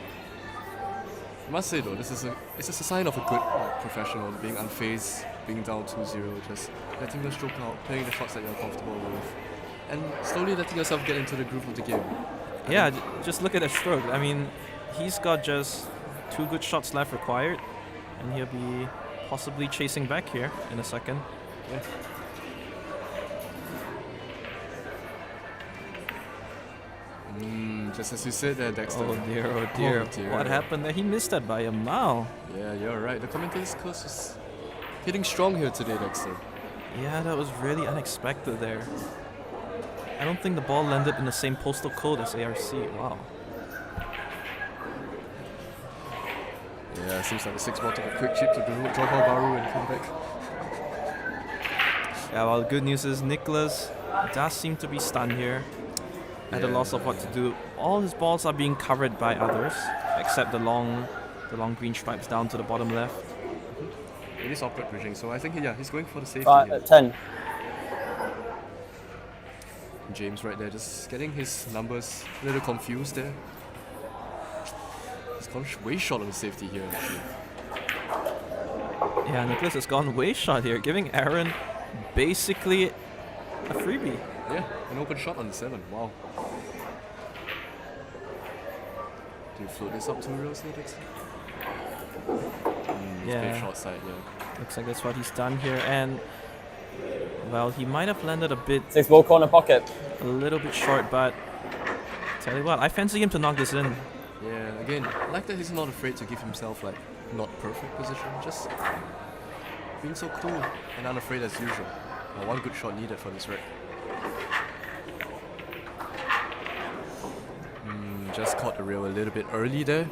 I must say though, it's just a sign of a good professional, being unfazed, being down 2-0, just letting the stroke out, playing the shots that you're comfortable with, and slowly letting yourself get into the groove of the game. Yeah, just look at the stroke. I mean, he's got just 2 good shots left required, and he'll be possibly chasing back here in a second. Yeah. just as you said there, Dexter. Oh dear, oh dear. Oh dear. What happened there? He missed that by a mile. Yeah, you're right. The Commentators curse is hitting strong here today, Dexter. Yeah, that was really unexpected there. I don't think the ball landed in the same postal code as ARC. Wow. Yeah, seems like the 6 ball took a quick chip to drop our Baru and come back. Yeah, well, the good news is Nicholas does seem to be stunned here. At a loss of what to do. All his balls are being covered by others, except the long green stripes down to the bottom left. It is awkward bridging, so I think he's going for the safety. 10. James right there, just getting his numbers a little confused there. He's gone way short on the safety here, actually. Yeah, Nicholas has gone way short here, giving Aaron basically a freebie. Yeah, an open shot on the 7. Wow. Do you float this up 2 rails here, Dexter? Yeah. Great short side, yeah. Looks like that's what he's done here, and well, he might have landed a bit, 6 ball corner pocket. a little bit short, but tell you what, I fancy him to knock this in. Yeah, again, I like that he's not afraid to give himself like not perfect position, just being so cool and unafraid as usual. One good shot needed for this wreck. Just caught the rail a little bit early there.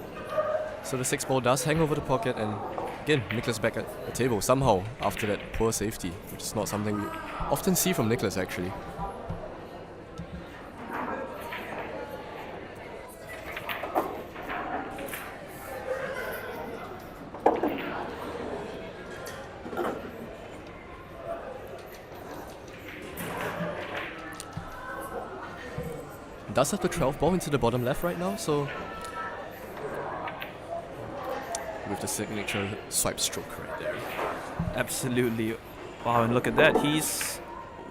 So the 6 ball does hang over the pocket, and again, Nicholas back at the table somehow after that poor safety, which is not something we often see from Nicholas actually. Does have the 12 ball into the bottom left right now, so with the signature swipe stroke right there. Absolutely. Wow, and look at that. He's,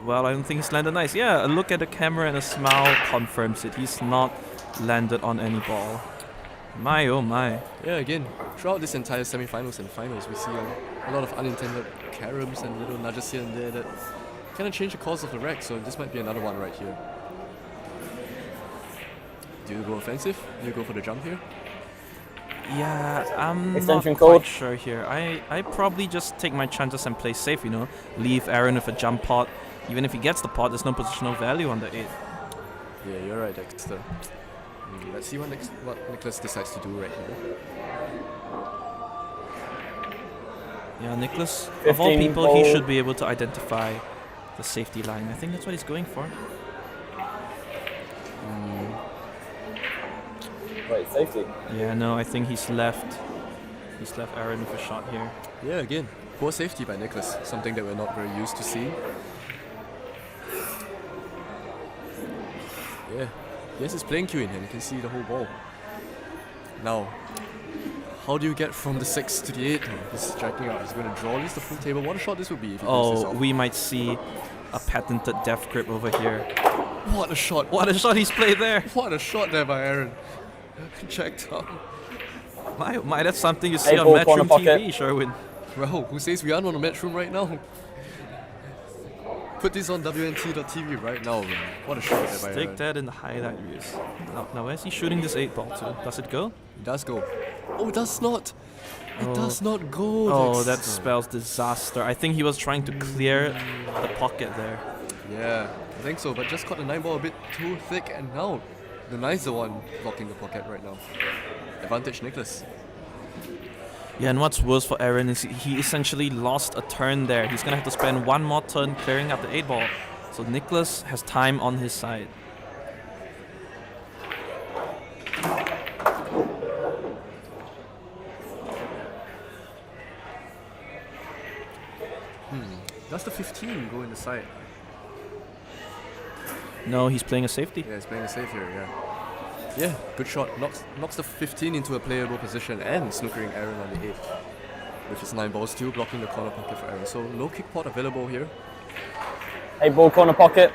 well, I don't think he's landed nice. Yeah, a look at the camera and a smile confirms it. He's not landed on any ball. My, oh my. Yeah, again, throughout this entire semi-finals and finals, we see a lot of unintended caroms and little nudges here and there that kind of change the course of the wreck, so this might be another one right here. Do you go offensive? Do you go for the jump here? Yeah, I'm Extension not code. quite sure here. I probably just take my chances and play safe, you know. Leave Aaron with a jump pot. Even if he gets the pot, there's no positional value on the 8. Yeah, you're right, Dexter. Let's see what Nicholas decides to do right here. Yeah, Nicholas, of all 15 people, ball. he should be able to identify the safety line. I think that's what he's going for. Wait, safety. Yeah, no, I think he's left Aaron with a shot here. Yeah, again, poor safety by Nicholas, something that we're not very used to seeing. Yeah, he has his playing cue in hand, you can see the whole ball. Now, how do you get from the 6 to the 8? He's striking out, he's going to draw at least the full table. What a shot this would be if he plays this off. We might see a patented death grip over here. What a shot! What a shot he's played there! What a shot there by Aaron. Checked out. My, that's something you see Eight on ball, corner Matchroom pocket. TV, Sherwin. Well, who says we aren't on a Matchroom right now? Put this on WNT.tv right now, man. What a shot there by Aaron. Stick that in the highlight reels. Now where's he shooting this 8 ball to? Does it go? It does go. Oh, it does not. It Oh. does not go. Oh, that Dexter. spells disaster. I think he was trying to clear the pocket there. Yeah, I think so, but just caught the 9 ball a bit too thick, and now the 9's the one blocking the pocket right now. Advantage Nicholas. Yeah, and what's worse for Aaron is he essentially lost a turn there. He's gonna have to spend one more turn clearing up the 8 ball. So Nicholas has time on his side. Does the 15 go in the side? No, he's playing a safety. Yeah, he's playing a safe here, yeah. Yeah, good shot. Knocks the 15 into a playable position and snookering Aaron on the 8. With his 9 ball still blocking the corner pocket for Aaron. So no kick pot available here. 8 ball corner pocket.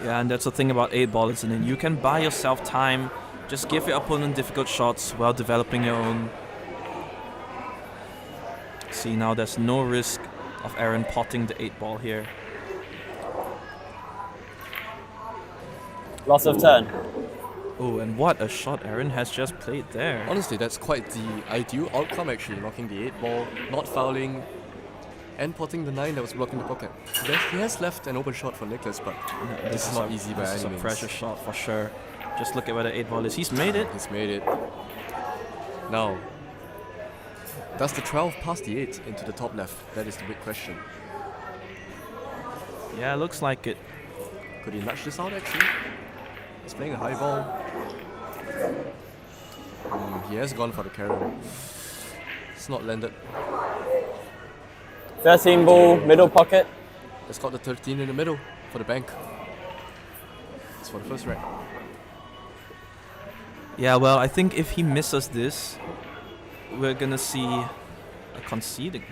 Yeah, and that's the thing about 8 ball, isn't it? You can buy yourself time. Just give your opponent difficult shots while developing your own. See, now there's no risk of Aaron potting the 8 ball here. Loss of turn. Oh, and what a shot Aaron has just played there. Honestly, that's quite the ideal outcome actually, knocking the 8 ball, not fouling, and potting the 9 that was blocking the pocket. He has left an open shot for Nicholas, but this is not easy by any means. This is a pressure shot for sure. Just look at where the 8 ball is. He's made it. He's made it. Now, does the 12 pass the 8 into the top left? That is the big question. Yeah, looks like it. Could he nudge this out actually? He's playing a high ball. He has gone for the carry. It's not landed. 13 ball, middle pocket. Let's got the 13 in the middle for the bank. It's for the first rack. Yeah, well, I think if he misses this, we're gonna see a concede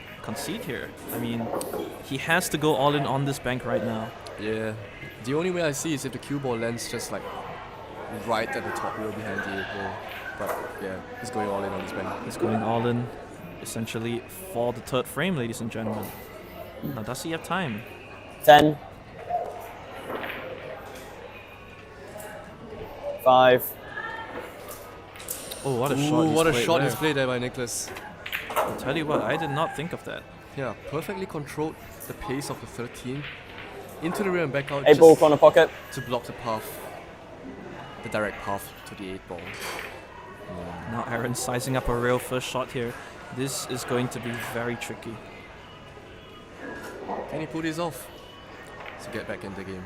here. I mean, he has to go all in on this bank right now. Yeah, the only way I see is if the cue ball lands just like right at the top rail behind the 8 ball. But yeah, he's going all in on this bank. He's going all in, essentially, for the 3rd frame, ladies and gentlemen. Now, does he have time? 10. 5. Oh, what a shot! What a shot there. he's played there by Nicholas. I'll tell you what, I did not think of that. Yeah, perfectly controlled the pace of the 13 into the rear and back out. 8 ball, corner pocket. To block the path, the direct path to the 8 ball. Now Aaron sizing up a real first shot here. This is going to be very tricky. Can he pull this off to get back in the game?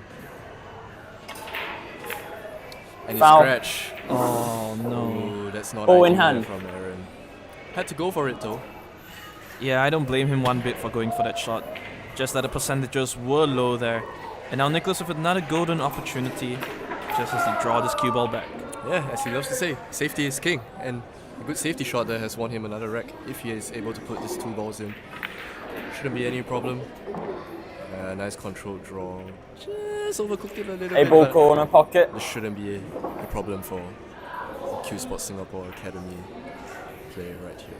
And Foul. he scratch. Oh no. Ooh, that's not Ball in ideal hand. from Aaron. Had to go for it though. Yeah, I don't blame him one bit for going for that shot. Just that the percentages were low there. And now Nicholas with another golden opportunity, just as he draw this cue ball back. Yeah, as he loves to say, safety is king. And a good safety shot there has won him another rack if he is able to put these 2 balls in. Shouldn't be any problem. Nice controlled draw. Just overcooked it a little 8 bit. ball, but corner pocket. this shouldn't be a problem for Cuesports Singapore Academy player right here.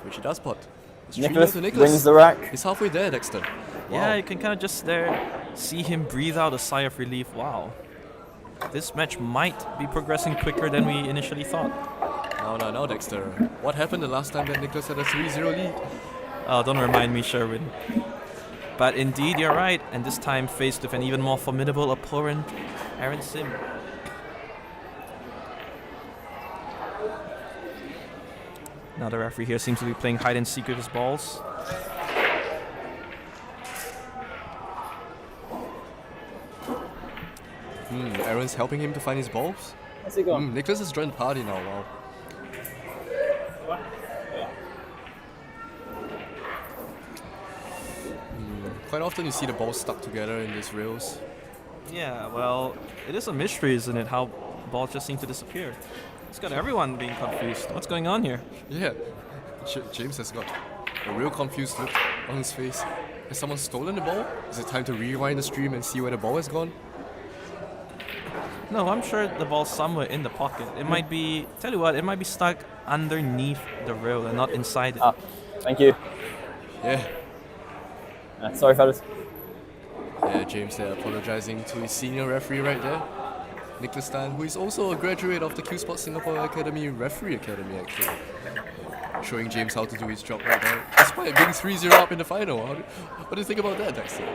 Which he does pot. It's 3-0 Nicholas to Nicholas. wins the rack. He's halfway there, Dexter. Yeah, Wow. you can kind of just there see him breathe out a sigh of relief. Wow. This match might be progressing quicker than we initially thought. No, Dexter. What happened the last time that Nicholas had a 3-0 lead? Oh, don't remind me, Sherwin. But indeed, you're right. And this time faced with an even more formidable opponent, Aaron Sim. Now the referee here seems to be playing hide and seek with his balls. Aaron's helping him to find his balls. How's it going? Nicholas has joined the party now, wow. Quite often you see the balls stuck together in these rails. Yeah, well, it is a mystery, isn't it, how balls just seem to disappear. It's got everyone being confused. What's going on here? Yeah, James has got a real confused look on his face. Has someone stolen the ball? Is it time to rewind the stream and see where the ball has gone? No, I'm sure the ball's somewhere in the pocket. It might be, tell you what, it might be stuck underneath the rail and not inside it. Ah, thank you. Yeah. Sorry, fellas. Yeah, James there apologizing to his senior referee right there. Nicholas Tan, who is also a graduate of the Cuesports Singapore Academy Referee Academy actually. Showing James how to do his job right there. Despite being 3-0 up in the final. What do you think about that, Dexter?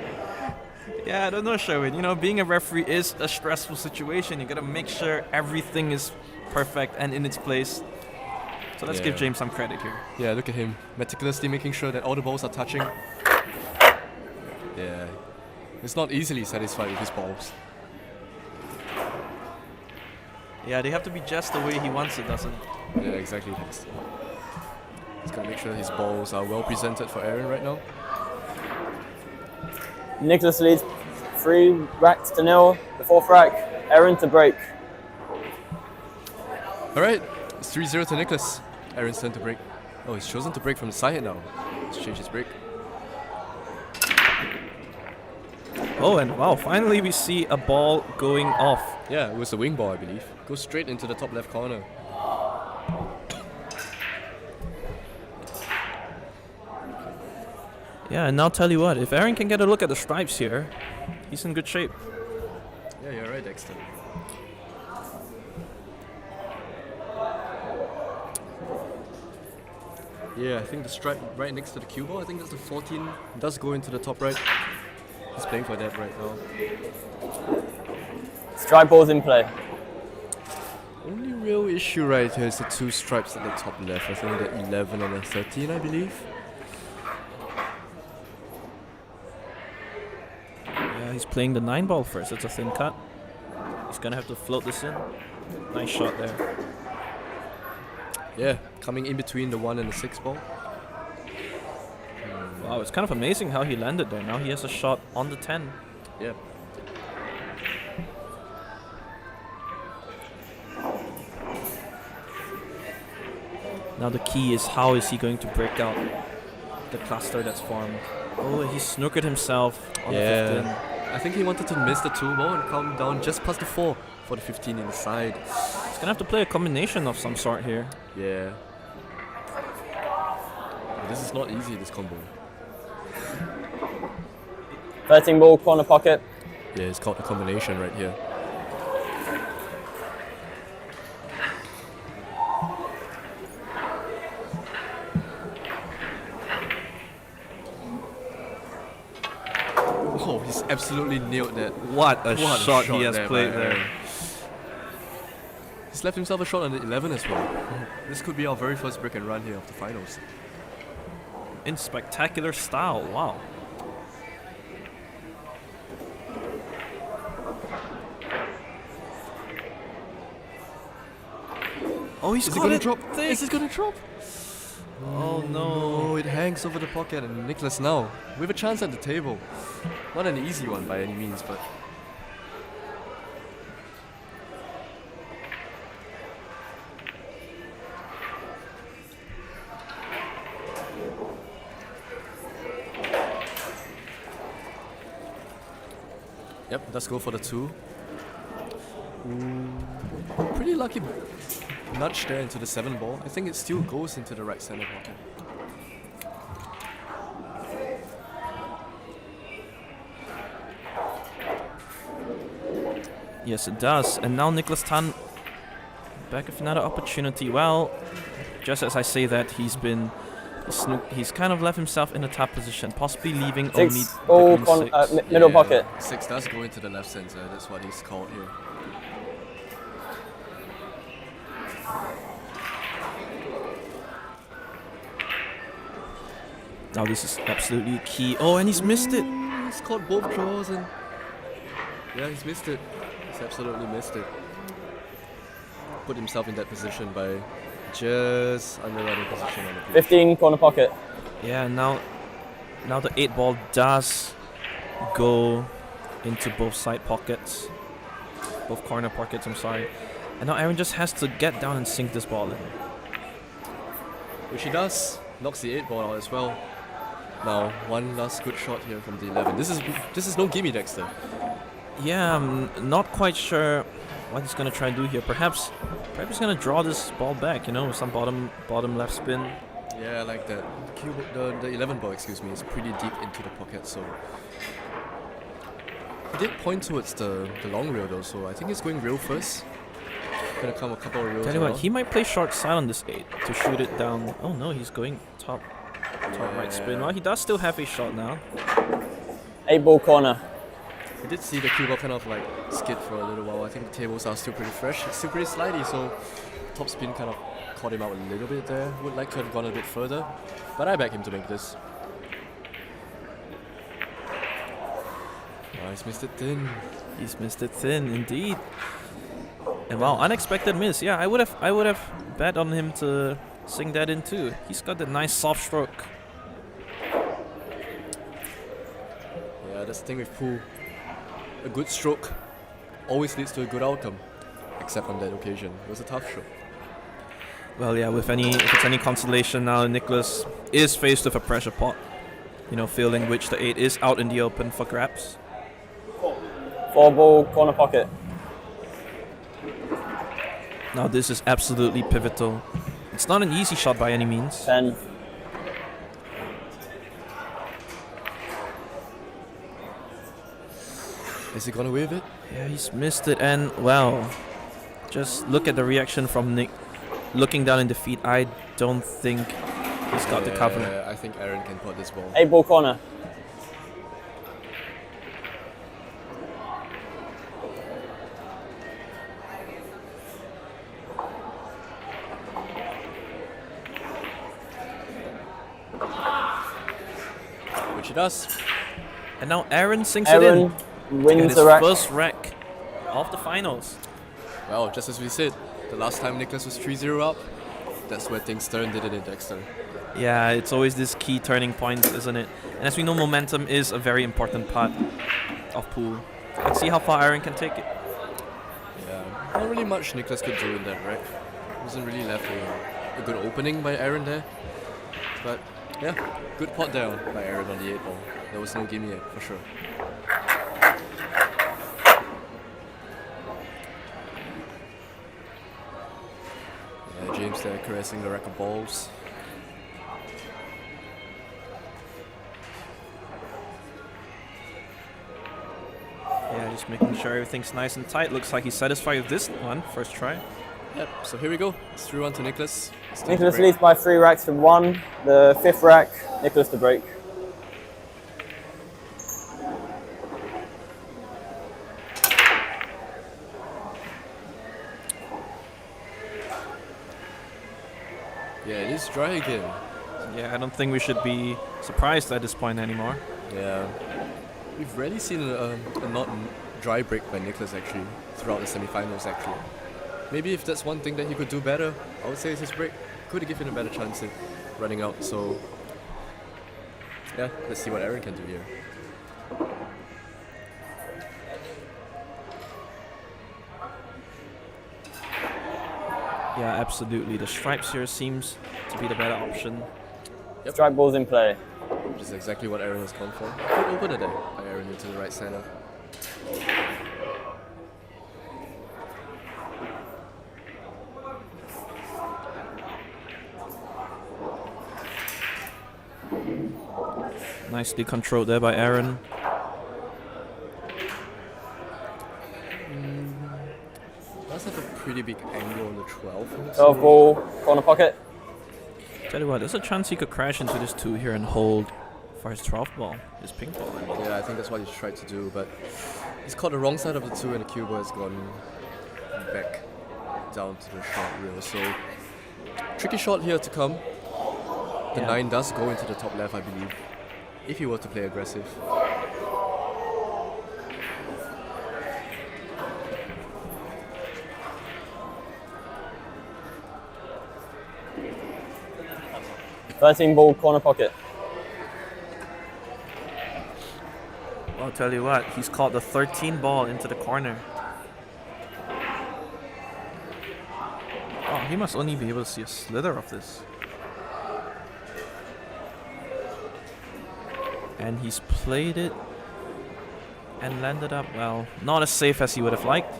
Yeah, I don't know, Sherwin. You know, being a referee is a stressful situation. You gotta make sure everything is perfect and in its place. So let's give James some credit here. Yeah, look at him meticulously making sure that all the balls are touching. Yeah, he's not easily satisfied with his balls. Yeah, they have to be just the way he wants it, doesn't it? Yeah, exactly. He's got to make sure his balls are well presented for Aaron right now. Nicholas leads 3 racks to 0. The 4th rack, Aaron to break. Alright, it's 3-0 to Nicholas. Aaron's turn to break. Oh, he's chosen to break from the side now. Let's change his break. Oh, and wow, finally we see a ball going off. Yeah, it was a wing ball, I believe. Goes straight into the top left corner. Yeah, and now tell you what, if Aaron can get a look at the stripes here, he's in good shape. Yeah, you're right, Dexter. Yeah, I think the stripe right next to the cue ball, I think that's the 14, does go into the top right. He's playing for that right now. Stripe ball's in play. Only real issue right here is the 2 stripes at the top left. I think the 11 and the 13, I believe. Yeah, he's playing the 9 ball first. It's a thin cut. He's gonna have to float this in. Nice shot there. Yeah, coming in between the 1 and the 6 ball. Wow, it's kind of amazing how he landed there. Now he has a shot on the 10. Yeah. Now the key is how is he going to break out the cluster that's formed. Oh, he snookered himself on the 15. I think he wanted to miss the 2 ball and come down just past the 4 for the 15 inside. He's gonna have to play a combination of some sort here. Yeah. This is not easy, this combo. 13 ball, corner pocket. Yeah, it's called a combination right here. Oh, he's absolutely nailed that. What a shot he has played there. He's left himself a shot on the 11 as well. This could be our very first break and run here of the finals. In spectacular style, wow. Oh, he's gonna drop. Thick. Is this gonna drop? Oh no. Oh, it hangs over the pocket, and Nicholas now with a chance at the table. Not an easy one by any means, but yep, let's go for the 2. Pretty lucky nudge there into the 7 ball. I think it still goes into the right center pocket. Yes, it does. And now Nicholas Tan back with another opportunity. Well, just as I say that, he's kind of left himself in a tough position, possibly leaving 6 only ball, the green 6. middle pocket. 6 does go into the left center. That's what he's called here. Now this is absolutely key. Oh, and he's missed it. He's caught both draws and yeah, he's missed it. He's absolutely missed it. Put himself in that position by just underwriting position on the pitch. 15 corner pocket. Yeah, now the 8 ball does go into both side pockets. Both corner pockets, I'm sorry. And now Aaron just has to get down and sink this ball in. Which he does. Knocks the 8 ball out as well. Now, one last good shot here from the 11. This is no gimme, Dexter. Yeah, I'm not quite sure what he's gonna try and do here. Perhaps he's gonna draw this ball back, you know, with some bottom left spin. Yeah, I like that. The 11 ball, excuse me, is pretty deep into the pocket, so he did point towards the long rail though, so I think he's going rail first. Gonna come a couple of rails. Tell you what, he might play short side on this 8 to shoot it down. Oh no, he's going top right spin. Well, he does still have a shot now. 8 ball corner. We did see the cue ball kind of like skid for a little while. I think the tables are still pretty fresh. It's still pretty slidey, so top spin kind of caught him out a little bit there. Would like to have gone a bit further, but I back him to make this. Oh, he's missed it thin. He's missed it thin, indeed. And wow, unexpected miss. Yeah, I would have bet on him to sing that in too. He's got that nice soft stroke. Yeah, that's the thing with pool. A good stroke always leads to a good outcome, except on that occasion. It was a tough stroke. Well, yeah, if it's any consolation now, Nicholas is faced with a pressure pot. You know, failing which the 8 is out in the open for grabs. 4 ball corner pocket. Now this is absolutely pivotal. It's not an easy shot by any means. 10. Is he gonna wave it? Yeah, he's missed it, and well, just look at the reaction from Nick. Looking down in defeat, I don't think he's got the cover. I think Aaron can pot this ball. 8 ball corner. Which he does. And now Aaron sinks Aaron it in. wins His the rack. first rack of the finals. Well, just as we said, the last time Nicholas was 3-0 up, that's where things turned, didn't it, Dexter? Yeah, it's always this key turning point, isn't it? And as we know, momentum is a very important part of pool. Let's see how far Aaron can take it. Yeah, not really much Nicholas could do in that rack. Wasn't really left a good opening by Aaron there. But yeah, good pot down by Aaron on the 8 ball. There was no gimme for sure. Yeah, James there caressing the rack of balls. Yeah, just making sure everything's nice and tight. Looks like he's satisfied with this one, first try. Yep, so here we go. It's 3-1 to Nicholas. Nicholas leads by 3 racks to 1. The 5th rack, Nicholas to break. Yeah, it is dry again. Yeah, I don't think we should be surprised at this point anymore. Yeah. We've rarely seen a not dry break by Nicholas actually throughout the semi-finals actually. Maybe if that's one thing that he could do better, I would say it's his break. Could have given him a better chance of running out. So yeah, let's see what Aaron can do here. Yeah, absolutely. The stripes here seems to be the better option. Yep. Strike balls in play. Which is exactly what Aaron has gone for. Good opener there by Aaron into the right center. Nicely controlled there by Aaron. Does have a pretty big angle on the 12. 12 ball, corner pocket. Tell you what, there's a chance he could crash into this 2 here and hold for his 12th ball, his pink ball. Yeah, I think that's what he's tried to do, but he's caught the wrong side of the 2 and the cue ball has gone back down to the short reel. So tricky shot here to come. The 9 does go into the top left, I believe, if he were to play aggressive. Thirteen ball, corner pocket. I'll tell you what, he's caught the 13 ball into the corner. Oh, he must only be able to see a slither of this. And he's played it and landed up, well, not as safe as he would have liked.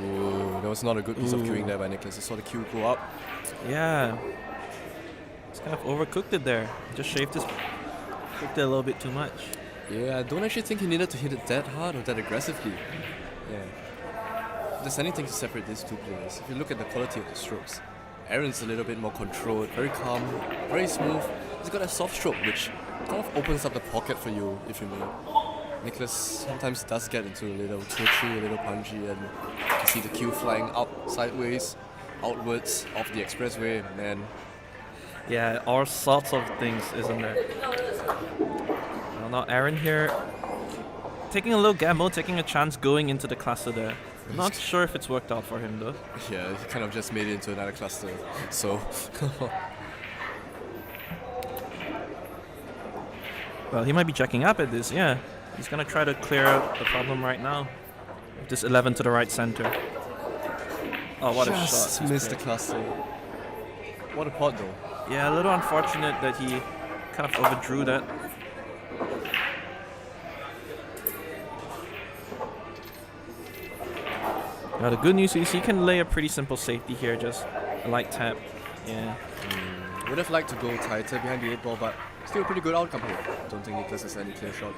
Ooh, that was not a good piece of cueing there by Nicholas. I saw the cue go up. Yeah. He's kind of overcooked it there. Just shaved his, cooked it a little bit too much. Yeah, I don't actually think he needed to hit it that hard or that aggressively. Yeah. If there's anything to separate these two players, if you look at the quality of the strokes, Aaron's a little bit more controlled, very calm, very smooth. He's got a soft stroke which kind of opens up the pocket for you, if you may. Nicholas sometimes does get into a little twitchy, a little punchy, and you see the cue flying up, sideways, outwards, off the expressway, man. Yeah, all sorts of things, isn't there? Well, now Aaron here taking a little gamble, taking a chance going into the cluster there. Not sure if it's worked out for him though. Yeah, he kind of just made it into another cluster, so... Well, he might be jacking up at this, yeah. He's gonna try to clear out the problem right now. With this 11 to the right center. Oh, what just a shot. Missed the cluster. What a pot though. Yeah, a little unfortunate that he kind of overdrew that. Now the good news is he can lay a pretty simple safety here, just a light tap. Yeah. Would have liked to go tighter behind the 8-ball, but still a pretty good outcome here. Don't think Nicholas has any clear shot.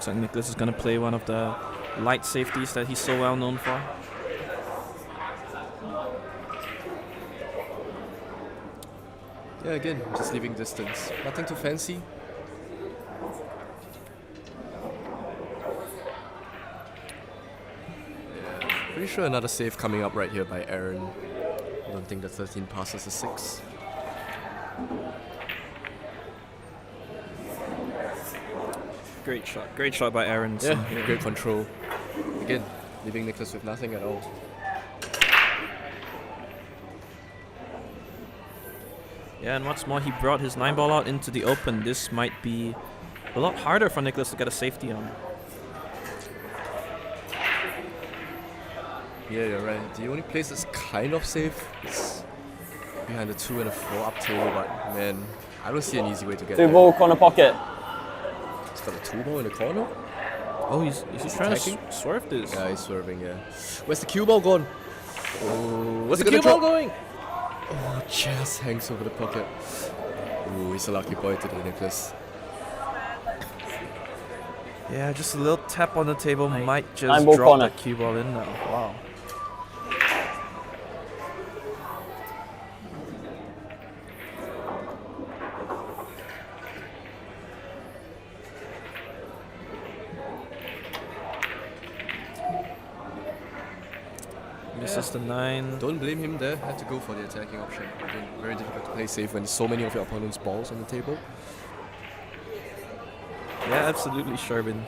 So Nicholas is going to play one of the light safeties that he's so well known for. Yeah, again, just leaving distance. Nothing too fancy. Yeah, pretty sure another save coming up right here by Aaron. I don't think the 13 passes a 6. Great shot by Aaron. Yeah, great control. Again, leaving Nicholas with nothing at all. Yeah, and what's more, he brought his 9-ball out into the open. This might be a lot harder for Nicholas to get a safety on. Yeah, you're right. The only place that's kind of safe is behind the 2 and a 4 up table, but man, I don't see an easy way to get there. 2-ball corner pocket. He's got a 2-ball in the corner. Oh, he's trying attacking? to swerve this. Yeah, he's swerving, yeah. Where's the cue ball gone? Oh, Where's the cue ball going? Oh, just hangs over the pocket. Ooh, he's a lucky boy today, Nicholas. Yeah, just a little tap on the table might just 9-ball drop corner. that cue ball in now. Wow. Misses the 9. Don't blame him there. Had to go for the attacking option. Again, very difficult to play safe when so many of your opponent's balls on the table. Yeah, absolutely, Sherwin.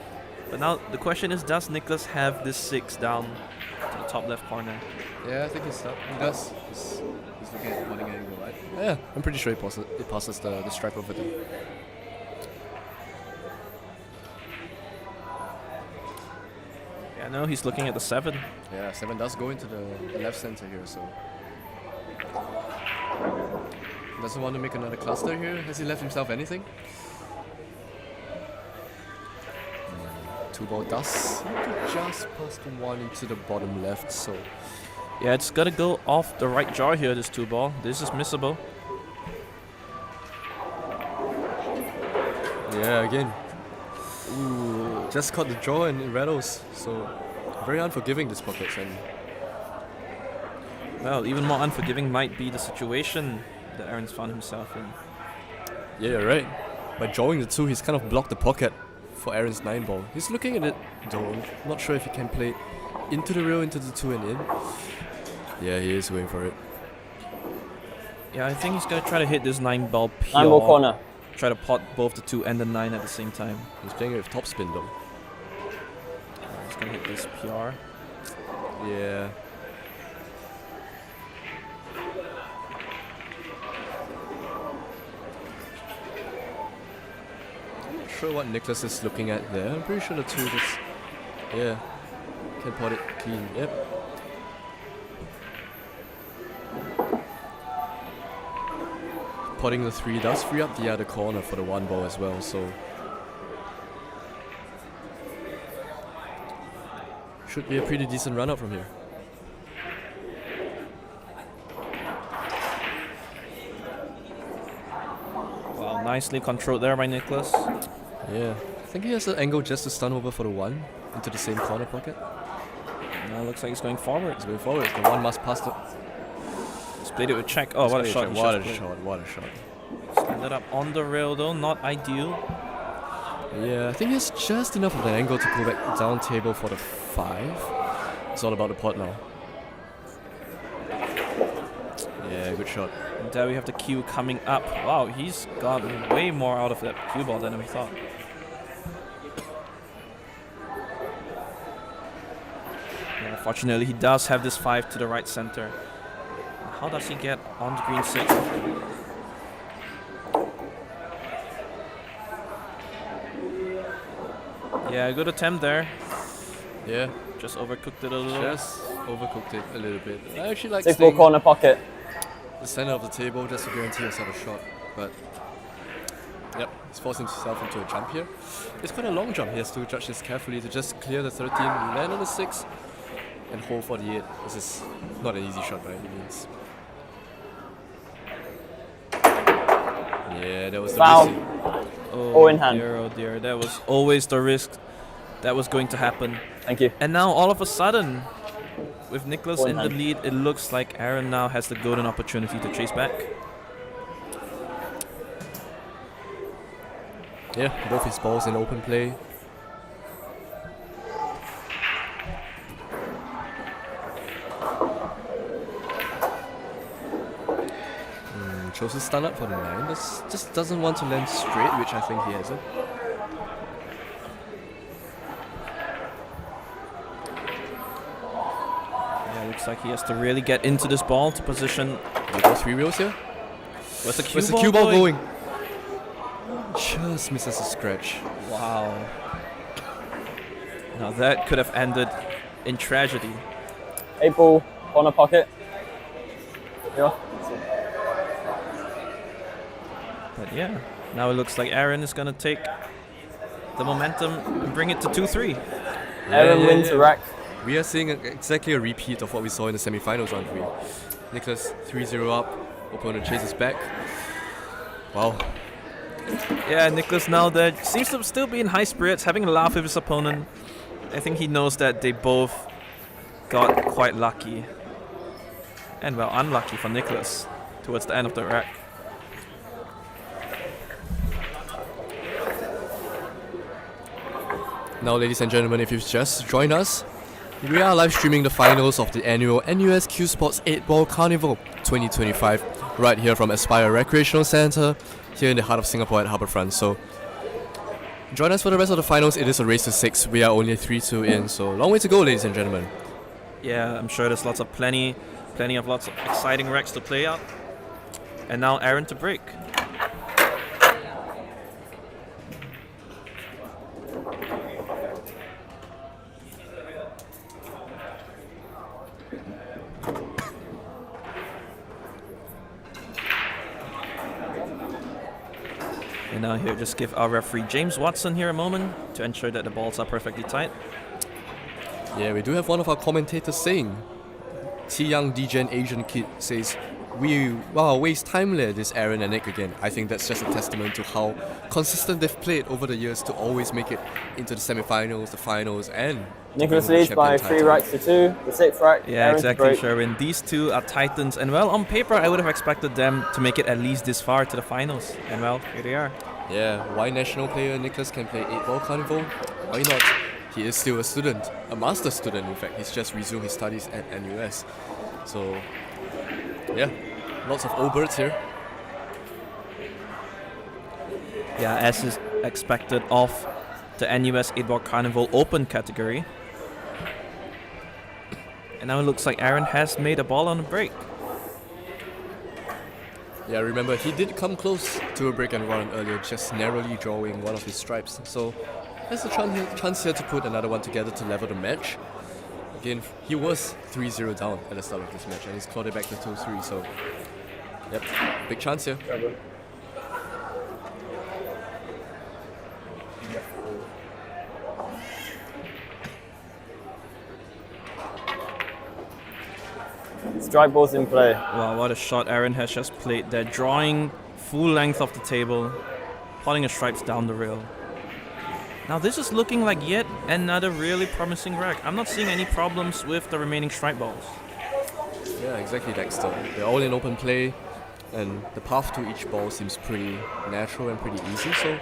But now the question is, does Nicholas have this 6 down to the top left corner? Yeah, I think he does. He's looking at the putting angle, right? Yeah, I'm pretty sure it passes the stripe over there. Yeah, no, he's looking at the 7. Yeah, 7 does go into the left center here, so. Doesn't want to make another cluster here. Has he left himself anything? 2-ball does just past 1 into the bottom left, so. Yeah, it's got to go off the right jaw here, this 2-ball. This is missable. Yeah, again. Ooh, just caught the jaw and it rattles, so very unforgiving this pocket. And well, even more unforgiving might be the situation that Aaron's found himself in. yeah, you're right. By drawing the 2, he's kind of blocked the pocket for Aaron's 9-ball. He's looking at it, though. Not sure if he can play into the rail, into the 2 and in. Yeah, he is going for it. Yeah, I think he's going to try to hit this 9-ball pure. 9-ball corner. Try to pot both the 2 and the 9 at the same time. He's playing it with topspin though. He's going to hit this PR. Yeah. I'm not sure what Nicholas is looking at there. I'm pretty sure the 2 just... Yeah. Can pot it clean. Yep. Potting the 3 does free up the other corner for the 1-ball as well, so should be a pretty decent run up from here. Wow, nicely controlled there by Nicholas. Yeah, I think he has an angle just to stun over for the 1 into the same corner pocket. Now looks like he's going forward. He's going forward. The 1 must pass the... Split it with check. Oh, what a shot. What a shot, what a shot. Ended up on the rail though, not ideal. Yeah, I think he has just enough of an angle to go back down table for the 5. It's all about the pot now. Yeah, good shot. And there we have the cue coming up. Wow, he's got way more out of that cue ball than we thought. Yeah, fortunately, he does have this 5 to the right center. How does he get on the green 6? Yeah, good attempt there. Yeah, Just overcooked it a little. just overcooked it a little bit. I actually like 6 ball staying corner pocket. the center of the table just to guarantee yourself a shot. But yep, he's forcing himself into a jump here. It's quite a long jump. He has to judge this carefully to just clear the 13, land on the 6, and hold for the 8. This is not an easy shot by any means. Yeah, that was the Foul. risky. All in hand. Oh dear, that was always the risk that was going to happen. Thank you. And now all of a sudden, with Nicholas All in in the hand. lead, it looks like Aaron now has the golden opportunity to chase back. Yeah, both his balls in open play. Chose to stun up for the 9. This just doesn't want to land straight, which I think he hasn't. Yeah, looks like he has to really get into this ball to position. They go 3 wheels here. Where's the cue Where's the ball cue ball going? going? Just misses a scratch. Wow. Now that could have ended in tragedy. 8 ball corner pocket. Yeah. But yeah, now it looks like Aaron is going to take the momentum and bring it to 2-3. Aaron wins the rack. We are seeing exactly a repeat of what we saw in the semi-finals, aren't we? Nicholas 3-0 up, opponent chases back. Wow. Yeah, Nicholas now that seems to still be in high spirits, having a laugh with his opponent. I think he knows that they both got quite lucky. And well, unlucky for Nicholas towards the end of the rack. Now, ladies and gentlemen, if you've just joined us, we are live streaming the finals of the annual NUS Cuesports 8-Ball Carnival 2025 right here from Aspire Recreational Centre here in the heart of Singapore at Harbourfront. So join us for the rest of the finals. It is a race to 6. We are only 3-2 in, so long way to go, ladies and gentlemen. Yeah, I'm sure there's lots of exciting racks to play out. And now Aaron to break. And now here, just give our referee James Watson here a moment to ensure that the balls are perfectly tight. Yeah, we do have one of our commentators saying, T Young Degen Asian Kid says, waste time there, this Aaron and Nick again. I think that's just a testament to how consistent they've played over the years to always make it into the semi-finals, the finals, and Nicholas leads by 3 racks to 2. The 6th rack. Yeah, Aaron exactly, Sherwin. These two are titans, and well, on paper, I would have expected them to make it at least this far to the finals. And well, here they are. yeah, why national player Nicholas can play 8-Ball Carnival? Why not? He is still a student, a master student in fact. He's just resumed his studies at NUS. So, yeah, lots of old birds here. Yeah, as is expected of the NUS 8-Ball Carnival Open category. And now it looks like Aaron has made a ball on a break. Yeah, remember, he did come close to a break and run earlier, just narrowly drawing one of his stripes. So, there's a chance here to put another one together to level the match. Again, he was 3-0 down at the start of this match, and he's clawed it back to 2-3, so yep, big chance here. Strike balls in play. Wow, what a shot Aaron has just played there. Drawing full length of the table, plotting his stripes down the rail. Now this is looking like yet another really promising rack. I'm not seeing any problems with the remaining stripe balls. Yeah, exactly, Dexter. They're all in open play, and the path to each ball seems pretty natural and pretty easy. So,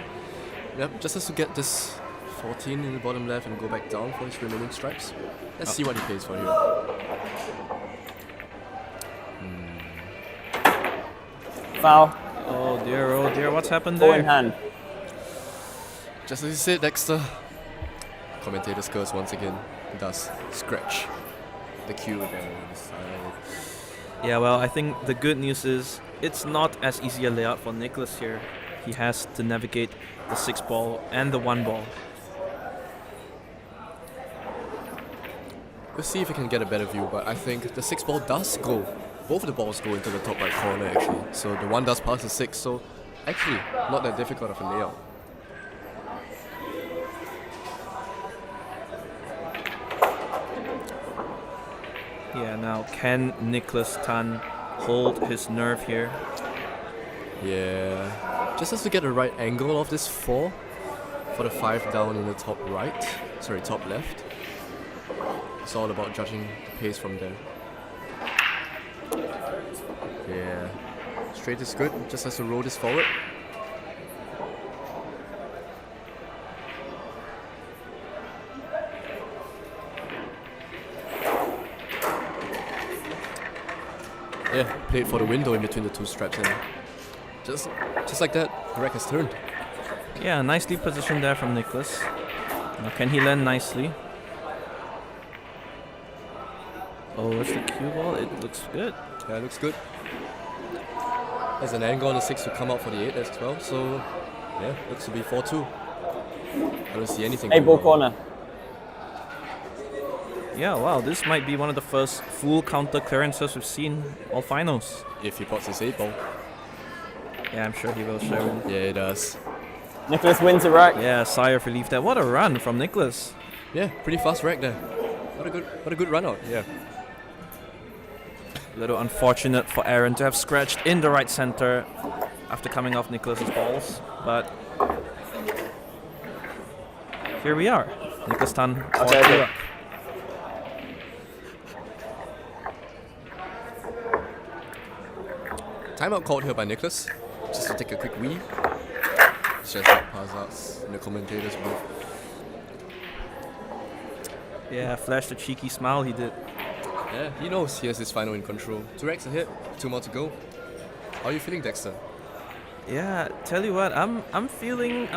yep, just has to get this 14 in the bottom left and go back down for his remaining stripes. Let's see what he plays for here. Foul. Oh dear, what's happened Ball in there? hand. Just as you said, Dexter. Commentator scores once again. Does scratch the cue there on the side. Yeah, well, I think the good news is it's not as easy a layout for Nicholas here. He has to navigate the 6 ball and the 1 ball. We'll see if we can get a better view, but I think the 6 ball does go. Both of the balls go into the top right corner actually. So the one does pass the 6, so actually not that difficult of a layout. Yeah, now can Nicholas Tan hold his nerve here? Yeah, just has to get the right angle of this 4 for the 5 down in the top right. Sorry, top left. It's all about judging the pace from there. Yeah, straight is good, just has to roll this forward. Yeah, played for the window in between the 2 straps, and just like that, the rack has turned. Yeah, nicely positioned there from Nicholas. Now can he land nicely? Oh, it's the cue ball. It looks good. Yeah, it looks good. There's an angle on the 6 to come out for the 8 as well, so yeah, looks to be 4-2. I don't see anything. 8 ball corner. Yeah, wow, this might be one of the first full counter clearances we've seen all finals. If he pots his 8 ball. Yeah, I'm sure he will, Sherwin. Yeah, he does. Nicholas wins a rack. Yeah, sigh of relief there. What a run from Nicholas. Yeah, pretty fast rack there. What a good run out. Yeah. A little unfortunate for Aaron to have scratched in the right center after coming off Nicholas's balls, but here we are. Nicholas Tan. Okay. Timeout called here by Nicholas, just to take a quick wee. It's just like pass outs in the commentators booth. Yeah, flashed a cheeky smile he did. Yeah, he knows he has his final in control. 2 racks ahead, 2 more to go. How are you feeling, Dexter? Yeah, tell you what, I'm feeling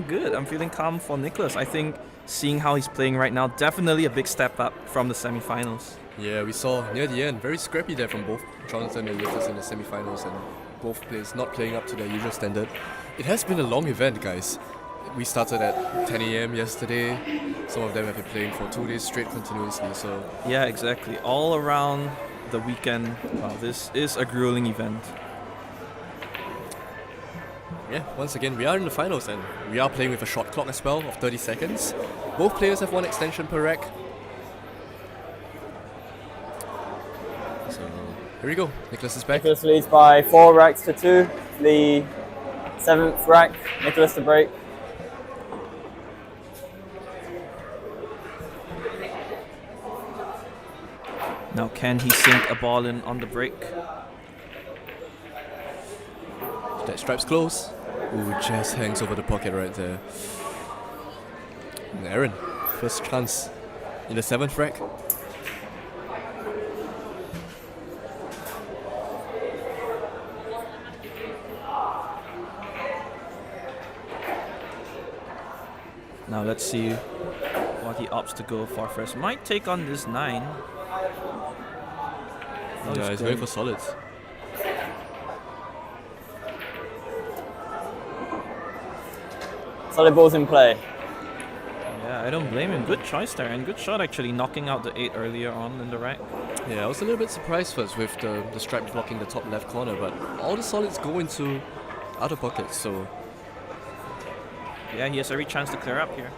good. I'm feeling calm for Nicholas. I think seeing how he's playing right now, definitely a big step up from the semifinals. Yeah, we saw near the end, very scrappy there from both Jonathan and Nicholas in the semifinals, and both players not playing up to their usual standard. It has been a long event, guys. We started at 10 AM yesterday. Some of them have been playing for 2 days straight continuously, so... Yeah, exactly. All around the weekend, wow, this is a grueling event. Yeah, once again, we are in the finals, and we are playing with a short clock as well of 30 seconds. Both players have 1 extension per rack. So, here we go. Nicholas is back. Nicholas leads by 4 racks to 2. The 7th rack, Nicholas to break. Now can he sink a ball in on the break? That stripes close. Ooh, just hangs over the pocket right there. And Aaron, first chance in the 7th rack. Now let's see what he opts to go for first. Might take on this 9. Oh, Yeah, he's going for solids. Solid balls in play. Yeah, I don't blame him. Good choice there, and good shot actually, knocking out the 8 earlier on in the rack. Yeah, I was a little bit surprised first with the stripe blocking the top left corner, but all the solids go into outer pockets, so... Yeah, he has every chance to clear up here.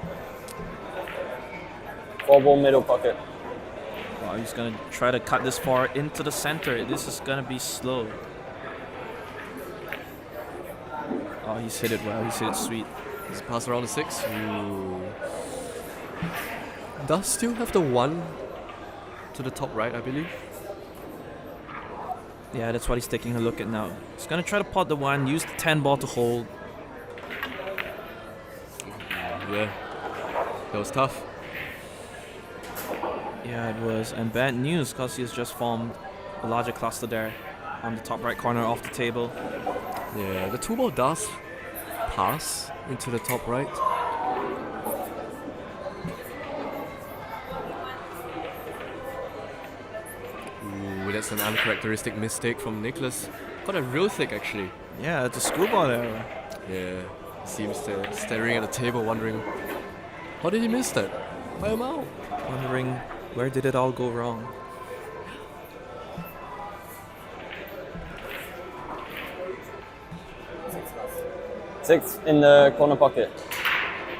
4 ball middle pocket. Wow, he's gonna try to cut this far into the center. This is gonna be slow. Oh, he's hit it well. He's hit it sweet. Just pass around the 6. Ooh. Does still have the 1 to the top right, I believe. Yeah, that's what he's taking a look at now. He's gonna try to pot the 1, use the 10 ball to hold. Yeah, that was tough. Yeah, it was. And bad news, because he has just formed a larger cluster there on the top right corner off the table. Yeah, the 2 ball does pass into the top right. Ooh, that's an uncharacteristic mistake from Nicholas. Got a real thick actually. Yeah, it's a screwball error. Yeah, seems staring at the table wondering, how did he miss that? Why am I out? Wondering Where did it all go wrong? Six in the corner pocket.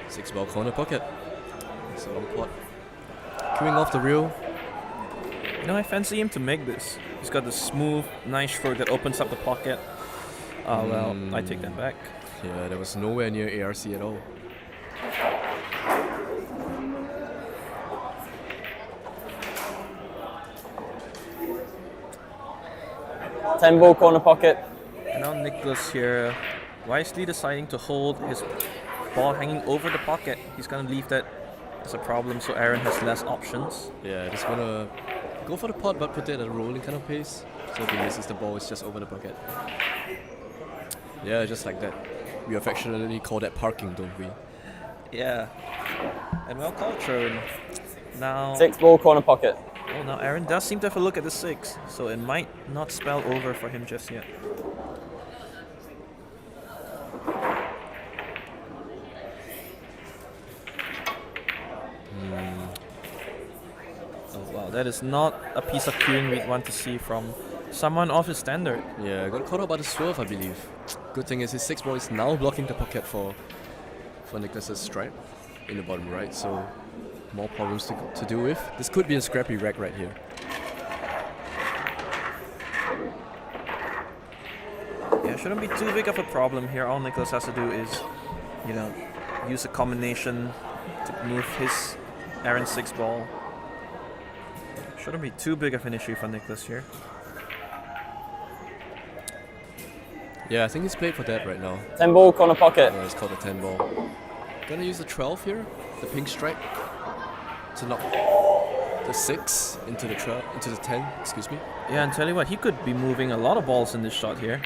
6 ball corner pocket. It's a long pot. Queuing off the reel. You know, I fancy him to make this. He's got the smooth, nice stroke that opens up the pocket. Well, I take that back. Yeah, there was nowhere near ARC at all. Ten ball corner pocket. And now Nicholas here, wisely deciding to hold his ball hanging over the pocket. He's gonna leave that as a problem, so Aaron has less options. Yeah, just wanna go for the pot, but put it at a rolling kind of pace. So if he misses the ball, it's just over the bucket. Yeah, just like that. We affectionately call that parking, don't we? Yeah. And well called, Sherwin. Now, 6 ball corner pocket. oh, now Aaron does seem to have a look at the 6, so it might not spell over for him just yet. Oh wow, that is not a piece of queuing we'd want to see from someone of his standard. Yeah, got caught out by the swerve, I believe. Good thing is his 6 ball is now blocking the pocket for Nicholas's stripe in the bottom right, so more problems to deal with. This could be a scrappy rack right here. Yeah, shouldn't be too big of a problem here. All Nicholas has to do is, you know, use a combination to move his Aaron's 6 ball. Shouldn't be too big of an issue for Nicholas here. Yeah, I think he's played for that right now. 10 ball corner pocket. Yeah, it's called a 10 ball. Gonna use the 12 here, the pink stripe, to knock the 6 into the 12, into the 10, excuse me. Yeah, and tell you what, he could be moving a lot of balls in this shot here.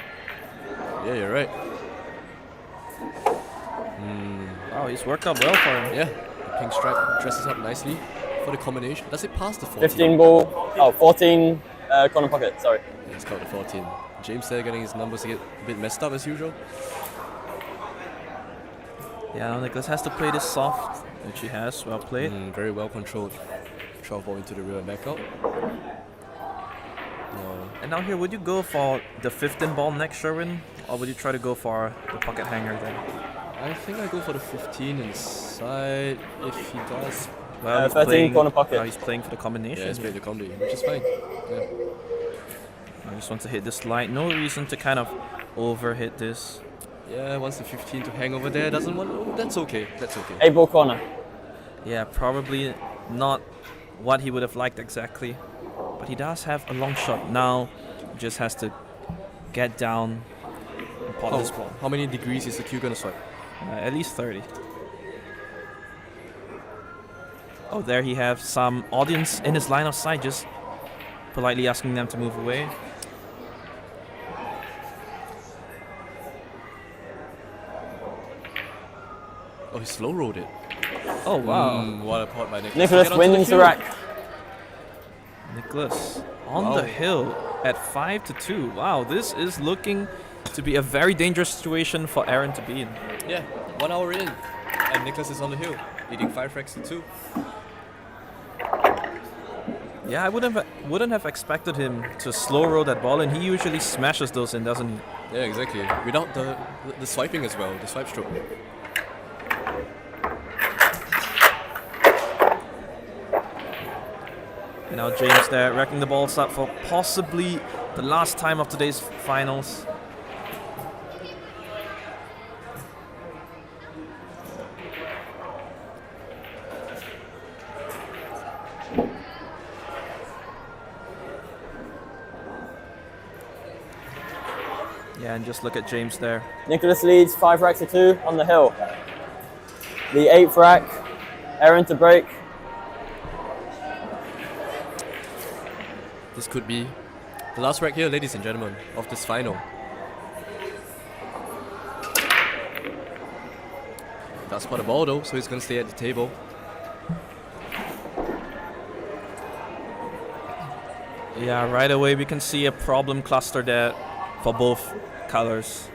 Yeah, you're right. Wow, he's worked out well for him. Yeah, the pink stripe dresses up nicely for the combination. Does it pass the 14? 15 ball. 14 corner pocket, sorry. Yeah, it's called the 14. James there getting his numbers a bit messed up as usual. Yeah, now Nicholas has to play this soft, which he has. Well played. Very well controlled. 12 ball into the rear and back out. No. And now here, would you go for the 15 ball next, Sherwin? Or would you try to go for the pocket hanger then? I think I go for the 15 inside if he does. Well, he's 13 playing, corner pocket. He's playing for the combination. Yeah, he's here. playing the combi, which is fine. Yeah. I just want to hit this slide. No reason to kind of overhit this. Yeah, wants the 15 to hang over there. Doesn't want. Oh, that's okay. That's okay. 8 ball corner. Yeah, probably not what he would have liked exactly. But he does have a long shot. Now, he just has to get down and pot this ball. How many degrees is the cue gonna swipe? At least 30. Oh, there he have some audience in his line of sight, just politely asking them to move away. Oh, he slow rolled it. Oh, wow. What a pot by Nicholas. Nicholas wins the rack. Nicholas on the hill at 5-2. Wow, this is looking to be a very dangerous situation for Aaron to be in. Yeah, 1 hour in, and Nicholas is on the hill, leading 5 racks to 2. Yeah, I wouldn't have expected him to slow roll that ball, and he usually smashes those in, doesn't he? Yeah, exactly. Without the swiping as well, the swipe stroke. And now James there racking the balls up for possibly the last time of today's finals. Yeah, and just look at James there. Nicholas leads 5 racks to 2 on the hill. The 8th rack, Aaron to break. This could be the last rack here, ladies and gentlemen, of this final. That's for the ball though, so he's gonna stay at the table. Yeah, right away we can see a problem cluster there for both colors.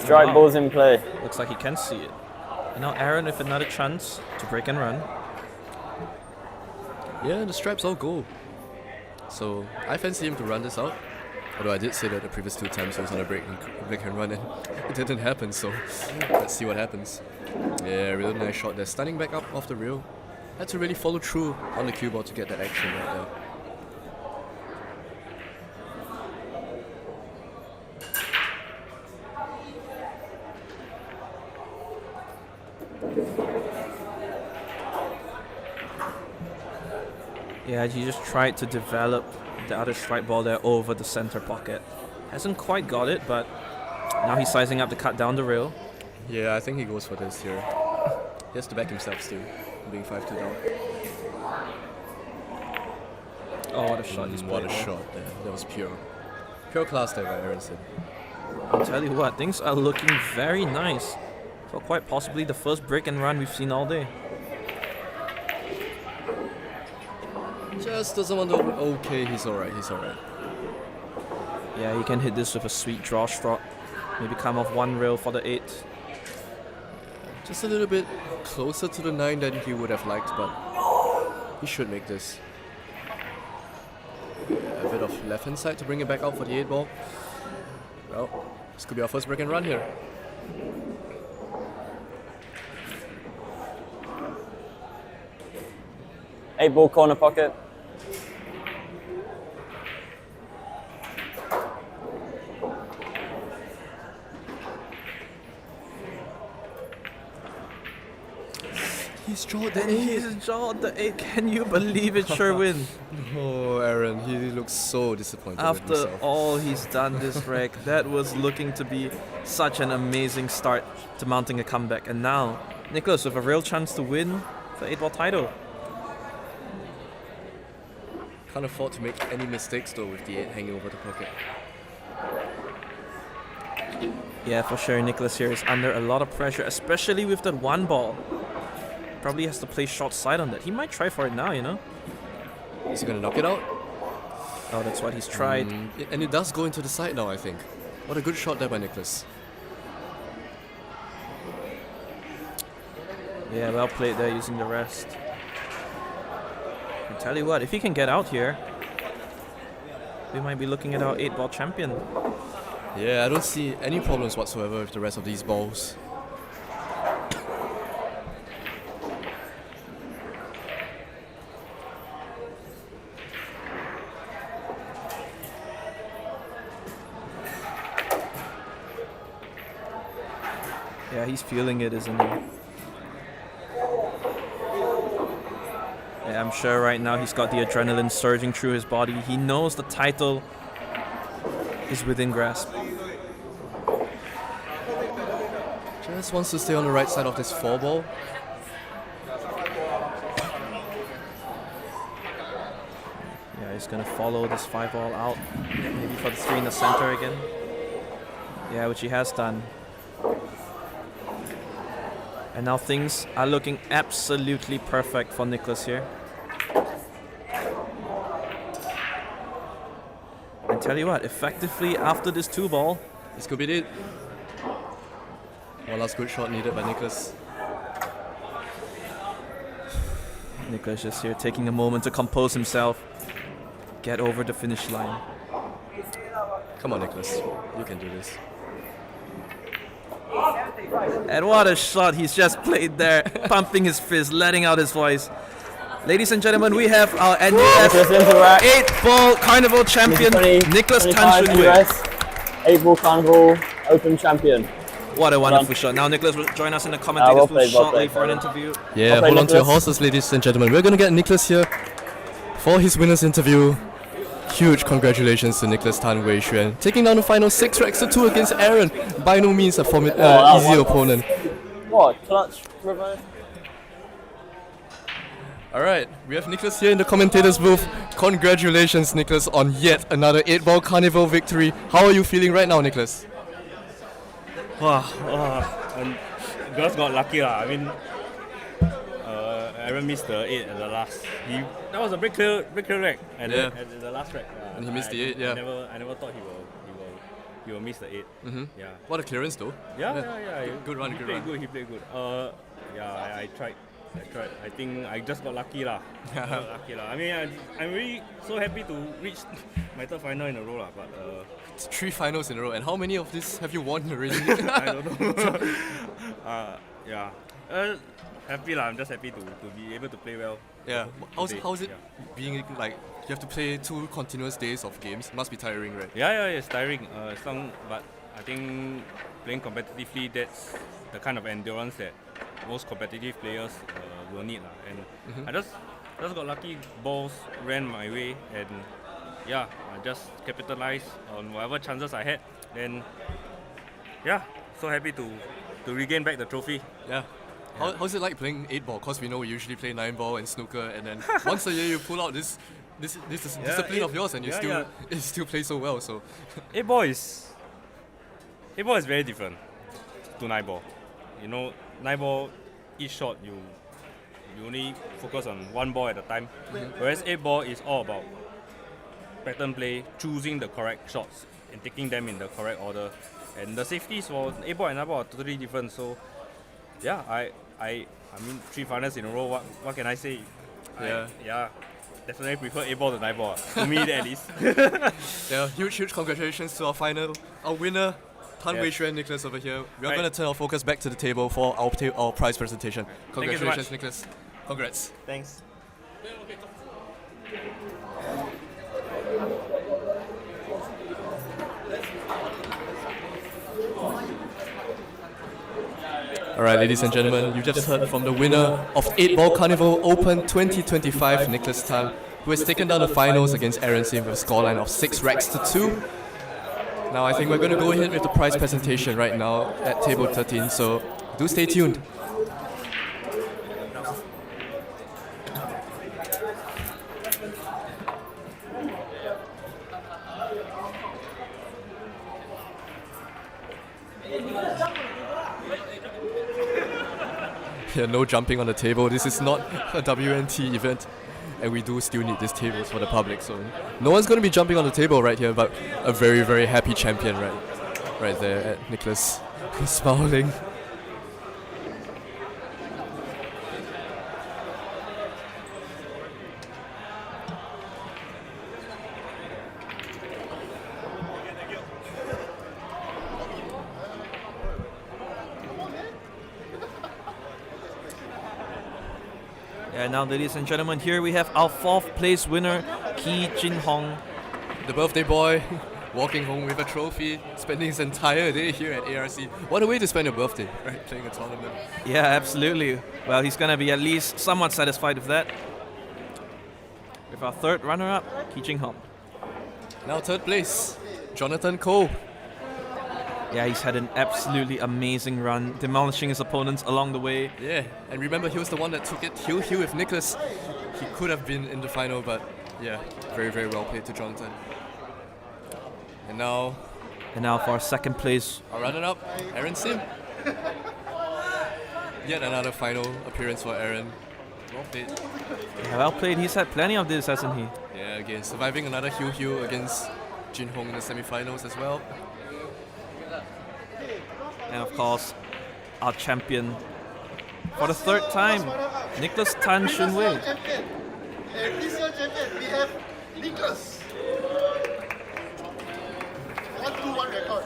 Strike balls in play. Looks like he can see it. And now Aaron with another chance to break and run. Yeah, the stripes all go. So I fancy him to run this out. Although I did say that the previous 2 times he was on a break and run and it didn't happen, so let's see what happens. Yeah, really nice shot there. Standing back up off the rail. Had to really follow through on the cue ball to get that action right there. Yeah, he just tried to develop the other strike ball there over the center pocket. Hasn't quite got it, but now he's sizing up the cut down the rail. Yeah, I think he goes for this here. He has to back himself still, being 5-2 down. Oh, what a shot he's What a played there. shot there. That was pure. Pure class there by Aronson. I'll tell you what, things are looking very nice. For quite possibly the first break and run we've seen all day. Just doesn't want to... Okay, he's alright, he's alright. Yeah, he can hit this with a sweet draw stroke. Maybe come off one rail for the 8. Just a little bit closer to the 9 than he would have liked, but he should make this. Yeah, a bit of left hand side to bring it back out for the 8 ball. Well, this could be our first break and run here. Eight ball corner pocket. He's drawn the 8. He's drawn the 8. Can you believe it, Sherwin? Oh, Aaron, he looks so disappointed with After himself. all he's done this rec, that was looking to be such an amazing start to mounting a comeback. And now, Nicholas with a real chance to win the 8-ball title. Can't afford to make any mistakes though with the 8 hanging over the pocket. Yeah, for sure, Nicholas here is under a lot of pressure, especially with that 1 ball. Probably has to play short side on that. He might try for it now, you know? Is he gonna knock it out? Oh, that's what he's tried. And it does go into the side now, I think. What a good shot there by Nicholas. Yeah, well played there using the rest. I tell you what, if he can get out here, we might be looking at our 8-ball champion. Yeah, I don't see any problems whatsoever with the rest of these balls. Yeah, he's feeling it, isn't he? Yeah, I'm sure right now he's got the adrenaline surging through his body. He knows the title is within grasp. Just wants to stay on the right side of this 4 ball. Yeah, he's gonna follow this 5 ball out. Maybe for the 3 in the center again. Yeah, which he has done. And now things are looking absolutely perfect for Nicholas here. And tell you what, effectively after this 2 ball, This could be it. One last good shot needed by Nicholas. Nicholas just here taking a moment to compose himself, get over the finish line. Come on, Nicholas. You can do this. And what a shot he's just played there, pumping his fist, letting out his voice. Ladies and gentlemen, we have our NUS 8-ball Carnival champion, Nicholas Tan. NUS 8-ball Carnival Open champion. What a wonderful shot. Now Nicholas will join us in the commentators well booth played, shortly for an interview. Yeah, hold on to your horses, ladies and gentlemen. We're going to get Nicholas here for his winner's interview. Huge congratulations to Nicholas Tan Wei Xuan, taking down the final 6 racks to 2 against Aaron. By no means a easy opponent. What? Clutch reverse? Alright, we have Nicholas here in the commentators booth. Congratulations, Nicholas, on yet another 8-ball Carnival victory. How are you feeling right now, Nicholas? And girls got lucky lah. I mean, Aaron missed the 8 at the last. That was a break clear rack at the last rack. And he missed the 8, yeah. I never thought he will he will miss the 8. Yeah. What a clearance though. Yeah. Good run, He good played run. good. He played good. Yeah, I tried. I think I just got lucky lah. I mean, I'm really so happy to reach my 3rd final in a row lah. But 3 finals in a row. And how many of these have you won already? I don't know. Yeah. Happy lah. I'm just happy to be able to play well. Yeah. How's it Yeah. being like? You have to play 2 continuous days of games. Must be tiring, right? Yeah, it's tiring. But I think playing competitively, that's the kind of endurance that most competitive players will need lah. And I just got lucky. Balls ran my way, and yeah, I just capitalized on whatever chances I had. Then yeah, so happy to regain back the trophy. Yeah. How's it like playing 8-ball? Because we know we usually play 9-ball and snooker, and then once a year you pull out this discipline of yours, and you still play so well. So 8-ball is very different to 9-ball. You know, 9-ball, each shot you only focus on one ball at a time, whereas 8-ball is all about pattern play, choosing the correct shots and taking them in the correct order. And the safeties for 8-ball and 9-ball are totally different. So yeah, I mean 3 finals in a row. What can I say? Yeah. Definitely prefer 8-ball to 9-ball. To me, at least. Yeah, huge congratulations to our final, our winner, Tan Wei Xuan, Nicholas over here. We are going to turn our focus back to the table for our prize presentation. Congratulations, Nicholas. Congrats. Thanks. Alright, ladies and gentlemen, you just heard from the winner of 8-Ball Carnival Open 2025, Nicholas Tan, who has taken down the finals against Aaron Sim with a scoreline of 6 racks to 2. Now I think we're going to go ahead with the prize presentation right now at table 13, so do stay tuned. Yeah, no jumping on the table. This is not a WNT event, and we do still need these tables for the public. So no one's going to be jumping on the table right here, but a very, very happy champion right there at Nicholas, smiling. And now, ladies and gentlemen, here we have our 4th place winner, Ki Jin Hong. The birthday boy, walking home with a trophy, spending his entire day here at ARC. What a way to spend your birthday, right? Playing a tournament. Yeah, absolutely. Well, he's going to be at least somewhat satisfied with that. With our 3rd runner-up, Ki Jin Hong. Now 3rd place, Jonathan Koh. Yeah, he's had an absolutely amazing run, demolishing his opponents along the way. Yeah, and remember, he was the one that took it heel with Nicholas. He could have been in the final, but yeah, very, very well played to Jonathan. And now for our 2nd place, our runner-up, Aaron Sim. Yet another final appearance for Aaron. Well played. Yeah, well played. He's had plenty of this, hasn't he? Yeah, again, surviving another heel against Jin Hong in the semi-finals as well. And of course, our champion for the 3rd time, Nicholas Tan Shun Wei. And this year's champion, we have Nicholas. 1-2-1 record.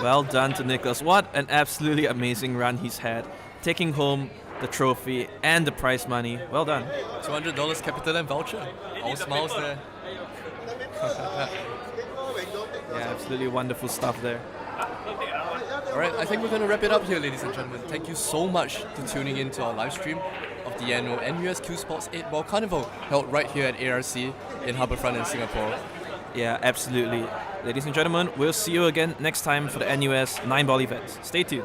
Well done to Nicholas. What an absolutely amazing run he's had, taking home the trophy and the prize money. Well done. $200 capital and voucher. All smiles there. Yeah, absolutely wonderful stuff there. Alright, I think we're going to wrap it up here, ladies and gentlemen. Thank you so much for tuning in to our live stream of the annual NUS Cuesports 8-Ball Carnival held right here at ARC in Harbourfront in Singapore. Yeah, absolutely. Ladies and gentlemen, we'll see you again next time for the NUS 9-Ball event. Stay tuned.